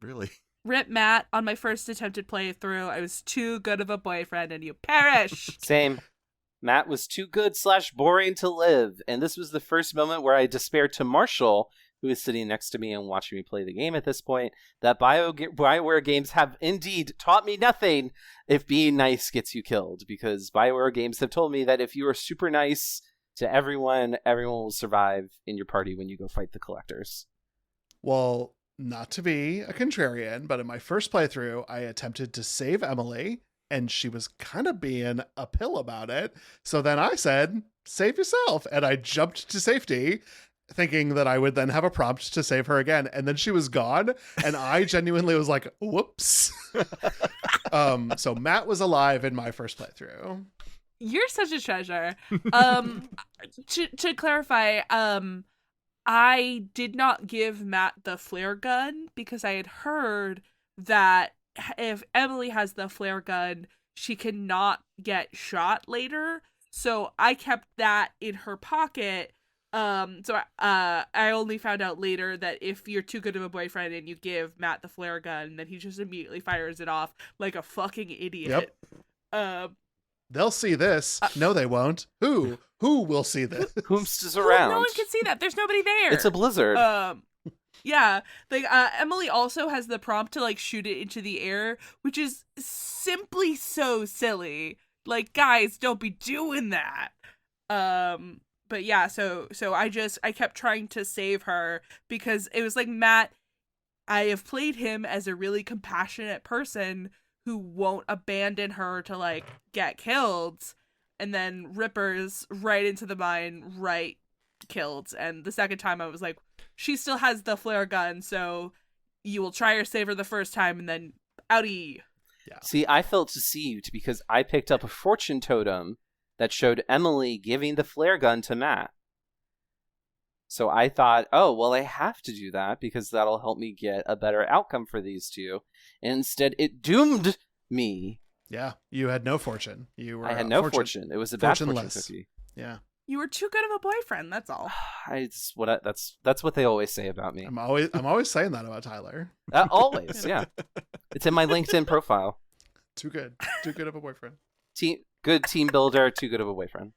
Really. Rip Matt, on my first attempted playthrough, I was too good of a boyfriend and you perish. Same. Matt was too good / boring to live, and this was the first moment where I despaired to Marshall, who is sitting next to me and watching me play the game at this point, that BioWare games have indeed taught me nothing if being nice gets you killed, because BioWare games have told me that if you are super nice to everyone, everyone will survive in your party when you go fight the collectors. Well, not to be a contrarian, but in my first playthrough, I attempted to save Emily, and she was kind of being a pill about it. So then I said, save yourself. And I jumped to safety, thinking that I would then have a prompt to save her again. And then she was gone. And I genuinely was like, whoops. So Matt was alive in my first playthrough. You're such a treasure. To clarify, I did not give Matt the flare gun because I had heard that if Emily has the flare gun, she cannot get shot later. So I kept that in her pocket. So I only found out later that if you're too good of a boyfriend and you give Matt the flare gun, then he just immediately fires it off like a fucking idiot. Yep. They'll see this. No, they won't. Who will see this? Whomst is around? No one can see that. There's nobody there. It's a blizzard. Yeah. Like Emily also has the prompt to like shoot it into the air, which is simply so silly. Like, guys, don't be doing that. But yeah, so I kept trying to save her because it was like, Matt, I have played him as a really compassionate person who won't abandon her to like get killed, and then Ripper's right into the mine, right killed. And the second time I was like, she still has the flare gun, so you will try or save her the first time, and then outie. Yeah. See, I felt deceived because I picked up a fortune totem that showed Emily giving the flare gun to Matt. So I thought, oh, well, I have to do that because that'll help me get a better outcome for these two. And instead, it doomed me. Yeah, you had no fortune. I had no fortune. It was a bad fortune cookie. Yeah. You were too good of a boyfriend, that's all. That's what they always say about me. I'm always saying that about Tyler. Always, yeah. It's in my LinkedIn profile. Too good of a boyfriend. Good team builder, too good of a boyfriend.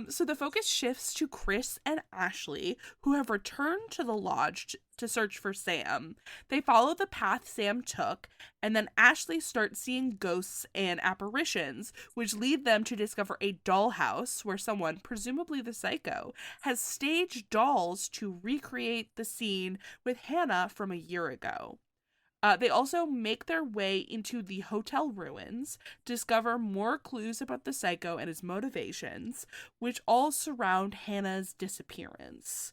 So the focus shifts to Chris and Ashley, who have returned to the lodge to search for Sam. They follow the path Sam took, and then Ashley starts seeing ghosts and apparitions, which lead them to discover a dollhouse where someone, presumably the psycho, has staged dolls to recreate the scene with Hannah from a year ago. They also make their way into the hotel ruins, discover more clues about the psycho and his motivations, which all surround Hannah's disappearance.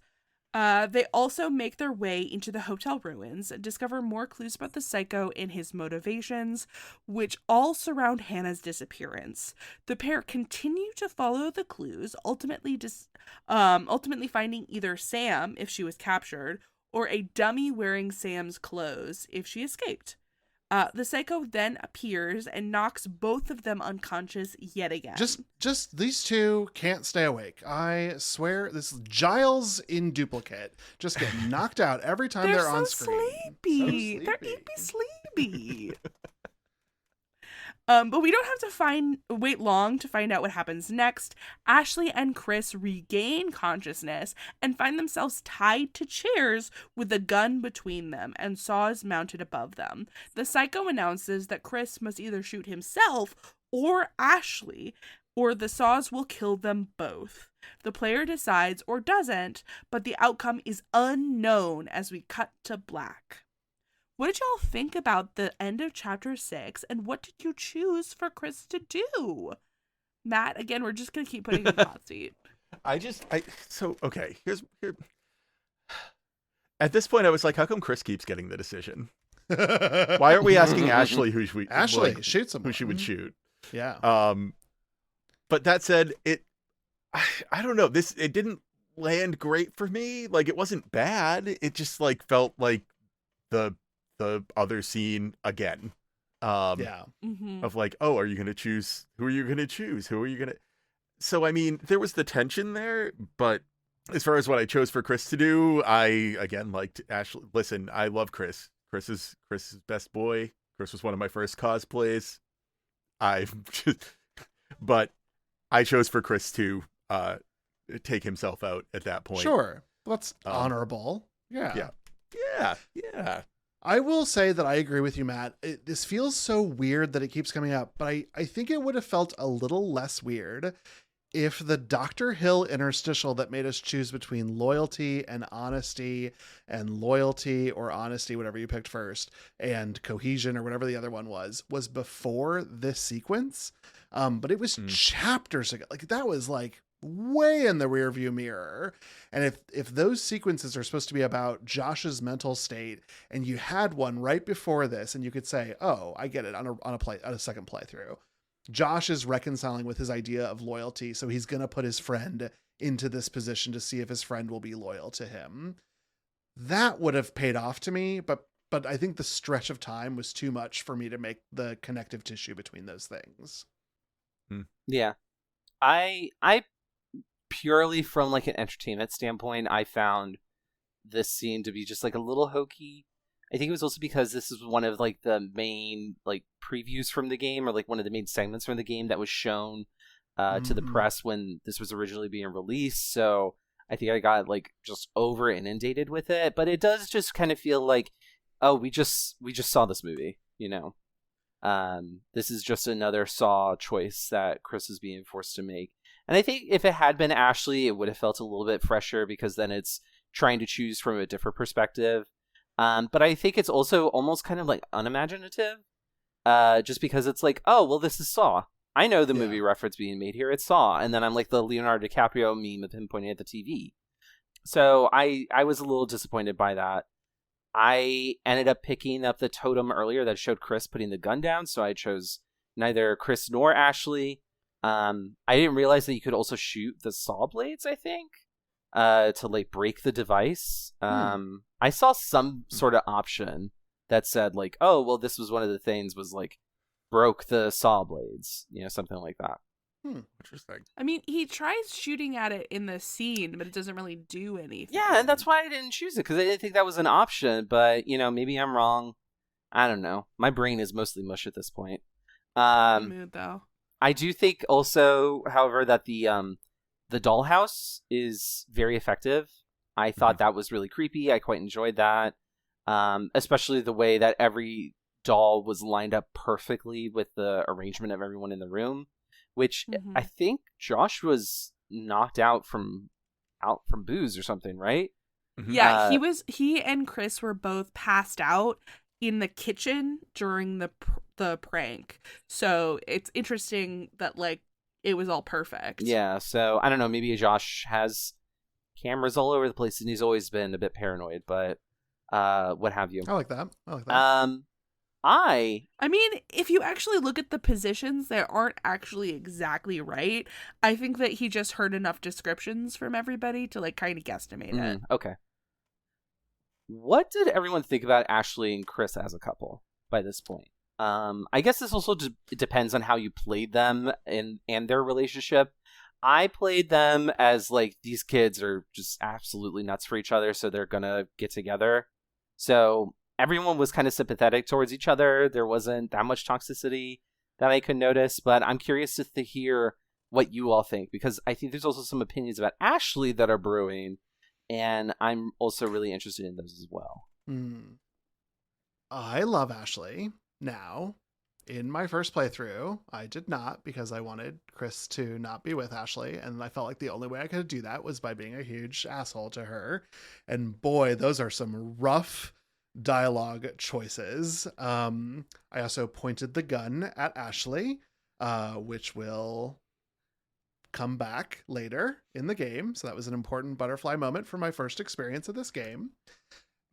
They also make their way into the hotel ruins, discover more clues about the psycho and his motivations, which all surround Hannah's disappearance. The pair continue to follow the clues, ultimately finding either Sam, if she was captured, or a dummy wearing Sam's clothes if she escaped. The psycho then appears and knocks both of them unconscious yet again. Just these two can't stay awake. I swear, this is Giles in duplicate. Just get knocked out every time they're on screen. Sleepy. They're sleepy. But we don't have to wait long to find out what happens next. Ashley and Chris regain consciousness and find themselves tied to chairs with a gun between them and saws mounted above them. The psycho announces that Chris must either shoot himself or Ashley, or the saws will kill them both. The player decides or doesn't, but the outcome is unknown as we cut to black. What did y'all think about the end of chapter 6, and what did you choose for Chris to do? Matt, again, we're just going to keep putting you in the hot seat. Okay, here. At this point, I was like, how come Chris keeps getting the decision? Why aren't we asking Ashley shoot someone. Who she would shoot? Yeah. But that said, I don't know. It didn't land great for me. Like, it wasn't bad. It just like felt like the other scene again. Of like, oh, are you going to choose? Who are you going to choose? Who are you going to? So, I mean, there was the tension there, but as far as what I chose for Chris to do, I, again, liked Ashley. Listen, I love Chris. Chris is best boy. Chris was one of my first cosplays. But I chose for Chris to take himself out at that point. Sure. That's honorable. Yeah. I will say that I agree with you, Matt. This feels so weird that it keeps coming up, but I think it would have felt a little less weird if the Dr. Hill interstitial that made us choose between loyalty and honesty, and loyalty or honesty, whatever you picked first, and cohesion or whatever the other one was before this sequence. But it was chapters ago. Like, that was like way in the rearview mirror. And if those sequences are supposed to be about Josh's mental state, and you had one right before this, and you could say, oh, I get it, on a second playthrough, Josh is reconciling with his idea of loyalty, so he's going to put his friend into this position to see if his friend will be loyal to him. That would have paid off to me, but I think the stretch of time was too much for me to make the connective tissue between those things. Yeah. I purely from like an entertainment standpoint, I found this scene to be just like a little hokey. I think it was also because this is one of like the main like previews from the game, or like one of the main segments from the game that was shown to the press when this was originally being released. So I think I got like just over inundated with it, but it does just kind of feel like, oh, we just saw this movie, you know. This is just another Saw choice that Chris is being forced to make. And I think if it had been Ashley, it would have felt a little bit fresher because then it's trying to choose from a different perspective. But I think it's also almost kind of like unimaginative, just because it's like, oh, well, this is Saw. I know the movie reference being made here. It's Saw. And then I'm like the Leonardo DiCaprio meme of him pointing at the TV. So I was a little disappointed by that. I ended up picking up the totem earlier that showed Chris putting the gun down. So I chose neither Chris nor Ashley. I didn't realize that you could also shoot the saw blades, I think, to like break the device. I saw some sort of option that said like, oh, well, this was one of the things was like broke the saw blades, something like that. Interesting. I mean, he tries shooting at it in the scene, but it doesn't really do anything. Yeah, and that's why I didn't choose it, because I didn't think that was an option, but, maybe I'm wrong. I don't know. My brain is mostly mush at this point. Mood, though. I do think also, however, that the dollhouse is very effective. I thought that was really creepy. I quite enjoyed that. Especially the way that every doll was lined up perfectly with the arrangement of everyone in the room, which I think Josh was knocked out from booze or something, right? Yeah, he and Chris were both passed out in the kitchen during the prank. So it's interesting that like it was all perfect. Yeah, so I don't know, maybe Josh has cameras all over the place and he's always been a bit paranoid, but what have you. I like that. I mean, if you actually look at the positions that aren't actually exactly right, I think that he just heard enough descriptions from everybody to like kind of guesstimate it. Okay. What did everyone think about Ashley and Chris as a couple by this point? I guess this also depends on how you played them and their relationship. I played them as like these kids are just absolutely nuts for each other, so they're gonna get together. So everyone was kind of sympathetic towards each other. There wasn't that much toxicity that I could notice, but I'm curious to hear what you all think, because I think there's also some opinions about Ashley that are brewing, and I'm also really interested in those as well. I love Ashley. Now, in my first playthrough, I did not, because I wanted Chris to not be with Ashley, and I felt like the only way I could do that was by being a huge asshole to her. And boy, those are some rough dialogue choices. I also pointed the gun at Ashley, which will come back later in the game. So that was an important butterfly moment for my first experience of this game.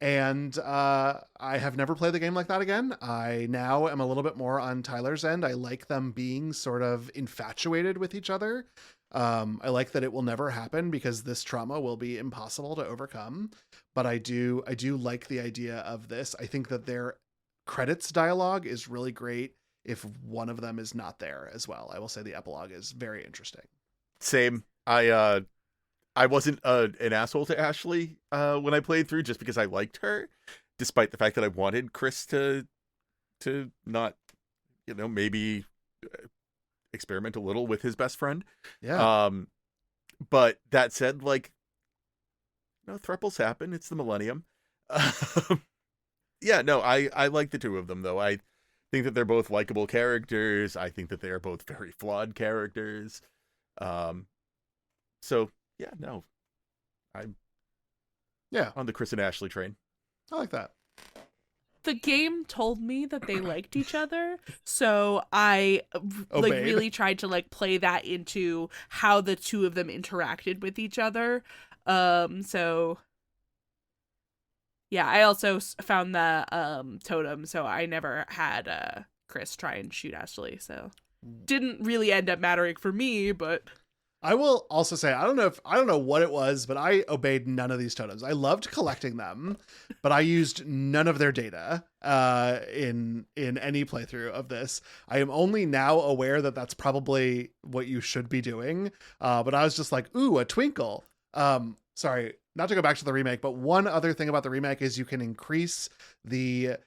And I have never played the game like that again. I now am a little bit more on Tyler's end. I like them being sort of infatuated with each other. I like that it will never happen because this trauma will be impossible to overcome. But I do like the idea of this. I think that their credits dialogue is really great if one of them is not there as well. I will say the epilogue is very interesting. Same. I wasn't an asshole to Ashley when I played through, just because I liked her, despite the fact that I wanted Chris to not, maybe experiment a little with his best friend. Yeah. But that said, like, thruples happen. It's the millennium. Yeah, no, I like the two of them, though. I think that they're both likable characters. I think that they are both very flawed characters. So yeah, no, I'm on the Chris and Ashley train. I like that. The game told me that they liked each other, so I really tried to like play that into how the two of them interacted with each other. So yeah, I also found the totem, so I never had Chris try and shoot Ashley, so didn't really end up mattering for me, but I will also say, I don't know what it was, but I obeyed none of these totems. I loved collecting them, but I used none of their data in any playthrough of this. I am only now aware that that's probably what you should be doing. But I was just like, ooh, a twinkle. Sorry, not to go back to the remake, but one other thing about the remake is you can increase the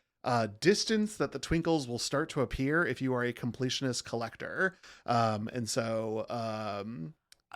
distance that the twinkles will start to appear if you are a completionist collector. And so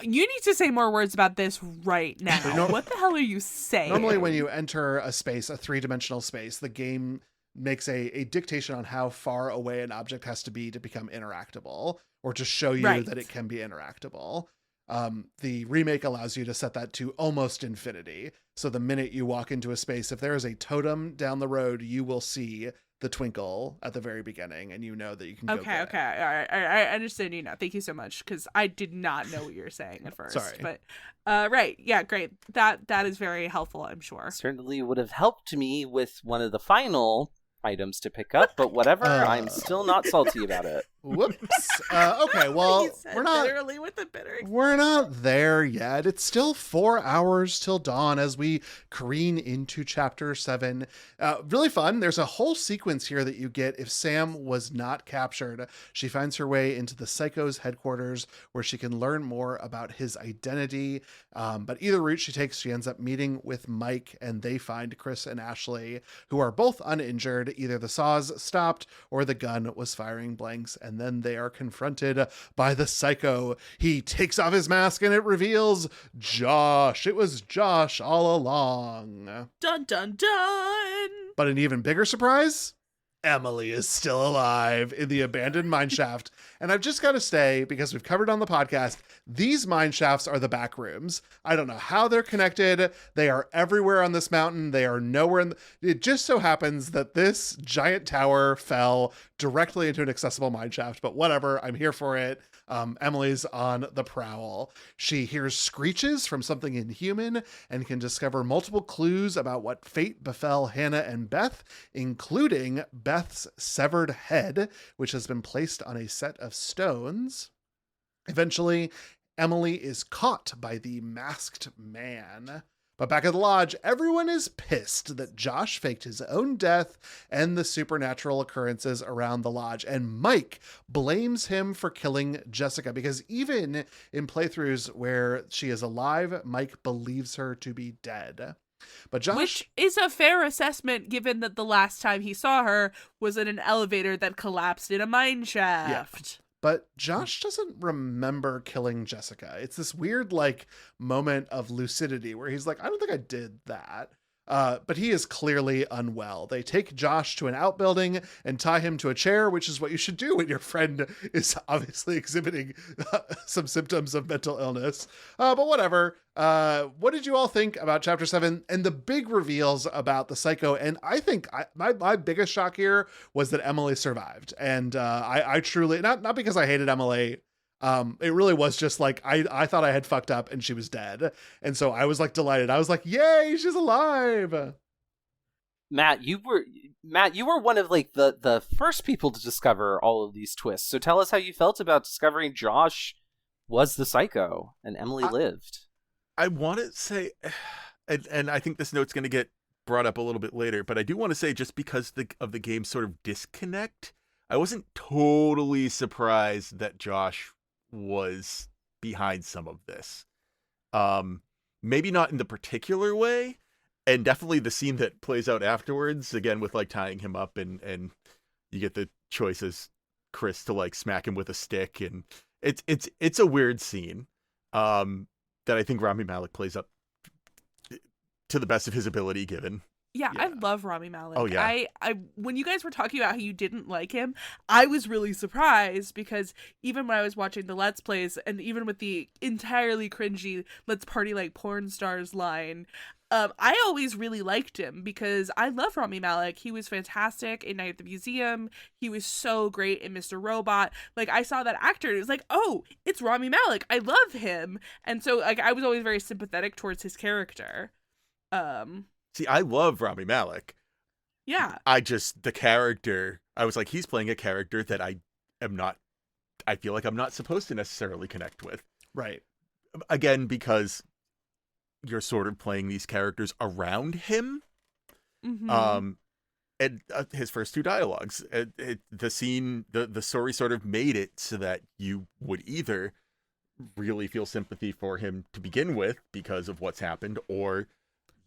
you need to say more words about this right now. What the hell are you saying? Normally when you enter a space, a three-dimensional space, the game makes a dictation on how far away an object has to be to become interactable, or to show you that it can be interactable. The remake allows you to set that to almost infinity. So the minute you walk into a space, if there is a totem down the road, you will see the twinkle at the very beginning, and you know that you can go Okay, get okay. it. All right. I understand you now. Thank you so much, because I did not know what you were saying at first. Sorry. But, right. Yeah, great. That is very helpful, I'm sure. Certainly would have helped me with one of the final items to pick up, but whatever. I'm still not salty about it. Whoops. Okay, well, He said we're not literally with a bitter. we're not there yet. It's still 4 hours till dawn as we careen into chapter 7. Really fun. There's a whole sequence here that you get if Sam was not captured. She finds her way into the Psycho's headquarters where she can learn more about his identity. But either route she takes, she ends up meeting with Mike, and they find Chris and Ashley, who are both uninjured. Either the saws stopped or the gun was firing blanks, and then they are confronted by the Psycho. He takes off his mask and it reveals Josh. It was Josh all along. Dun, dun, dun. But an even bigger surprise, Emily is still alive in the abandoned mineshaft. And I've just got to say, because we've covered on the podcast, these mineshafts are the back rooms. I don't know how they're connected. They are everywhere on this mountain. They are nowhere in it just so happens that this giant tower fell directly into an accessible mineshaft, but whatever, I'm here for it. Emily's on the prowl. She hears screeches from something inhuman and can discover multiple clues about what fate befell Hannah and Beth, including Beth's severed head, which has been placed on a set of stones. Eventually, Emily is caught by the masked man. But back at the lodge, everyone is pissed that Josh faked his own death and the supernatural occurrences around the lodge. And Mike blames him for killing Jessica, because even in playthroughs where she is alive, Mike believes her to be dead. But Josh... Which is a fair assessment, given that the last time he saw her was in an elevator that collapsed in a mine shaft. But Josh doesn't remember killing Jessica. It's this weird, moment of lucidity where he's like, I don't think I did that. But he is clearly unwell. They take Josh to an outbuilding and tie him to a chair, which is what you should do when your friend is obviously exhibiting some symptoms of mental illness. But whatever. What did you all think about Chapter 7 and the big reveals about the Psycho? And I think my biggest shock here was that Emily survived. And I truly, not because I hated Emily, it really was just I thought I had fucked up and she was dead. And so I was delighted. I was like, yay, she's alive. Matt, you were one of the first people to discover all of these twists. So tell us how you felt about discovering Josh was the Psycho and Emily lived. I want to say, and I think this note's going to get brought up a little bit later, but I do want to say, just because of the game's sort of disconnect, I wasn't totally surprised that Josh was behind some of this. Maybe not in the particular way, and definitely the scene that plays out afterwards, again with tying him up, and you get the choice as Chris to smack him with a stick, and it's a weird scene that I think Rami Malek plays up to the best of his ability given. Yeah, I love Rami Malek. Oh, yeah. I when you guys were talking about how you didn't like him, I was really surprised, because even when I was watching the Let's Plays, and even with the entirely cringy "Let's party like porn stars" line, I always really liked him because I love Rami Malek. He was fantastic in Night at the Museum. He was so great in Mr. Robot. I saw that actor and it was like, oh, it's Rami Malek. I love him. And so I was always very sympathetic towards his character. See, I love Rami Malek. Yeah. The character, I was like, he's playing a character that I feel like I'm not supposed to necessarily connect with. Right. Again, because you're sort of playing these characters around him. Mm-hmm. And his first 2 dialogues, the scene, the story sort of made it so that you would either really feel sympathy for him to begin with because of what's happened, or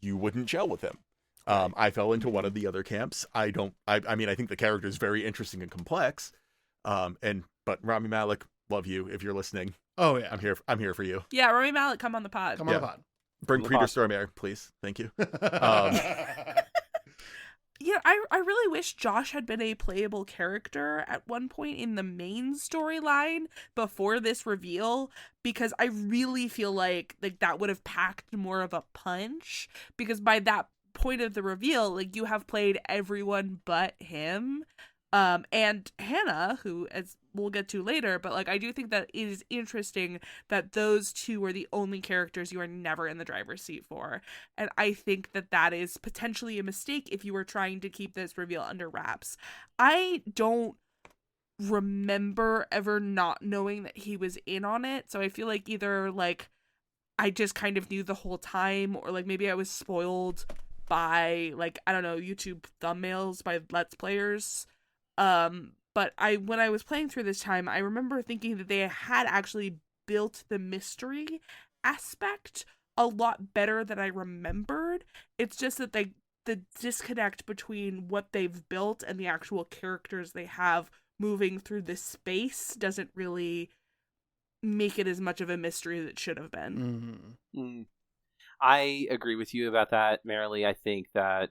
you wouldn't gel with him. I fell into one of the other camps. I think the character is very interesting and complex. But Rami Malek, love you if you're listening. Oh yeah. I'm here for you. Yeah, Rami Malek, come on the pod. Come on the pod. Bring Peter Stormare, please. Thank you. Yeah, I really wish Josh had been a playable character at one point in the main storyline before this reveal, because I really feel like that would have packed more of a punch, because by that point of the reveal, like, you have played everyone but him. And Hannah, who, as we'll get to later, but like, I do think that it is interesting that those two are the only characters you are never in the driver's seat for. And I think that that is potentially a mistake if you were trying to keep this reveal under wraps. I don't remember ever not knowing that he was in on it. So I feel like either like I just kind of knew the whole time, or like maybe I was spoiled by like, I don't know, YouTube thumbnails by Let's Players. But when I was playing through this time, I remember thinking that they had actually built the mystery aspect a lot better than I remembered. It's just that the disconnect between what they've built and the actual characters they have moving through this space doesn't really make it as much of a mystery as it should have been. Mm-hmm. I agree with you about that, Marilee. I think that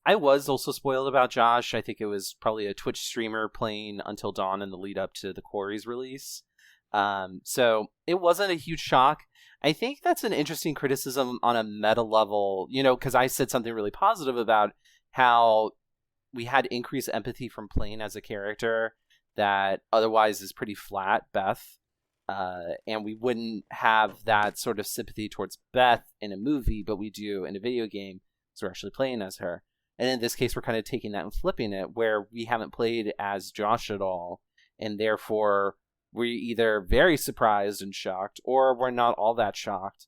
I was also spoiled about Josh. I think it was probably a Twitch streamer playing Until Dawn in the lead up to the Quarry's release. So it wasn't a huge shock. I think that's an interesting criticism on a meta level, you know, because I said something really positive about how we had increased empathy from playing as a character that otherwise is pretty flat, Beth. And we wouldn't have that sort of sympathy towards Beth in a movie, but we do in a video game, so we're actually playing as her. And in this case, we're kind of taking that and flipping it, where we haven't played as Josh at all, and therefore we're either very surprised and shocked, or we're not all that shocked.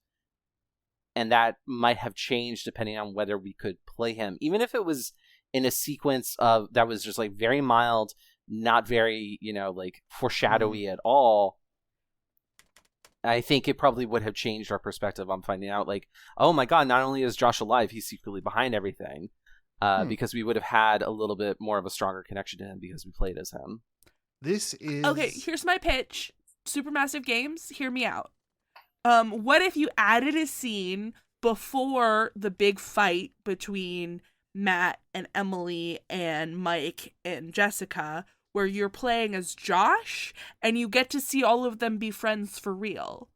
And that might have changed depending on whether we could play him, even if it was in a sequence of that was just like very mild, not very, you know, like foreshadowy at all. I think it probably would have changed our perspective on finding out, like, oh my god, not only is Josh alive, he's secretly behind everything. Because we would have had a little bit more of a stronger connection to him because we played as him. This is... Okay, here's my pitch. Supermassive Games, hear me out. What if you added a scene before the big fight between Matt and Emily and Mike and Jessica, where you're playing as Josh and you get to see all of them be friends for real?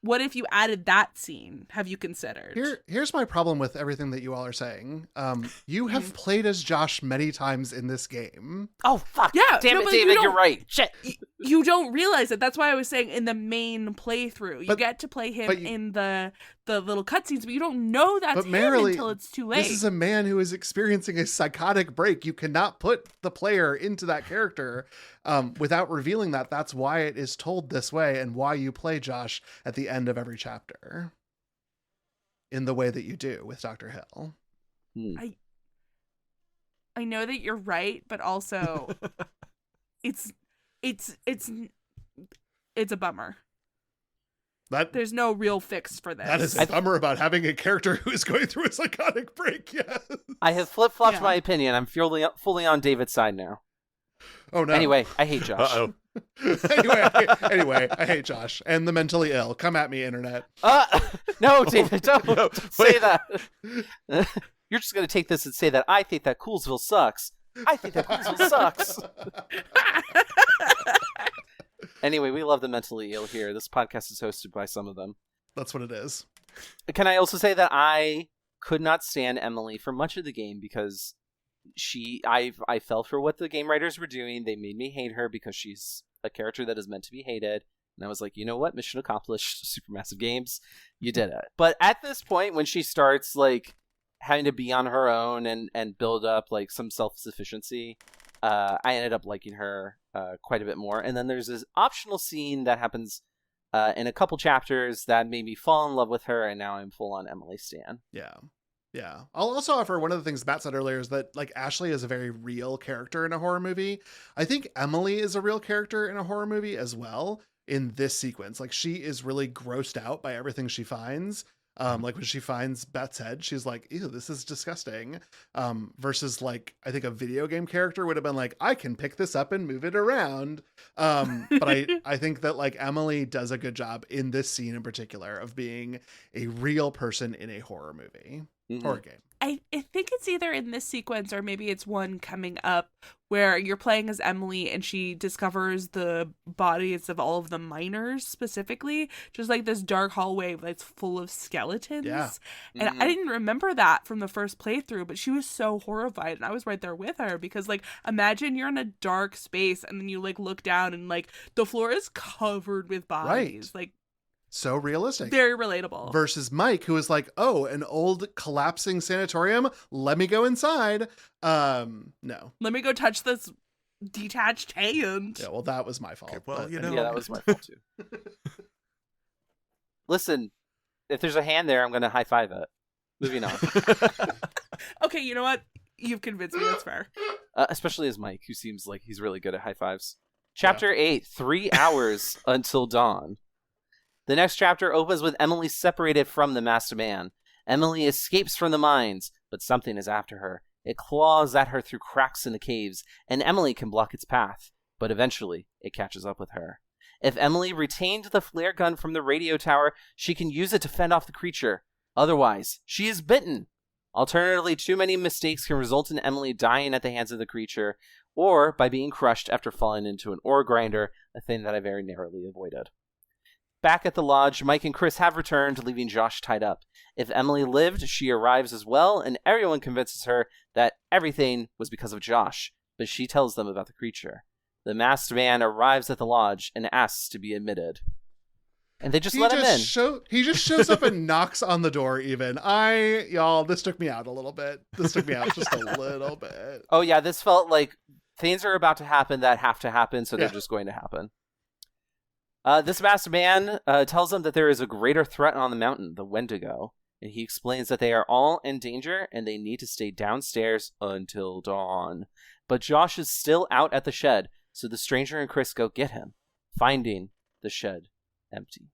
What if you added that scene? Have you considered? Here's my problem with everything that you all are saying. You have played as Josh many times in this game. Oh, fuck. Yeah. Damn it, David, you're right. Shit. You don't realize it. That's why I was saying in the main playthrough. You get to play him in the little cutscenes, but you don't know that's him until it's too late. This is a man who is experiencing a psychotic break. You cannot put the player into that character without revealing that. That's why it is told this way and why you play Josh at the end of every chapter in the way that you do with Dr. Hill. I know that you're right, but also it's a bummer. There's no real fix for this. That is a bummer about having a character who is going through a psychotic break. Yes. I have flip-flopped my opinion. I'm fully on David's side now. Oh no. Anyway, I hate Josh. Uh-oh. anyway, I hate Josh and the mentally ill. Come at me, internet. No, David, don't say that. You're just going to take this and say that I think that Coolsville sucks. I think that Coolsville sucks. Anyway, we love the mentally ill here. This podcast is hosted by some of them. That's what it is. Can I also say that I could not stand Emily for much of the game because I fell for what the game writers were doing. They made me hate her because she's a character that is meant to be hated. And I was like, you know what? Mission accomplished, Supermassive Games. You did it. But at this point, when she starts like having to be on her own and build up like some self-sufficiency, I ended up liking her quite a bit more. And then there's this optional scene that happens in a couple chapters that made me fall in love with her, and now I'm full on Emily stan. Yeah. I'll also offer one of the things Matt said earlier is that like Ashley is a very real character in a horror movie. I think Emily is a real character in a horror movie as well in this sequence. Like she is really grossed out by everything she finds. Like when she finds Beth's head, she's like, ew, this is disgusting. Versus like, I think a video game character would have been like, I can pick this up and move it around. But I think that like Emily does a good job in this scene in particular of being a real person in a horror movie, horror game. I think it's either in this sequence or maybe it's one coming up where you're playing as Emily and she discovers the bodies of all of the miners specifically, just like this dark hallway that's full of skeletons. Yeah. And I didn't remember that from the first playthrough, but she was so horrified and I was right there with her because like imagine you're in a dark space and then you like look down and like the floor is covered with bodies. Like so realistic. very relatable. Versus Mike, who is like, oh, an old collapsing sanatorium. Let me go inside. No. Let me go touch this detached hand. Yeah, well, that was my fault. Okay, well, but you know. Yeah, that was my fault too. Listen, if there's a hand there, I'm going to high five it. Moving on. Okay, you know what? You've convinced me. That's fair. Especially as Mike, who seems like he's really good at high fives. Chapter 8, 3 hours until dawn. The next chapter opens with Emily separated from the masked man. Emily escapes from the mines, but something is after her. It claws at her through cracks in the caves, and Emily can block its path, but eventually it catches up with her. If Emily retained the flare gun from the radio tower, she can use it to fend off the creature. Otherwise, she is bitten. Alternatively, too many mistakes can result in Emily dying at the hands of the creature, or by being crushed after falling into an ore grinder, a thing that I very narrowly avoided. Back at the lodge, Mike and Chris have returned, leaving Josh tied up. If Emily lived, she arrives as well, and everyone convinces her that everything was because of Josh, but she tells them about the creature. The masked man arrives at the lodge and asks to be admitted. And they just let him in. He just shows up and knocks on the door even. Y'all, this took me out a little bit. This took me out just a little bit. Oh yeah, this felt like things are about to happen that have to happen, so they're just going to happen. This masked man tells them that there is a greater threat on the mountain, the Wendigo, and he explains that they are all in danger and they need to stay downstairs until dawn. But Josh is still out at the shed, so the stranger and Chris go get him, finding the shed empty.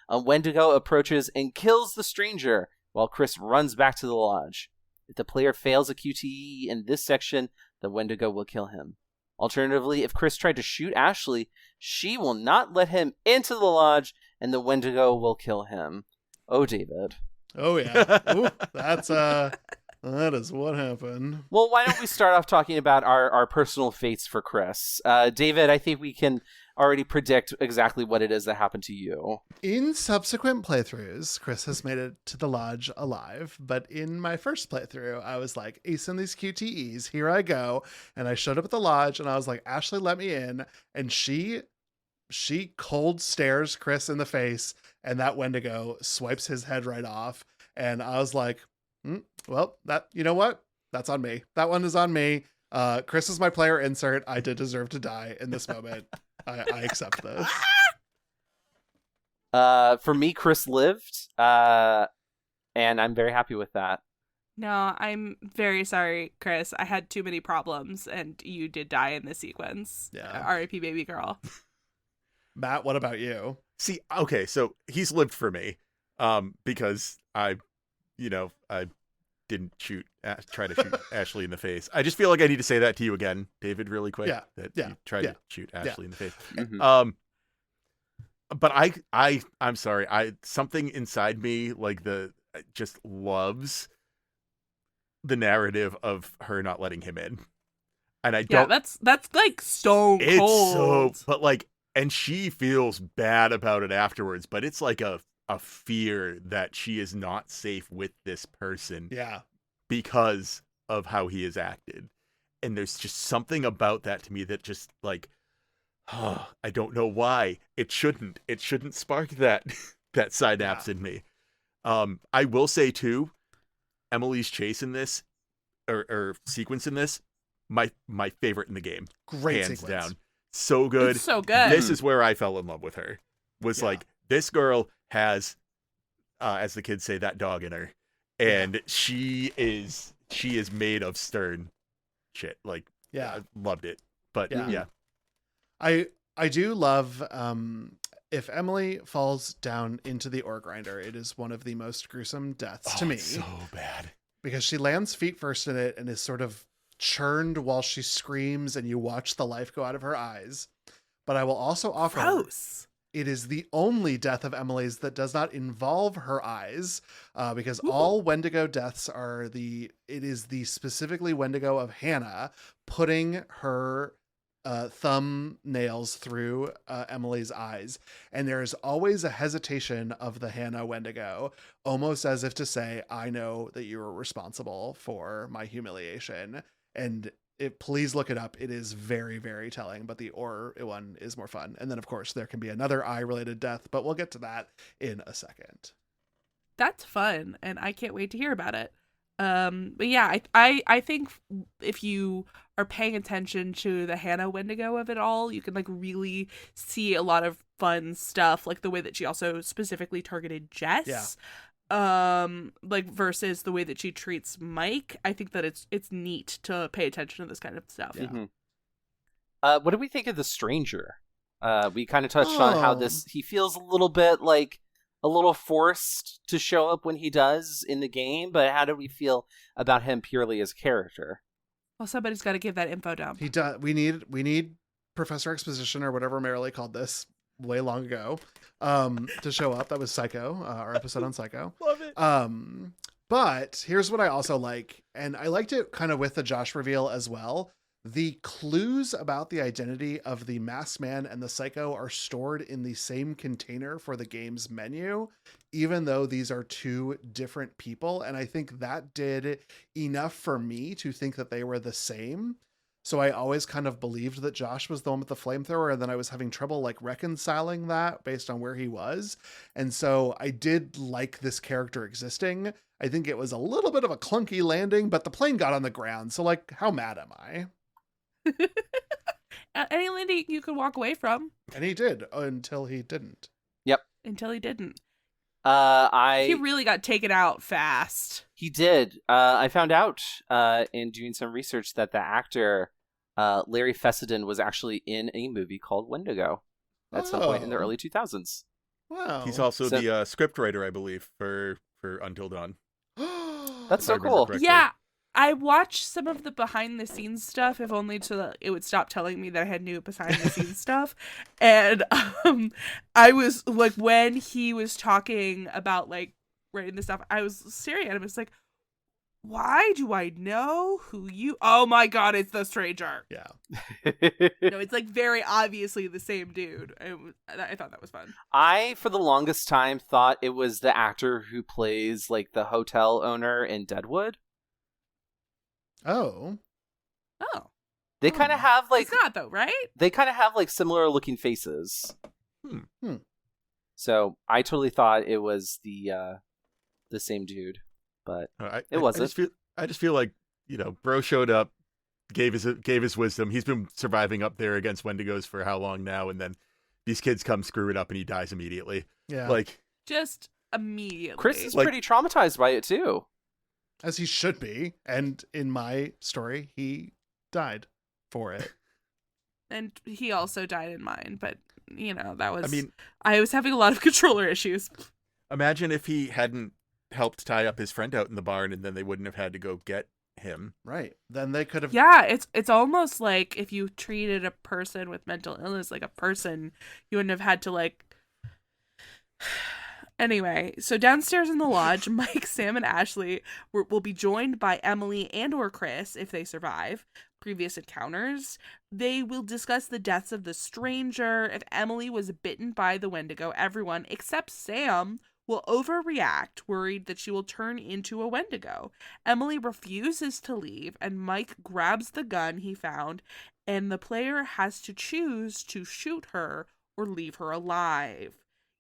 A Wendigo approaches and kills the stranger, while Chris runs back to the lodge. If the player fails a QTE in this section, the Wendigo will kill him. Alternatively, if Chris tried to shoot Ashley, she will not let him into the lodge, and the Wendigo will kill him. Oh, David. Oh, yeah. Ooh, that is what happened. Well, why don't we start off talking about our personal fates for Chris? David, I think we can already predict exactly what it is that happened to you. In subsequent playthroughs, Chris has made it to the lodge alive, but in my first playthrough, I was like, acing these QTEs, here I go. And I showed up at the lodge and I was like, Ashley, let me in. And she cold stares Chris in the face, and that Wendigo swipes his head right off. And I was like, well, you know what? That's on me. That one is on me. Chris is my player insert. I did deserve to die in this moment. I accept this. For me, Chris lived, and I'm very happy with that. No, I'm very sorry, Chris. I had too many problems, and you did die in this sequence. Yeah. R.I.P. baby girl. Matt, what about you? See, okay, so he's lived for me, because I didn't try to shoot Ashley in the face. I just feel like I need to say that to you again, David, really quick. You tried to shoot Ashley in the face. Mm-hmm. But I'm sorry. Something inside me just loves the narrative of her not letting him in, and I don't. Yeah, that's like stone cold. It's so, and she feels bad about it afterwards. But it's like a fear that she is not safe with this person. Yeah. Because of how he has acted. And there's just something about that to me that just I don't know why. It shouldn't spark that synapse in me. I will say too, Emily's chase in this or sequence in this, my favorite in the game. Great hands sequence. down. So good. It's so good. This is where I fell in love with her. This girl has, as the kids say, that dog in her. And she is made of stern shit. I loved it. But yeah. I do love if Emily falls down into the ore grinder, it is one of the most gruesome deaths to me. It's so bad. Because she lands feet first in it and is sort of churned while she screams and you watch the life go out of her eyes. But I will also offer Gross. it is the only death of Emily's that does not involve her eyes, because all Wendigo deaths it is the specifically Wendigo of Hannah putting her thumbnails through Emily's eyes. And there is always a hesitation of the Hannah Wendigo, almost as if to say, I know that you were responsible for my humiliation. And please look it up. It is very, very telling, but the or one is more fun. And then, of course, there can be another eye-related death, but we'll get to that in a second. That's fun, and I can't wait to hear about it. But yeah, I think if you are paying attention to the Hannah Wendigo of it all, you can like really see a lot of fun stuff, like the way that she also specifically targeted Jess. Yeah. Like versus the way that she treats Mike. I think that it's neat to pay attention to this kind of stuff. Yeah. What do we think of the stranger? We kind of touched on how he feels a little bit like a little forced to show up when he does in the game, but how do we feel about him purely as a character? Well, somebody's got to give that info dump. We need Professor Exposition or whatever Merrily called this way long ago to show up. That was Psycho, our episode on Psycho. Love it. But here's what I also like, and I liked it kind of with the Josh reveal as well. The clues about the identity of the masked man and the psycho are stored in the same container for the game's menu, even though these are two different people. And I think that did enough for me to think that they were the same. So I always kind of believed that Josh was the one with the flamethrower, and then I was having trouble like reconciling that based on where he was. And so I did like this character existing. I think it was a little bit of a clunky landing, but the plane got on the ground. So like, how mad am I? Any landing you could walk away from. And he did until he didn't. Yep. Until he didn't. He really got taken out fast. He did. I found out in doing some research that the actor Larry Fessenden was actually in a movie called Wendigo at some point in the early 2000s. Wow. He's also the script writer, I believe, for Until Dawn. That's so cool. Yeah. I watched some of the behind the scenes stuff, if only it would stop telling me that I had new behind the scenes stuff. And I was like, when he was talking about like writing this stuff, I was staring at him. It's like, why do I know who you? Oh my God, it's the stranger. Yeah. No, it's like very obviously the same dude. I thought that was fun. I, for the longest time, thought it was the actor who plays like the hotel owner in Deadwood. Oh. They kind of have like... It's not though, right? They kind of have like similar looking faces. So I totally thought it was the same dude, but it wasn't. I just feel like, you know, bro showed up, gave his wisdom. He's been surviving up there against Wendigos for how long now, and then these kids come screw it up and he dies immediately. Yeah. Like, just immediately. Chris is pretty traumatized by it too. As he should be. And in my story, he died for it. And he also died in mine, but, you know, that was... I mean... I was having a lot of controller issues. Imagine if he hadn't helped tie up his friend out in the barn, and then they wouldn't have had to go get him. Right. Then they could have... Yeah, it's almost like if you treated a person with mental illness like a person, you wouldn't have had to, like... Anyway, so downstairs in the lodge, Mike, Sam, and Ashley will be joined by Emily and or Chris if they survive previous encounters. They will discuss the deaths of the stranger. If Emily was bitten by the Wendigo, everyone except Sam will overreact, worried that she will turn into a Wendigo. Emily refuses to leave, and Mike grabs the gun he found, and the player has to choose to shoot her or leave her alive.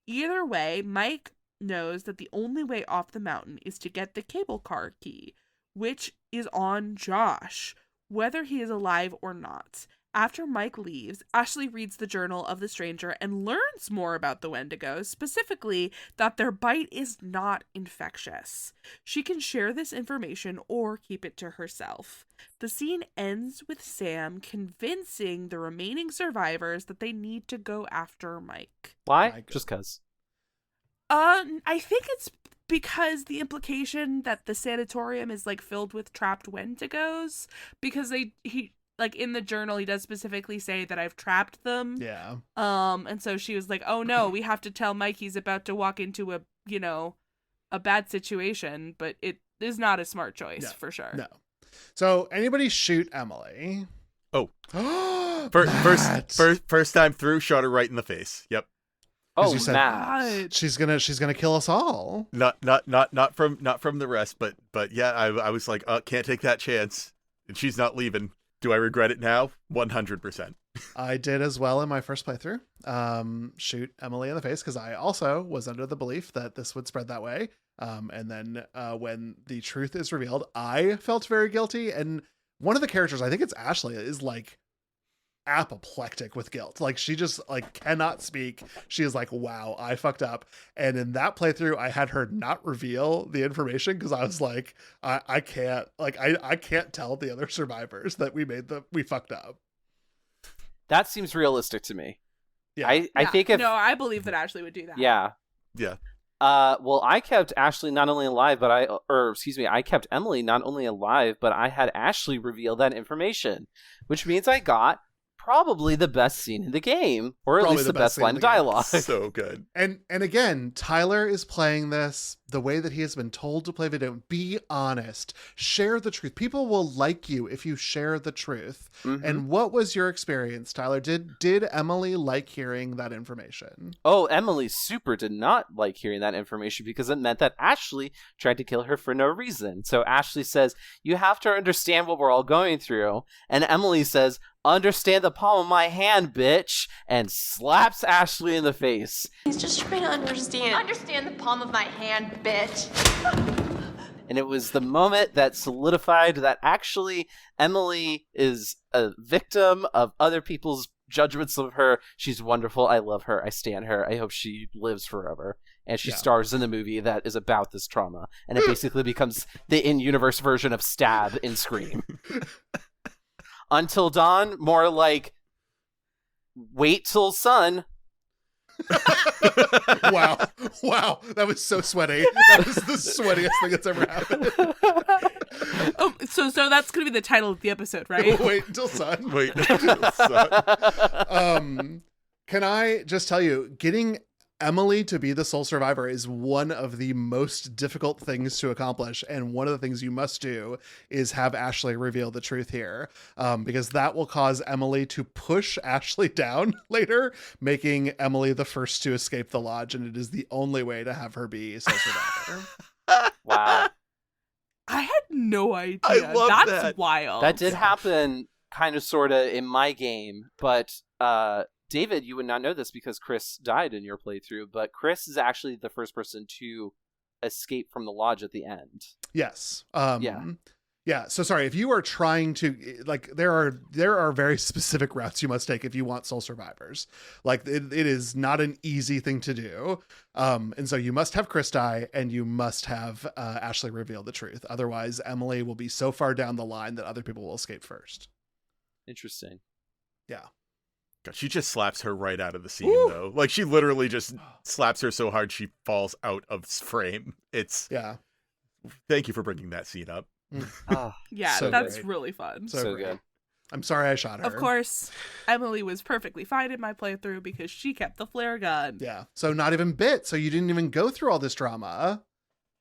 Either way, Mike knows that the only way off the mountain is to get the cable car key, which is on Josh, whether he is alive or not. After Mike leaves, Ashley reads the journal of the stranger and learns more about the Wendigos, specifically that their bite is not infectious. She can share this information or keep it to herself. The scene ends with Sam convincing the remaining survivors that they need to go after Mike. Why? Just 'cause. I think it's because the implication that the sanatorium is like filled with trapped Wendigos, because like in the journal, he does specifically say that I've trapped them. Yeah. And so she was like, oh no, we have to tell Mike he's about to walk into a bad situation, but it is not a smart choice for sure. No. So anybody shoot Emily? Oh. First time through, shot her right in the face. Yep. Oh, you said, Matt. She's gonna kill us all. Not from the rest, but yeah, I was like, can't take that chance. And she's not leaving. Do I regret it now? 100%. I did as well in my first playthrough. Shoot Emily in the face because I also was under the belief that this would spread that way. And then when the truth is revealed, I felt very guilty. And one of the characters, I think it's Ashley, is like apoplectic with guilt. Like she just like cannot speak. She is like, wow, I fucked up. And in that playthrough, I had her not reveal the information because I was like, I can't tell the other survivors that we fucked up. That seems realistic to me. Yeah. I think if I believe that Ashley would do that. Yeah. Well, I kept Ashley not only alive, but I kept Emily not only alive, but I had Ashley reveal that information, which means I got probably the best scene in the game, or at least the best line of dialogue. So good. And again, Tyler is playing this the way that he has been told to play video. Be honest. Share the truth. People will like you if you share the truth. Mm-hmm. And what was your experience, Tyler? Did Emily like hearing that information? Oh, Emily super did not like hearing that information because it meant that Ashley tried to kill her for no reason. So Ashley says, you have to understand what we're all going through. And Emily says, understand the palm of my hand, bitch, and slaps Ashley in the face. He's just trying to understand the palm of my hand, bitch. And it was the moment that solidified that actually Emily is a victim of other people's judgments of her. She's wonderful. I love her. I stan her. I hope she lives forever. And she stars in the movie that is about this trauma. And it basically becomes the in-universe version of Stab in Scream. Until Dawn, more like wait till sun. Wow, that was so sweaty. That was the sweatiest thing that's ever happened. So that's gonna be the title of the episode, right? Wait until sun. Wait until sun. Can I just tell you, getting Emily to be the sole survivor is one of the most difficult things to accomplish. And one of the things you must do is have Ashley reveal the truth here, because that will cause Emily to push Ashley down later, making Emily the first to escape the lodge. And it is the only way to have her be sole survivor. Wow. I had no idea. I love That's that. wild. That did happen kind of sort of in my game, but David, you would not know this because Chris died in your playthrough, but Chris is actually the first person to escape from the lodge at the end. Yes. Yeah. So sorry, if you are trying to, like, there are very specific routes you must take if you want sole survivors. Like it is not an easy thing to do. And so you must have Chris die and you must have Ashley reveal the truth. Otherwise, Emily will be so far down the line that other people will escape first. Interesting. Yeah. God, she just slaps her right out of the scene, though. Like, she literally just slaps her so hard she falls out of frame. Yeah. Thank you for bringing that scene up. Yeah, so that's great. really fun. So good. I'm sorry I shot her. Of course, Emily was perfectly fine in my playthrough because she kept the flare gun. Yeah. So not even bit. So you didn't even go through all this drama.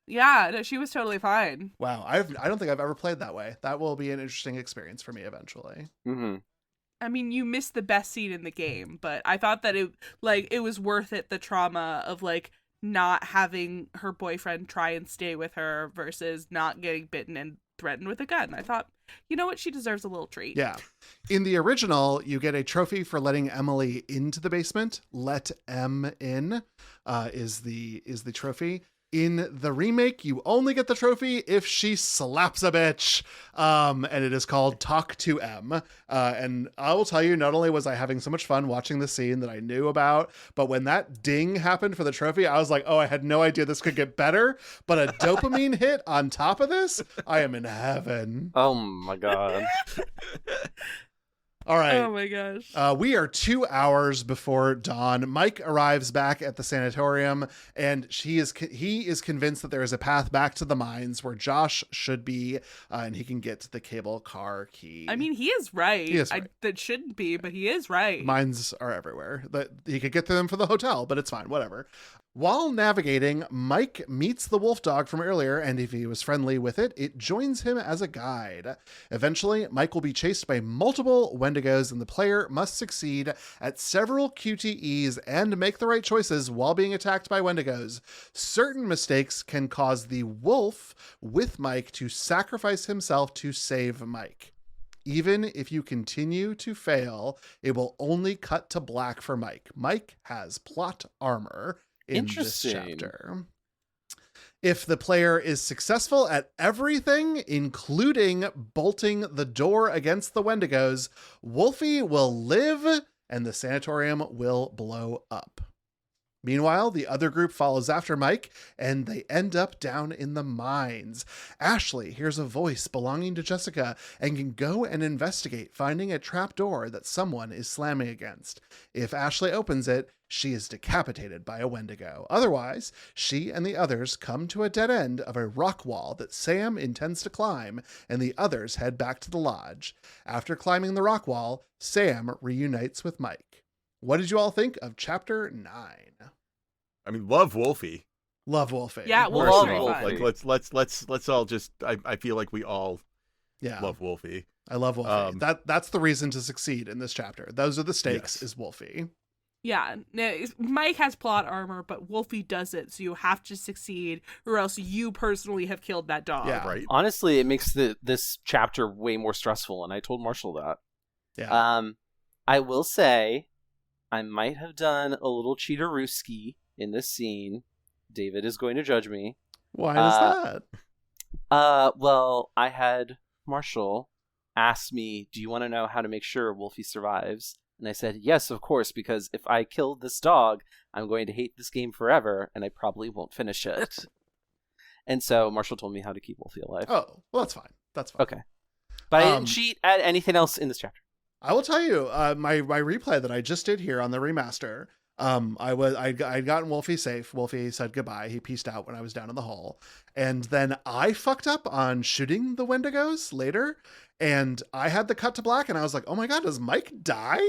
Yeah, no, she was totally fine. Wow. I don't think I've ever played that way. That will be an interesting experience for me eventually. Mm-hmm. I mean, you missed the best scene in the game, but I thought that it was worth it, the trauma of like not having her boyfriend try and stay with her versus not getting bitten and threatened with a gun. I thought, you know what, she deserves a little treat. Yeah. In the original, you get a trophy for letting Emily into the basement. Let M in is the trophy. In the remake, you only get the trophy if she slaps a bitch, and it is called Talk to M. And I will tell you, not only was I having so much fun watching the scene that I knew about, but when that ding happened for the trophy, I was like, oh, I had no idea this could get better, but a dopamine hit on top of this, I am in heaven. Oh my god. All right. Oh my gosh. We are 2 hours before dawn. Mike arrives back at the sanatorium, and he is convinced that there is a path back to the mines where Josh should be, and he can get to the cable car key. I mean, he is right. He is right. That shouldn't be, but he is right. Mines are everywhere. That he could get to them for the hotel, but it's fine. Whatever. While navigating, Mike meets the wolf dog from earlier, and if he was friendly with it, it joins him as a guide. Eventually, Mike will be chased by multiple Wendigos, and the player must succeed at several QTEs and make the right choices while being attacked by Wendigos. Certain mistakes can cause the wolf with Mike to sacrifice himself to save Mike. Even if you continue to fail, it will only cut to black for Mike. Mike has plot armor in this chapter. If the player is successful at everything, including bolting the door against the Wendigos, Wolfie will live and the sanatorium will blow up. Meanwhile, the other group follows after Mike, and they end up down in the mines. Ashley hears a voice belonging to Jessica and can go and investigate, finding a trapdoor that someone is slamming against. If Ashley opens it, she is decapitated by a Wendigo. Otherwise, she and the others come to a dead end of a rock wall that Sam intends to climb, and the others head back to the lodge. After climbing the rock wall, Sam reunites with Mike. What did you all think of Chapter 9? I mean, love Wolfie. Love Wolfie. Yeah, Love Wolfie's Wolfie. very fun. Like let's all just. I feel like we all love Wolfie. I love Wolfie. That's the reason to succeed in this chapter. Those are the stakes. Yes. Is Wolfie. Yeah, no, Mike has plot armor, but Wolfie doesn't, so you have to succeed, or else you personally have killed that dog. Yeah. Right. Honestly, it makes this chapter way more stressful, and I told Marshall that. Yeah. I will say, I might have done a little cheaterooski in this scene. David is going to judge me. Why is that? Well, I had Marshall ask me, do you want to know how to make sure Wolfie survives? And I said, yes, of course, because if I kill this dog, I'm going to hate this game forever, and I probably won't finish it. And so Marshall told me how to keep Wolfie alive. Oh, well, that's fine. That's fine. Okay. But I didn't cheat at anything else in this chapter. I will tell you, my replay that I just did here on the remaster, I'd gotten Wolfie safe. Wolfie said goodbye. He peaced out when I was down in the hole. And then I fucked up on shooting the Wendigos later. And I had the cut to black and I was like, oh my God, does Mike die?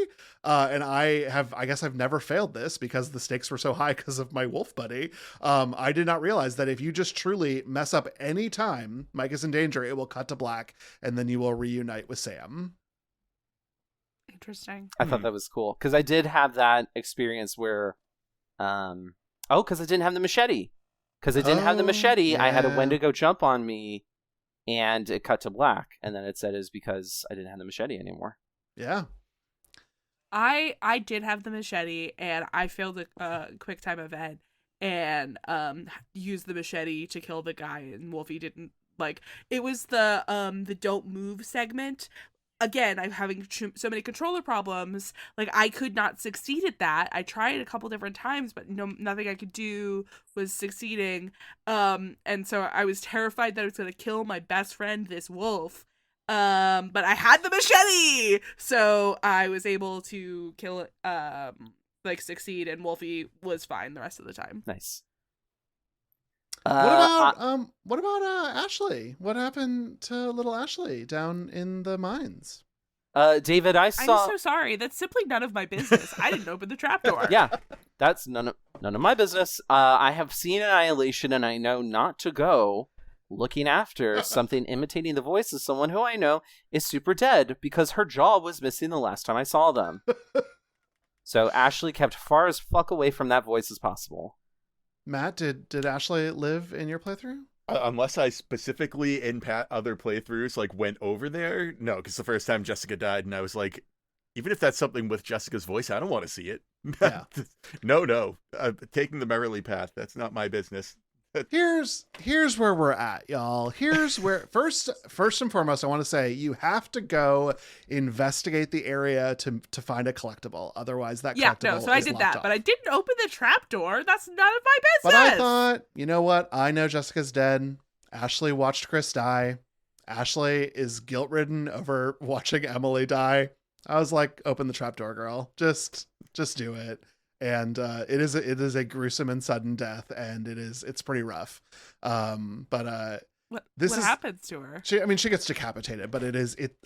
And I guess I've never failed this because the stakes were so high because of my wolf buddy. I did not realize that if you just truly mess up any time Mike is in danger, it will cut to black and then you will reunite with Sam. Interesting. I thought that was cool because I did have that experience where, because I didn't have the machete. Because I didn't have the machete, yeah. I had a Wendigo jump on me, and it cut to black, and then it said is because I didn't have the machete anymore. Yeah. I did have the machete, and I failed a quick time event, and used the machete to kill the guy, and Wolfie didn't like. It was the don't move segment. Again, I'm having so many controller problems. Like, I could not succeed at that. I tried a couple different times, but nothing I could do was succeeding. And so I was terrified that I was going to kill my best friend, this wolf. But I had the machete, so I was able to kill it, succeed, and Wolfie was fine the rest of the time. Nice. What about Ashley? What happened to little Ashley down in the mines? David, I saw. I'm so sorry. That's simply none of my business. I didn't open the trapdoor. Yeah, that's none of my business. I have seen Annihilation, and I know not to go looking after something imitating the voice of someone who I know is super dead because her jaw was missing the last time I saw them. So Ashley kept far as fuck away from that voice as possible. Matt, did Ashley live in your playthrough? Unless I specifically in other playthroughs went over there, no. Because the first time Jessica died, and I was like, even if that's something with Jessica's voice, I don't want to see it. Yeah. No. Taking the Merrily path, that's not my business. Here's where we're at, y'all. Here's where first and foremost, I want to say you have to go investigate the area to find a collectible. Otherwise, that collectible so I is did locked that, off. but I didn't open the trapdoor. That's none of my business. But I thought, you know what? I know Jessica's dead. Ashley watched Chris die. Ashley is guilt-ridden over watching Emily die. I was like, open the trapdoor, girl. Just do it. And it is a gruesome and sudden death, and it's pretty rough. But what this happens to her? She gets decapitated, but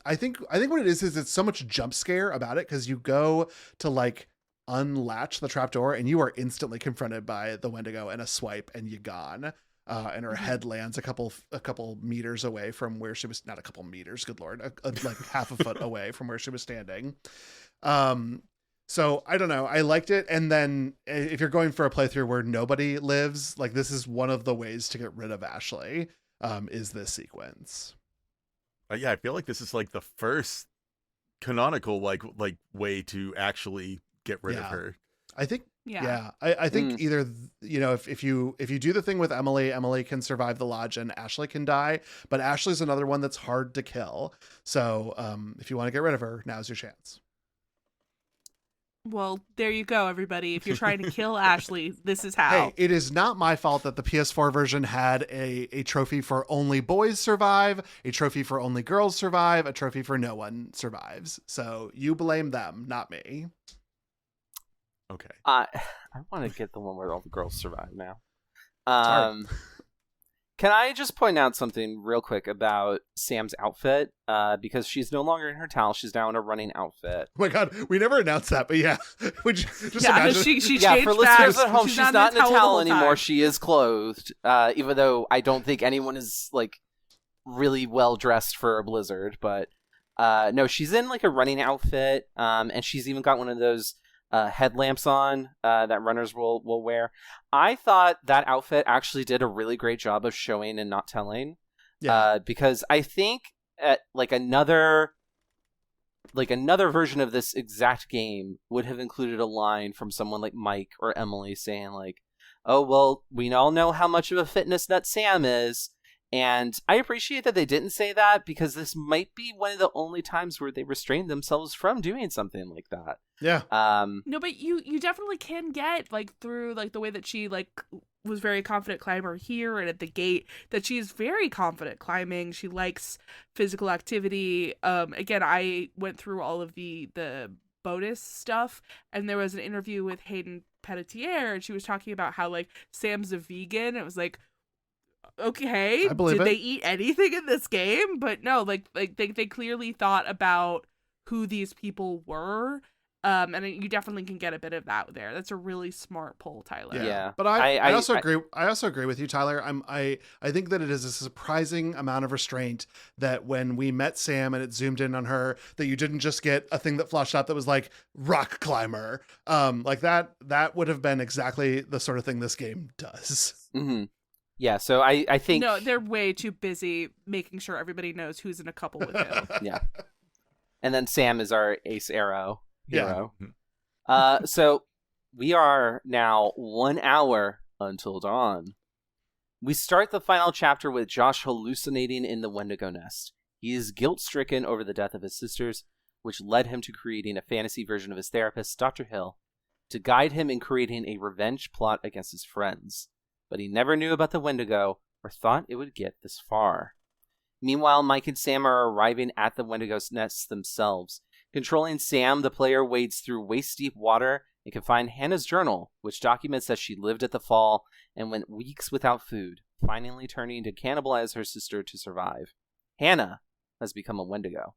I think what it is it's so much jump scare about it, because you go to like unlatch the trapdoor and you are instantly confronted by the Wendigo and a swipe, and you're gone. And her head lands a couple meters away from where she was, not a couple meters, good Lord, like half a foot away from where she was standing. So I don't know. I liked it. And then if you're going for a playthrough where nobody lives, like this is one of the ways to get rid of Ashley, is this sequence. Yeah, I feel like this is like the first canonical like way to actually get rid of her. I think. Yeah. I think either, if you do the thing with Emily can survive the lodge and Ashley can die, but Ashley's another one that's hard to kill. So if you want to get rid of her, now's your chance. Well, there you go, everybody. If you're trying to kill Ashley, this is how. Hey, it is not my fault that the PS4 version had a trophy for only boys survive, a trophy for only girls survive, a trophy for no one survives. So you blame them, not me. Okay. I want to get the one where all the girls survive now. Can I just point out something real quick about Sam's outfit? Because she's no longer in her towel; she's now in a running outfit. Oh my God, we never announced that, but yeah, would you just imagine? She for listeners at home, she's not in a towel time. anymore. She is clothed, even though I don't think anyone is like really well dressed for a blizzard. But no, she's in like a running outfit, and she's even got one of those headlamps on that runners will wear. I thought that outfit actually did a really great job of showing and not telling. Yeah. Because I think like another version of this exact game would have included a line from someone like Mike or Emily saying like, "Oh well, we all know how much of a fitness nut Sam is." And I appreciate that they didn't say that, because this might be one of the only times where they restrained themselves from doing something like that. Yeah. No, but you definitely can get like through like the way that she like was very confident climber here and at the gate, that she's very confident climbing. She likes physical activity. Again, I went through all of the bonus stuff, and there was an interview with Hayden Panettiere, and she was talking about how like Sam's a vegan. It was like, okay, did they eat anything in this game? But no, like they clearly thought about who these people were, and you definitely can get a bit of that there. That's a really smart poll, Tyler. Yeah. But I also agree. I also agree with you, Tyler. I think that it is a surprising amount of restraint that when we met Sam and it zoomed in on her, that you didn't just get a thing that flashed out that was like rock climber. Like that would have been exactly the sort of thing this game does. Mm-hmm. Yeah, so I think... No, they're way too busy making sure everybody knows who's in a couple with who. Yeah. And then Sam is our ace arrow hero. Yeah. So we are now 1 hour until dawn. We start the final chapter with Josh hallucinating in the Wendigo nest. He is guilt-stricken over the death of his sisters, which led him to creating a fantasy version of his therapist, Dr. Hill, to guide him in creating a revenge plot against his friends. But he never knew about the Wendigo or thought it would get this far. Meanwhile, Mike and Sam are arriving at the Wendigo's nests themselves. Controlling Sam, the player wades through waist-deep water and can find Hannah's journal, which documents that she lived at the fall and went weeks without food, finally turning to cannibalize her sister to survive. Hannah has become a Wendigo.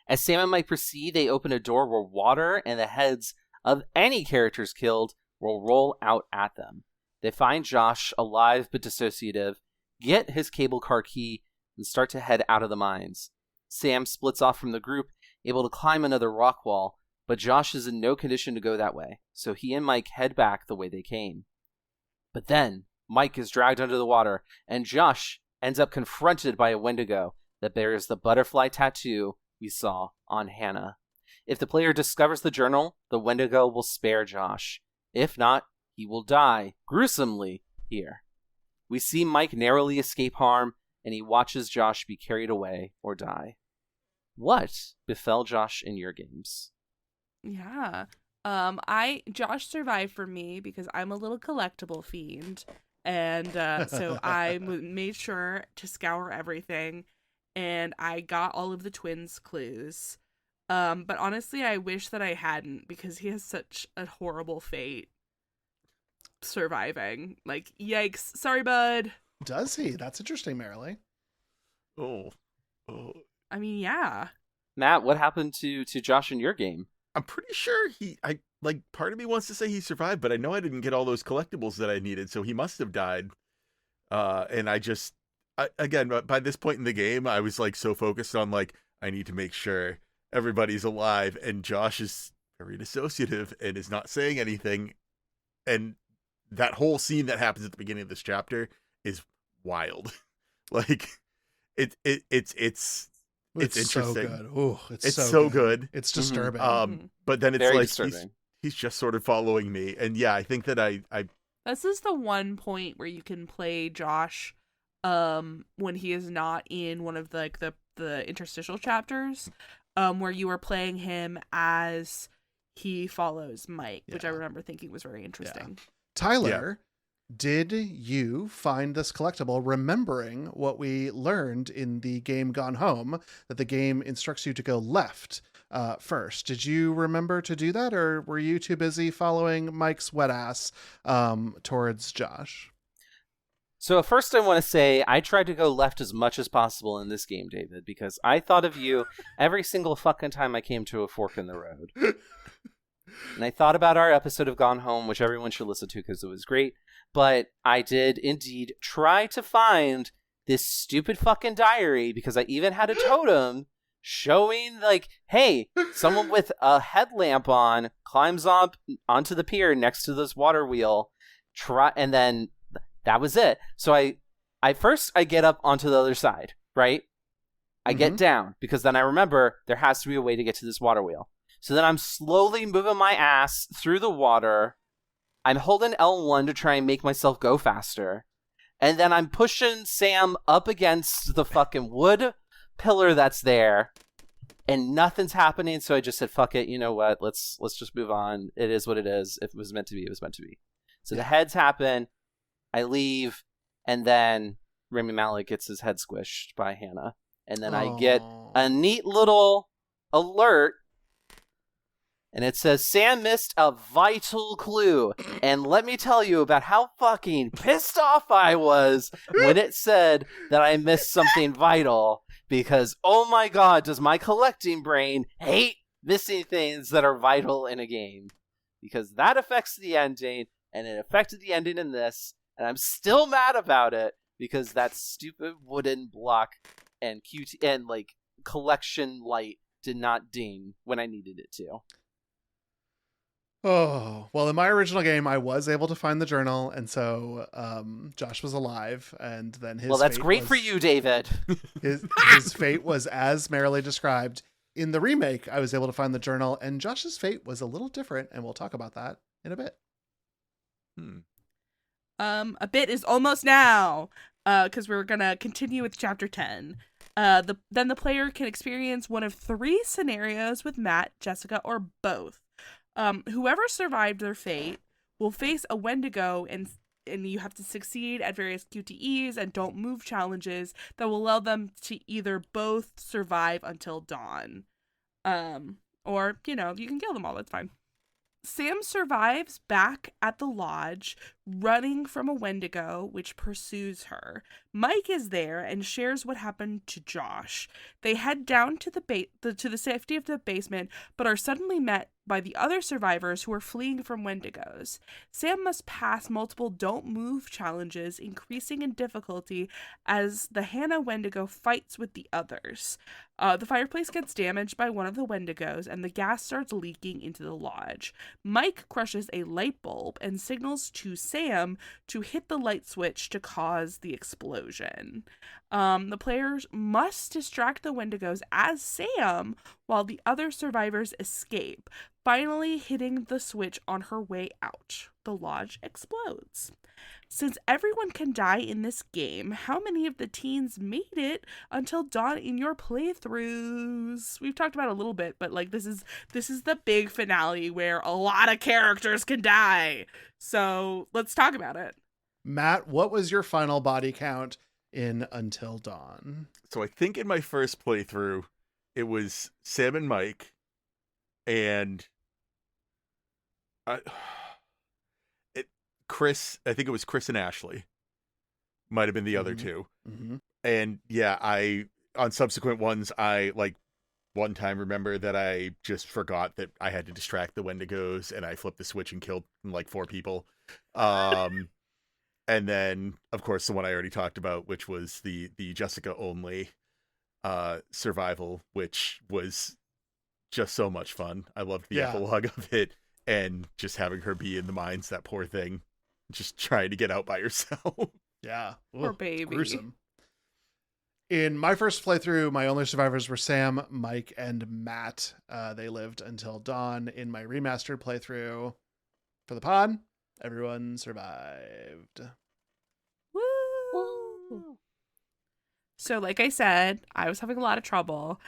As Sam and Mike proceed, they open a door where water and the heads of any characters killed will roll out at them. They find Josh, alive but dissociative, get his cable car key, and start to head out of the mines. Sam splits off from the group, able to climb another rock wall, but Josh is in no condition to go that way, so he and Mike head back the way they came. But then, Mike is dragged under the water, and Josh ends up confronted by a Wendigo that bears the butterfly tattoo we saw on Hannah. If the player discovers the journal, the Wendigo will spare Josh. If not, he will die gruesomely here. We see Mike narrowly escape harm, and he watches Josh be carried away or die. What befell Josh in your games? Yeah. Josh survived for me because I'm a little collectible fiend. And so I made sure to scour everything, and I got all of the twins' clues. But honestly, I wish that I hadn't, because he has such a horrible fate surviving. Like, yikes. Sorry, bud. Does he? That's interesting, Marilee. Oh. I mean, yeah. Matt, what happened to Josh in your game? I'm pretty sure part of me wants to say he survived, but I know I didn't get all those collectibles that I needed, so he must have died. And again, by this point in the game, I was like so focused on like, I need to make sure everybody's alive, and Josh is very dissociative and is not saying anything. And that whole scene that happens at the beginning of this chapter is wild. Like, it's interesting. So good. Ooh, it's so good. It's disturbing. But then it's Very like disturbing. he's just sort of following me, and yeah, I think that I This is the one point where you can play Josh when he is not in one of the interstitial chapters, where you are playing him as he follows Mike, which I remember thinking was very interesting. Yeah. Tyler, did you find this collectible remembering what we learned in the game Gone Home, that the game instructs you to go left first? Did you remember to do that, or were you too busy following Mike's wet ass towards Josh? So first I want to say I tried to go left as much as possible in this game, David, because I thought of you every single fucking time I came to a fork in the road. And I thought about our episode of Gone Home, which everyone should listen to because it was great. But I did indeed try to find this stupid fucking diary, because I even had a totem showing, like, hey, someone with a headlamp on climbs up onto the pier next to this water wheel. And then that was it. So I first get up onto the other side, right? I get down, because then I remember there has to be a way to get to this water wheel. So then I'm slowly moving my ass through the water. I'm holding L1 to try and make myself go faster. And then I'm pushing Sam up against the fucking wood pillar that's there. And nothing's happening, so I just said, fuck it, you know what? Let's just move on. It is what it is. If it was meant to be, it was meant to be. So the heads happen. I leave. And then Rami Malek gets his head squished by Hannah. And then I get a neat little alert. And it says, Sam missed a vital clue. And let me tell you about how fucking pissed off I was when it said that I missed something vital. Because, oh my god, does my collecting brain hate missing things that are vital in a game. Because that affects the ending, and it affected the ending in this. And I'm still mad about it, because that stupid wooden block and QT and, like, collection light did not ding when I needed it to. Oh, well, in my original game, I was able to find the journal, and so Josh was alive, and then his that's great for you, David. His fate was as Marilee described. In the remake, I was able to find the journal, and Josh's fate was a little different, and we'll talk about that in a bit. A bit is almost now, because we're gonna continue with chapter 10. Then the player can experience one of 3 scenarios with Matt, Jessica, or both. Whoever survived their fate will face a Wendigo, and you have to succeed at various QTEs and don't move challenges that will allow them to either both survive until dawn. Or, you can kill them all, that's fine. Sam survives back at the lodge, running from a Wendigo, which pursues her. Mike is there and shares what happened to Josh. They head down to the safety of the basement, but are suddenly met by the other survivors who are fleeing from Wendigos. Sam must pass multiple don't move challenges, increasing in difficulty as the Hannah Wendigo fights with the others. The fireplace gets damaged by one of the Wendigos, and the gas starts leaking into the lodge. Mike crushes a light bulb and signals to Sam to hit the light switch to cause the explosion. The players must distract the Wendigos as Sam while the other survivors escape, finally hitting the switch on her way out. The lodge explodes. Since everyone can die in this game, how many of the teens made it until dawn in your playthroughs? We've talked about it a little bit, but like this is the big finale where a lot of characters can die. So let's talk about it. Matt, what was your final body count in Until Dawn? So I think in my first playthrough, it was Sam and Mike, and Chris, I think it was Chris and Ashley, might have been the other two. Mm-hmm. And yeah, on subsequent ones, I like one time remember that I just forgot that I had to distract the Wendigos, and I flipped the switch and killed like 4 people. And then, of course, the one I already talked about, which was the Jessica only survival, which was just so much fun. I loved the epilogue of it, and just having her be in the mines, that poor thing, just trying to get out by herself. Yeah. Poor baby. Gruesome. In my first playthrough, my only survivors were Sam, Mike, and Matt. They lived until dawn. In my remastered playthrough for the pod, everyone survived. Woo! So like I said, I was having a lot of trouble.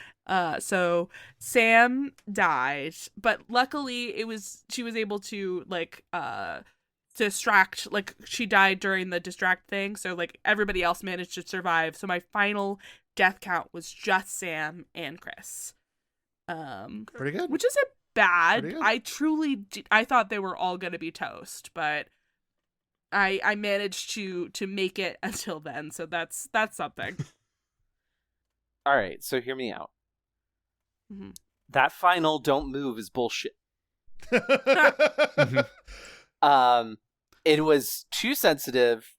So Sam died, but luckily she was able to distract, like she died during the distract thing, so like everybody else managed to survive. So my final death count was just Sam and Chris. Pretty good. Which isn't bad. Pretty good. I thought they were all gonna be toast, but I managed to make it until then, so that's something. All right, so hear me out. Mm-hmm. That final "don't move" is bullshit. It was too sensitive.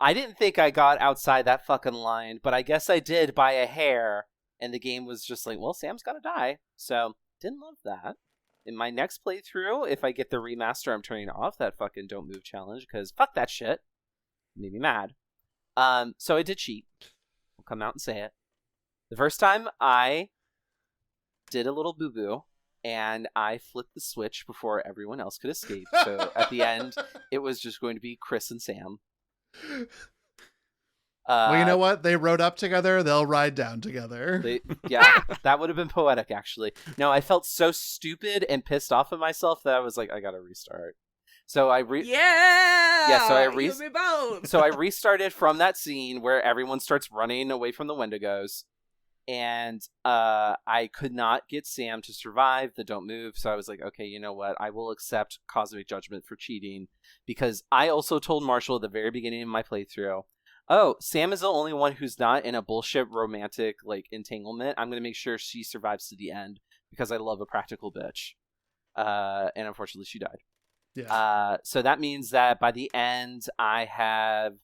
I didn't think I got outside that fucking line, but I guess I did by a hair, and the game was just like, well, Sam's gotta die. So, didn't love that. In my next playthrough, if I get the remaster, I'm turning off that fucking don't move challenge, because fuck that shit. It made me mad. So I did cheat. I'll come out and say it. The first time, I did a little boo-boo, and I flipped the switch before everyone else could escape. So at the end, it was just going to be Chris and Sam. Well, you know what? They rode up together. They'll ride down together. Yeah, that would have been poetic, actually. No, I felt so stupid and pissed off at myself that I was like, I gotta restart. So I So I restarted from that scene where everyone starts running away from the Wendigos. And I could not get Sam to survive the don't move, so I was like, okay, you know what? I will accept cosmic judgment for cheating, because I also told Marshall at the very beginning of my playthrough, oh, Sam is the only one who's not in a bullshit romantic like entanglement. I'm going to make sure she survives to the end, because I love a practical bitch. And unfortunately, she died. Yeah. So that means that by the end, I have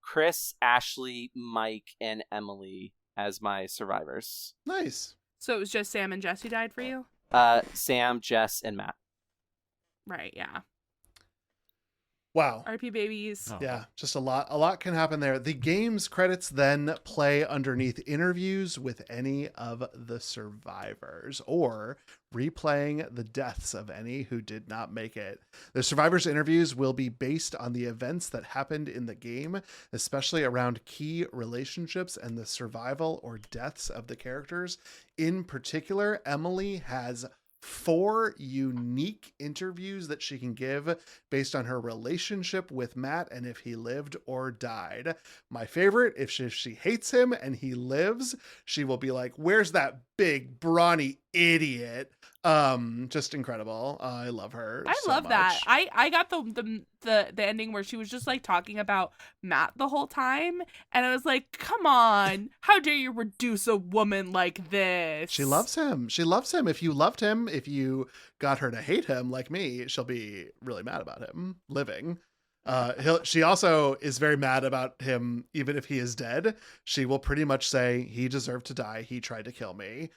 Chris, Ashley, Mike, and Emily as my survivors. Nice. So it was just Sam and Jesse died for you? Sam, Jess, and Matt. Right, yeah. Wow. RP babies. Oh. Yeah, just a lot can happen there. The game's credits then play underneath interviews with any of the survivors, or replaying the deaths of any who did not make it. The survivors' interviews will be based on the events that happened in the game, especially around key relationships and the survival or deaths of the characters. In particular, Emily has 4 unique interviews that she can give based on her relationship with Matt and if he lived or died. My favorite, if she hates him and he lives, she will be like, where's that big brawny idiot? Just incredible. I love her. I so love much. that. I got the ending where she was just like talking about Matt the whole time, and I was like, come on, how dare you reduce a woman like this? She loves him. She loves him. If you loved him, if you got her to hate him like me, she'll be really mad about him living. She also is very mad about him even if he is dead. She will pretty much say, he deserved to die. He tried to kill me.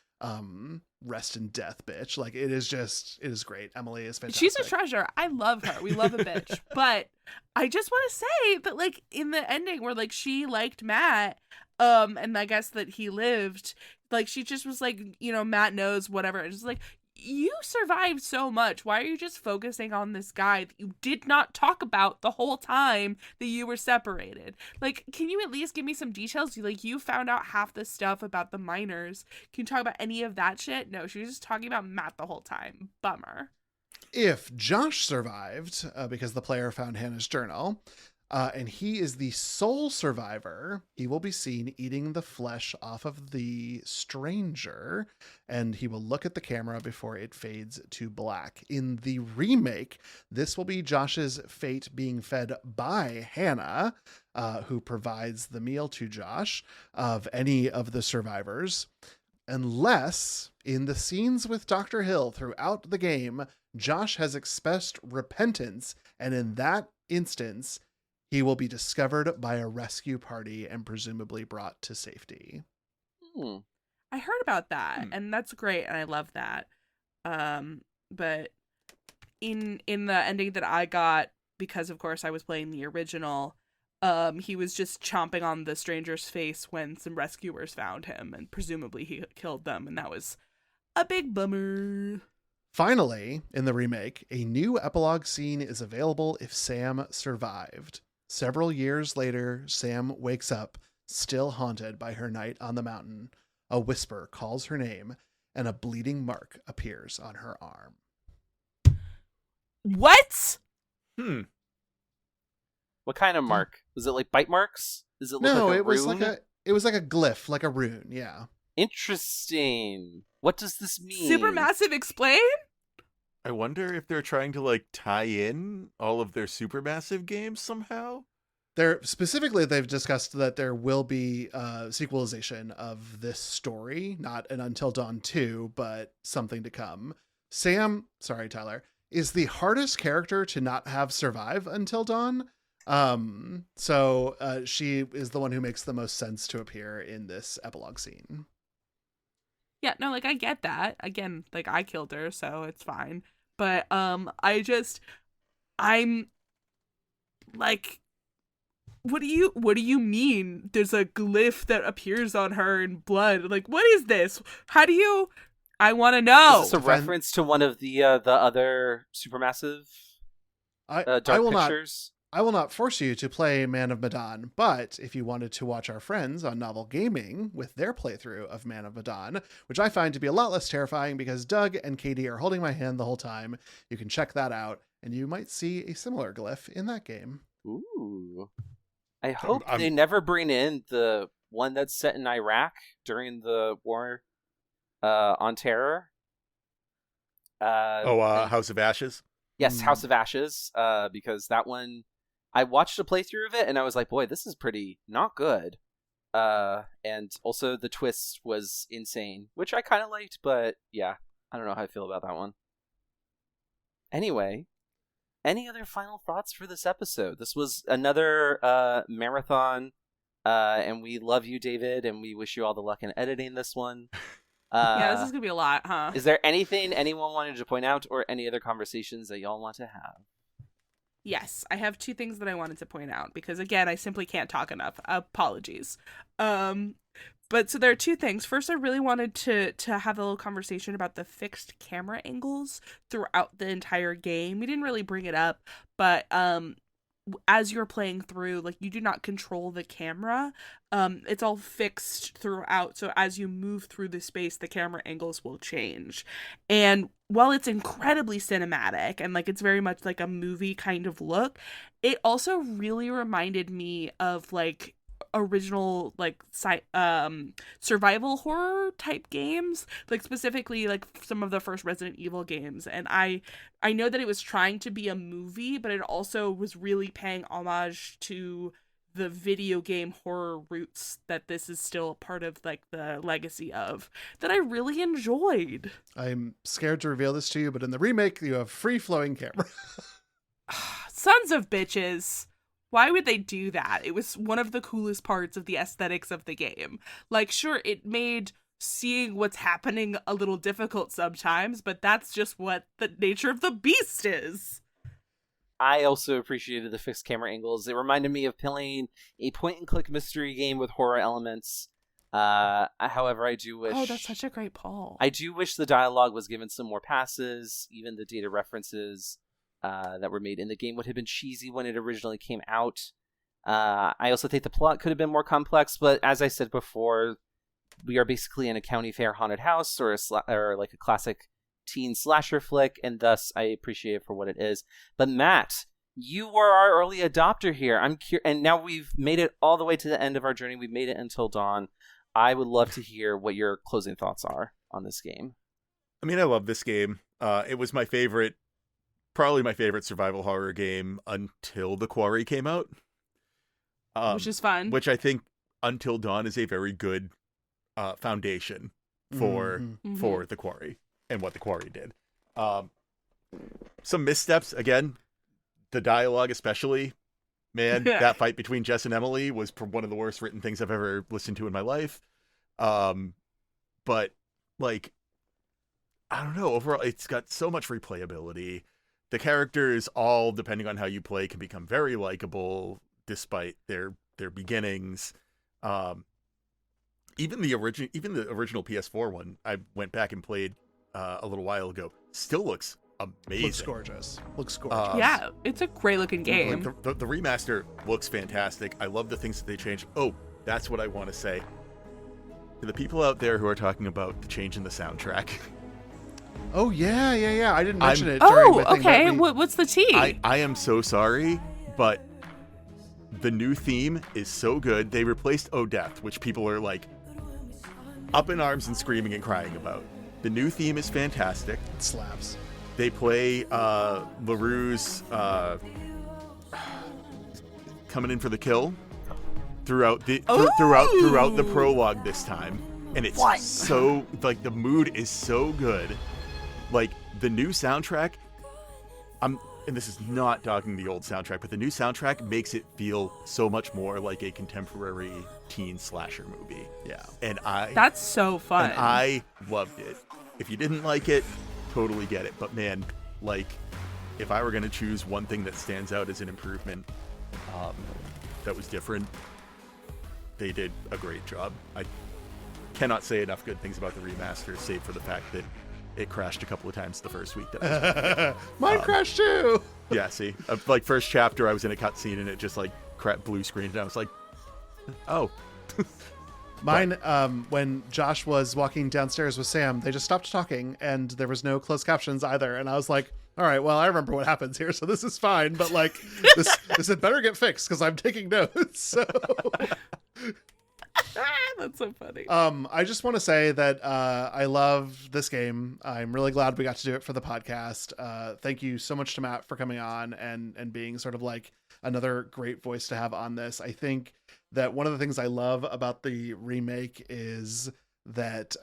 Rest in death, bitch. Like, it is great. Emily is fantastic. She's a treasure. I love her. We love a bitch. But I just want to say that, like, in the ending where, like, she liked Matt, and I guess that he lived, like, she just was like, you know, Matt knows whatever. It's just like, you survived so much. Why are you just focusing on this guy that you did not talk about the whole time that you were separated? Like, can you at least give me some details? You found out half the stuff about the miners. Can you talk about any of that shit? No, she was just talking about Matt the whole time. Bummer. If Josh survived, because the player found Hannah's journal, And he is the sole survivor. He will be seen eating the flesh off of the stranger, and he will look at the camera before it fades to black. In the remake, this will be Josh's fate being fed by Hannah, who provides the meal to Josh of any of the survivors. Unless, in the scenes with Dr. Hill throughout the game, Josh has expressed repentance, and in that instance, he will be discovered by a rescue party and presumably brought to safety. I heard about that, and that's great, and I love that. But in the ending that I got, because of course I was playing the original, he was just chomping on the stranger's face when some rescuers found him, and presumably he killed them, and that was a big bummer. Finally, in the remake, a new epilogue scene is available if Sam survived. Several years later, Sam wakes up, still haunted by her night on the mountain. A whisper calls her name, and a bleeding mark appears on her arm. What? What kind of mark? Was it like bite marks? Does it look No, like a it was rune? it was like a glyph, like a rune, yeah. Interesting. What does this mean? Supermassive explain? I wonder if they're trying to like tie in all of their Supermassive games somehow. They've discussed that there will be sequelization of this story, not an Until Dawn 2, but something to come. Sam, sorry, Tyler, is the hardest character to not have survive Until Dawn. So she is the one who makes the most sense to appear in this epilogue scene. Yeah, no, like I get that. Again, like I killed her, so it's fine. But I'm like, what do you mean there's a glyph that appears on her in blood? Like, what is this? I want to know. Is this a reference to one of the other Supermassive dark pictures? I will not force you to play Man of Medan, but if you wanted to watch our friends on Novel Gaming with their playthrough of Man of Medan, which I find to be a lot less terrifying because Doug and Katie are holding my hand the whole time, you can check that out, and you might see a similar glyph in that game. Ooh. I hope they never bring in the one that's set in Iraq during the war on terror. House of Ashes? Yes, House of Ashes, because that one, I watched a playthrough of it, and I was like, boy, this is pretty not good. And also the twist was insane, which I kind of liked, but yeah, I don't know how I feel about that one. Anyway, any other final thoughts for this episode? This was another marathon, and we love you, David, and we wish you all the luck in editing this one. Yeah, this is gonna be a lot, huh? Is there anything anyone wanted to point out, or any other conversations that y'all want to have? Yes, I have two things that I wanted to point out because, again, I simply can't talk enough. Apologies. But so there are two things. First, I really wanted to have a little conversation about the fixed camera angles throughout the entire game. We didn't really bring it up, but as you're playing through, like, you do not control the camera. It's all fixed throughout, so as you move through the space, the camera angles will change. And while it's incredibly cinematic and, like, it's very much like a movie kind of look, it also really reminded me of, like, original, like, survival horror type games, like specifically like some of the first Resident Evil games. And I know that it was trying to be a movie, but it also was really paying homage to the video game horror roots that this is still part of, like, the legacy of, that I really enjoyed. I'm scared to reveal this to you, but in the remake you have free flowing camera. Sons of bitches. Why would they do that? It was one of the coolest parts of the aesthetics of the game. Like, sure, it made seeing what's happening a little difficult sometimes, but that's just what the nature of the beast is. I also appreciated the fixed camera angles. It reminded me of playing a point-and-click mystery game with horror elements. However, I do wish... Oh, that's such a great pull. I do wish the dialogue was given some more passes. Even the data references that were made in the game would have been cheesy when it originally came out. I also think the plot could have been more complex, but as I said before, we are basically in a county fair haunted house or like a classic teen slasher flick, and thus I appreciate it for what it is. But Matt, You were our early adopter here. And now we've made it all the way to the end of our journey. We've made it until dawn. I would love to hear what your closing thoughts are on this game. I mean, I love this game. It was probably my favorite survival horror game until The Quarry came out. Which is fun. Which I think Until Dawn is a very good foundation for The Quarry and what The Quarry did. Some missteps, again, the dialogue especially. Man, that fight between Jess and Emily was one of the worst written things I've ever listened to in my life. But, like, I don't know. Overall, it's got so much replayability. The characters, all depending on how you play, can become very likable despite their beginnings. Even the original PS4 one, I went back and played a little while ago. Still looks amazing. Looks gorgeous. Yeah, it's a great looking game. Like the remaster looks fantastic. I love the things that they changed. Oh, that's what I want to say. To the people out there who are talking about the change in the soundtrack. Oh, yeah. I didn't mention it. Oh, okay. What's the tea? I am so sorry, but the new theme is so good. They replaced Oh Death, which people are like up in arms and screaming and crying about. The new theme is fantastic. It slaps. They play LaRue's Coming In for the Kill throughout the prologue this time, and it's so like the mood is so good. Like the new soundtrack, and this is not talking the old soundtrack, but the new soundtrack makes it feel so much more like a contemporary teen slasher movie. Yeah, and that's so fun. And I loved it. If you didn't like it, totally get it. But man, like, if I were going to choose one thing that stands out as an improvement that was different, they did a great job. I cannot say enough good things about the remaster, save for the fact that it crashed a couple of times the first week that I was Mine crashed too. Yeah, see, like first chapter I was in a cutscene and it just like blue screened and I was like, oh. Mine, when Josh was walking downstairs with Sam, they just stopped talking and there was no closed captions either. And I was like, all right, well, I remember what happens here, so this is fine. But like, this had better get fixed because I'm taking notes. So that's so funny. I just want to say that I love this game. I'm really glad we got to do it for the podcast. Thank you so much to Matt for coming on and being sort of like another great voice to have on this. I think that one of the things I love about the remake is that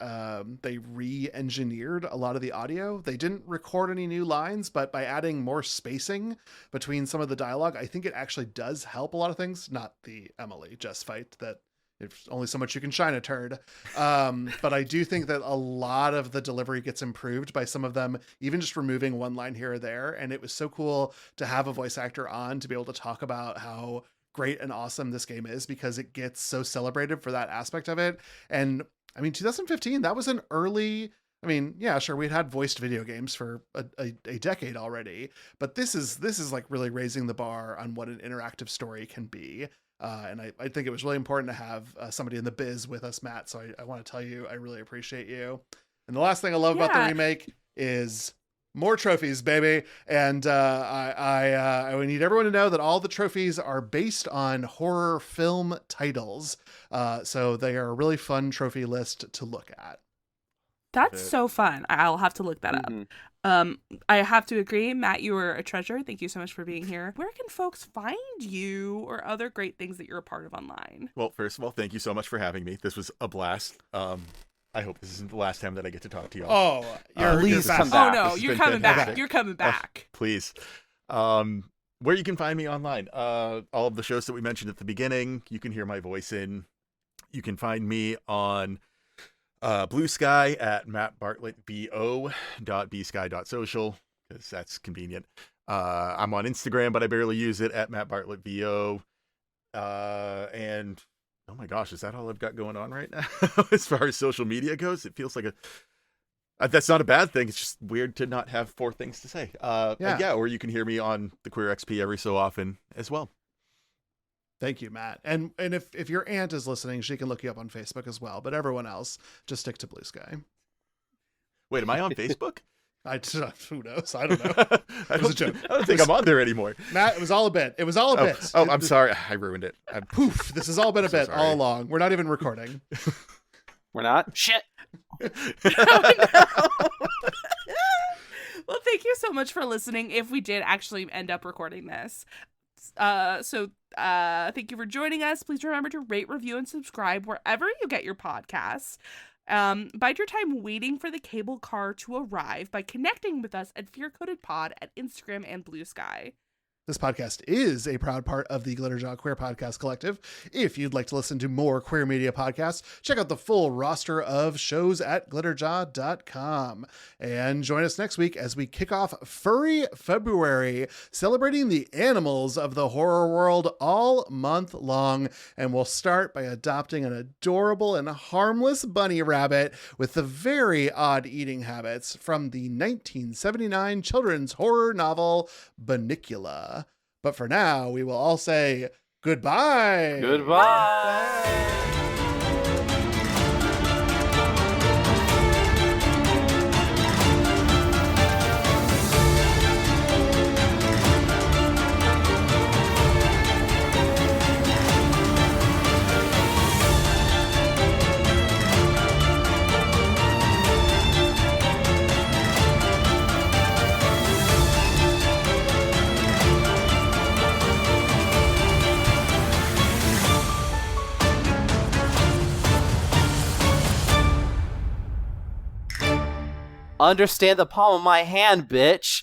they re-engineered a lot of the audio. They didn't record any new lines, but by adding more spacing between some of the dialogue, I think it actually does help a lot of things. Not the Emily Jess fight, that it's only so much you can shine a turd. But I do think that a lot of the delivery gets improved by some of them, even just removing one line here or there. And it was so cool to have a voice actor on to be able to talk about how great and awesome this game is, because it gets so celebrated for that aspect of it. And I mean, 2015, that was an early, I mean, yeah, sure, we'd had voiced video games for a decade already, but this is like really raising the bar on what an interactive story can be. And I think it was really important to have somebody in the biz with us, Matt. So I want to tell you, I really appreciate you. And the last thing I love about the remake is more trophies, baby. And I need everyone to know that all the trophies are based on horror film titles. So they are a really fun trophy list to look at. That's so fun. I'll have to look that up. I have to agree, Matt, you are a treasure. Thank you so much for being here. Where can folks find you or other great things that you're a part of online? Well, first of all, thank you so much for having me. This was a blast. I hope this isn't the last time that I get to talk to you all. Oh, please come back. Oh no, you're coming back. You're coming back. Please. Where you can find me online. All of the shows that we mentioned at the beginning, you can hear my voice in. You can find me on Blue Sky at mattbartlettvo.bsky.social, because that's convenient. I'm on Instagram, but I barely use it, at mattbartlettvo. And oh my gosh, is that all I've got going on right now? As far as social media goes, it feels like that's not a bad thing. It's just weird to not have 4 things to say. Or you can hear me on the Queer XP every so often as well. Thank you, Matt. And if your aunt is listening, she can look you up on Facebook as well. But everyone else, just stick to Blue Sky. Wait, am I on Facebook? Who knows? I don't know. It was a joke. I don't think I'm on there anymore. Matt, it was all a bit. It was all a bit. Oh, I'm sorry. I ruined it. Poof. This has all been a so bit sorry. all along. We're not even recording. We're not? Shit. Well, thank you so much for listening. If we did actually end up recording this. Thank you for joining us. Please remember to rate, review, and subscribe wherever you get your podcasts. Bide your time waiting for the cable car to arrive by connecting with us at FearCodedPod at Instagram and Blue Sky. This podcast is a proud part of the Glitterjaw Queer Podcast Collective. If you'd like to listen to more queer media podcasts, check out the full roster of shows at glitterjaw.com. And join us next week as we kick off Furry February, celebrating the animals of the horror world all month long. And we'll start by adopting an adorable and harmless bunny rabbit with the very odd eating habits from the 1979 children's horror novel Bunnicula. But for now, we will all say goodbye. Goodbye. Understand the palm of my hand, bitch.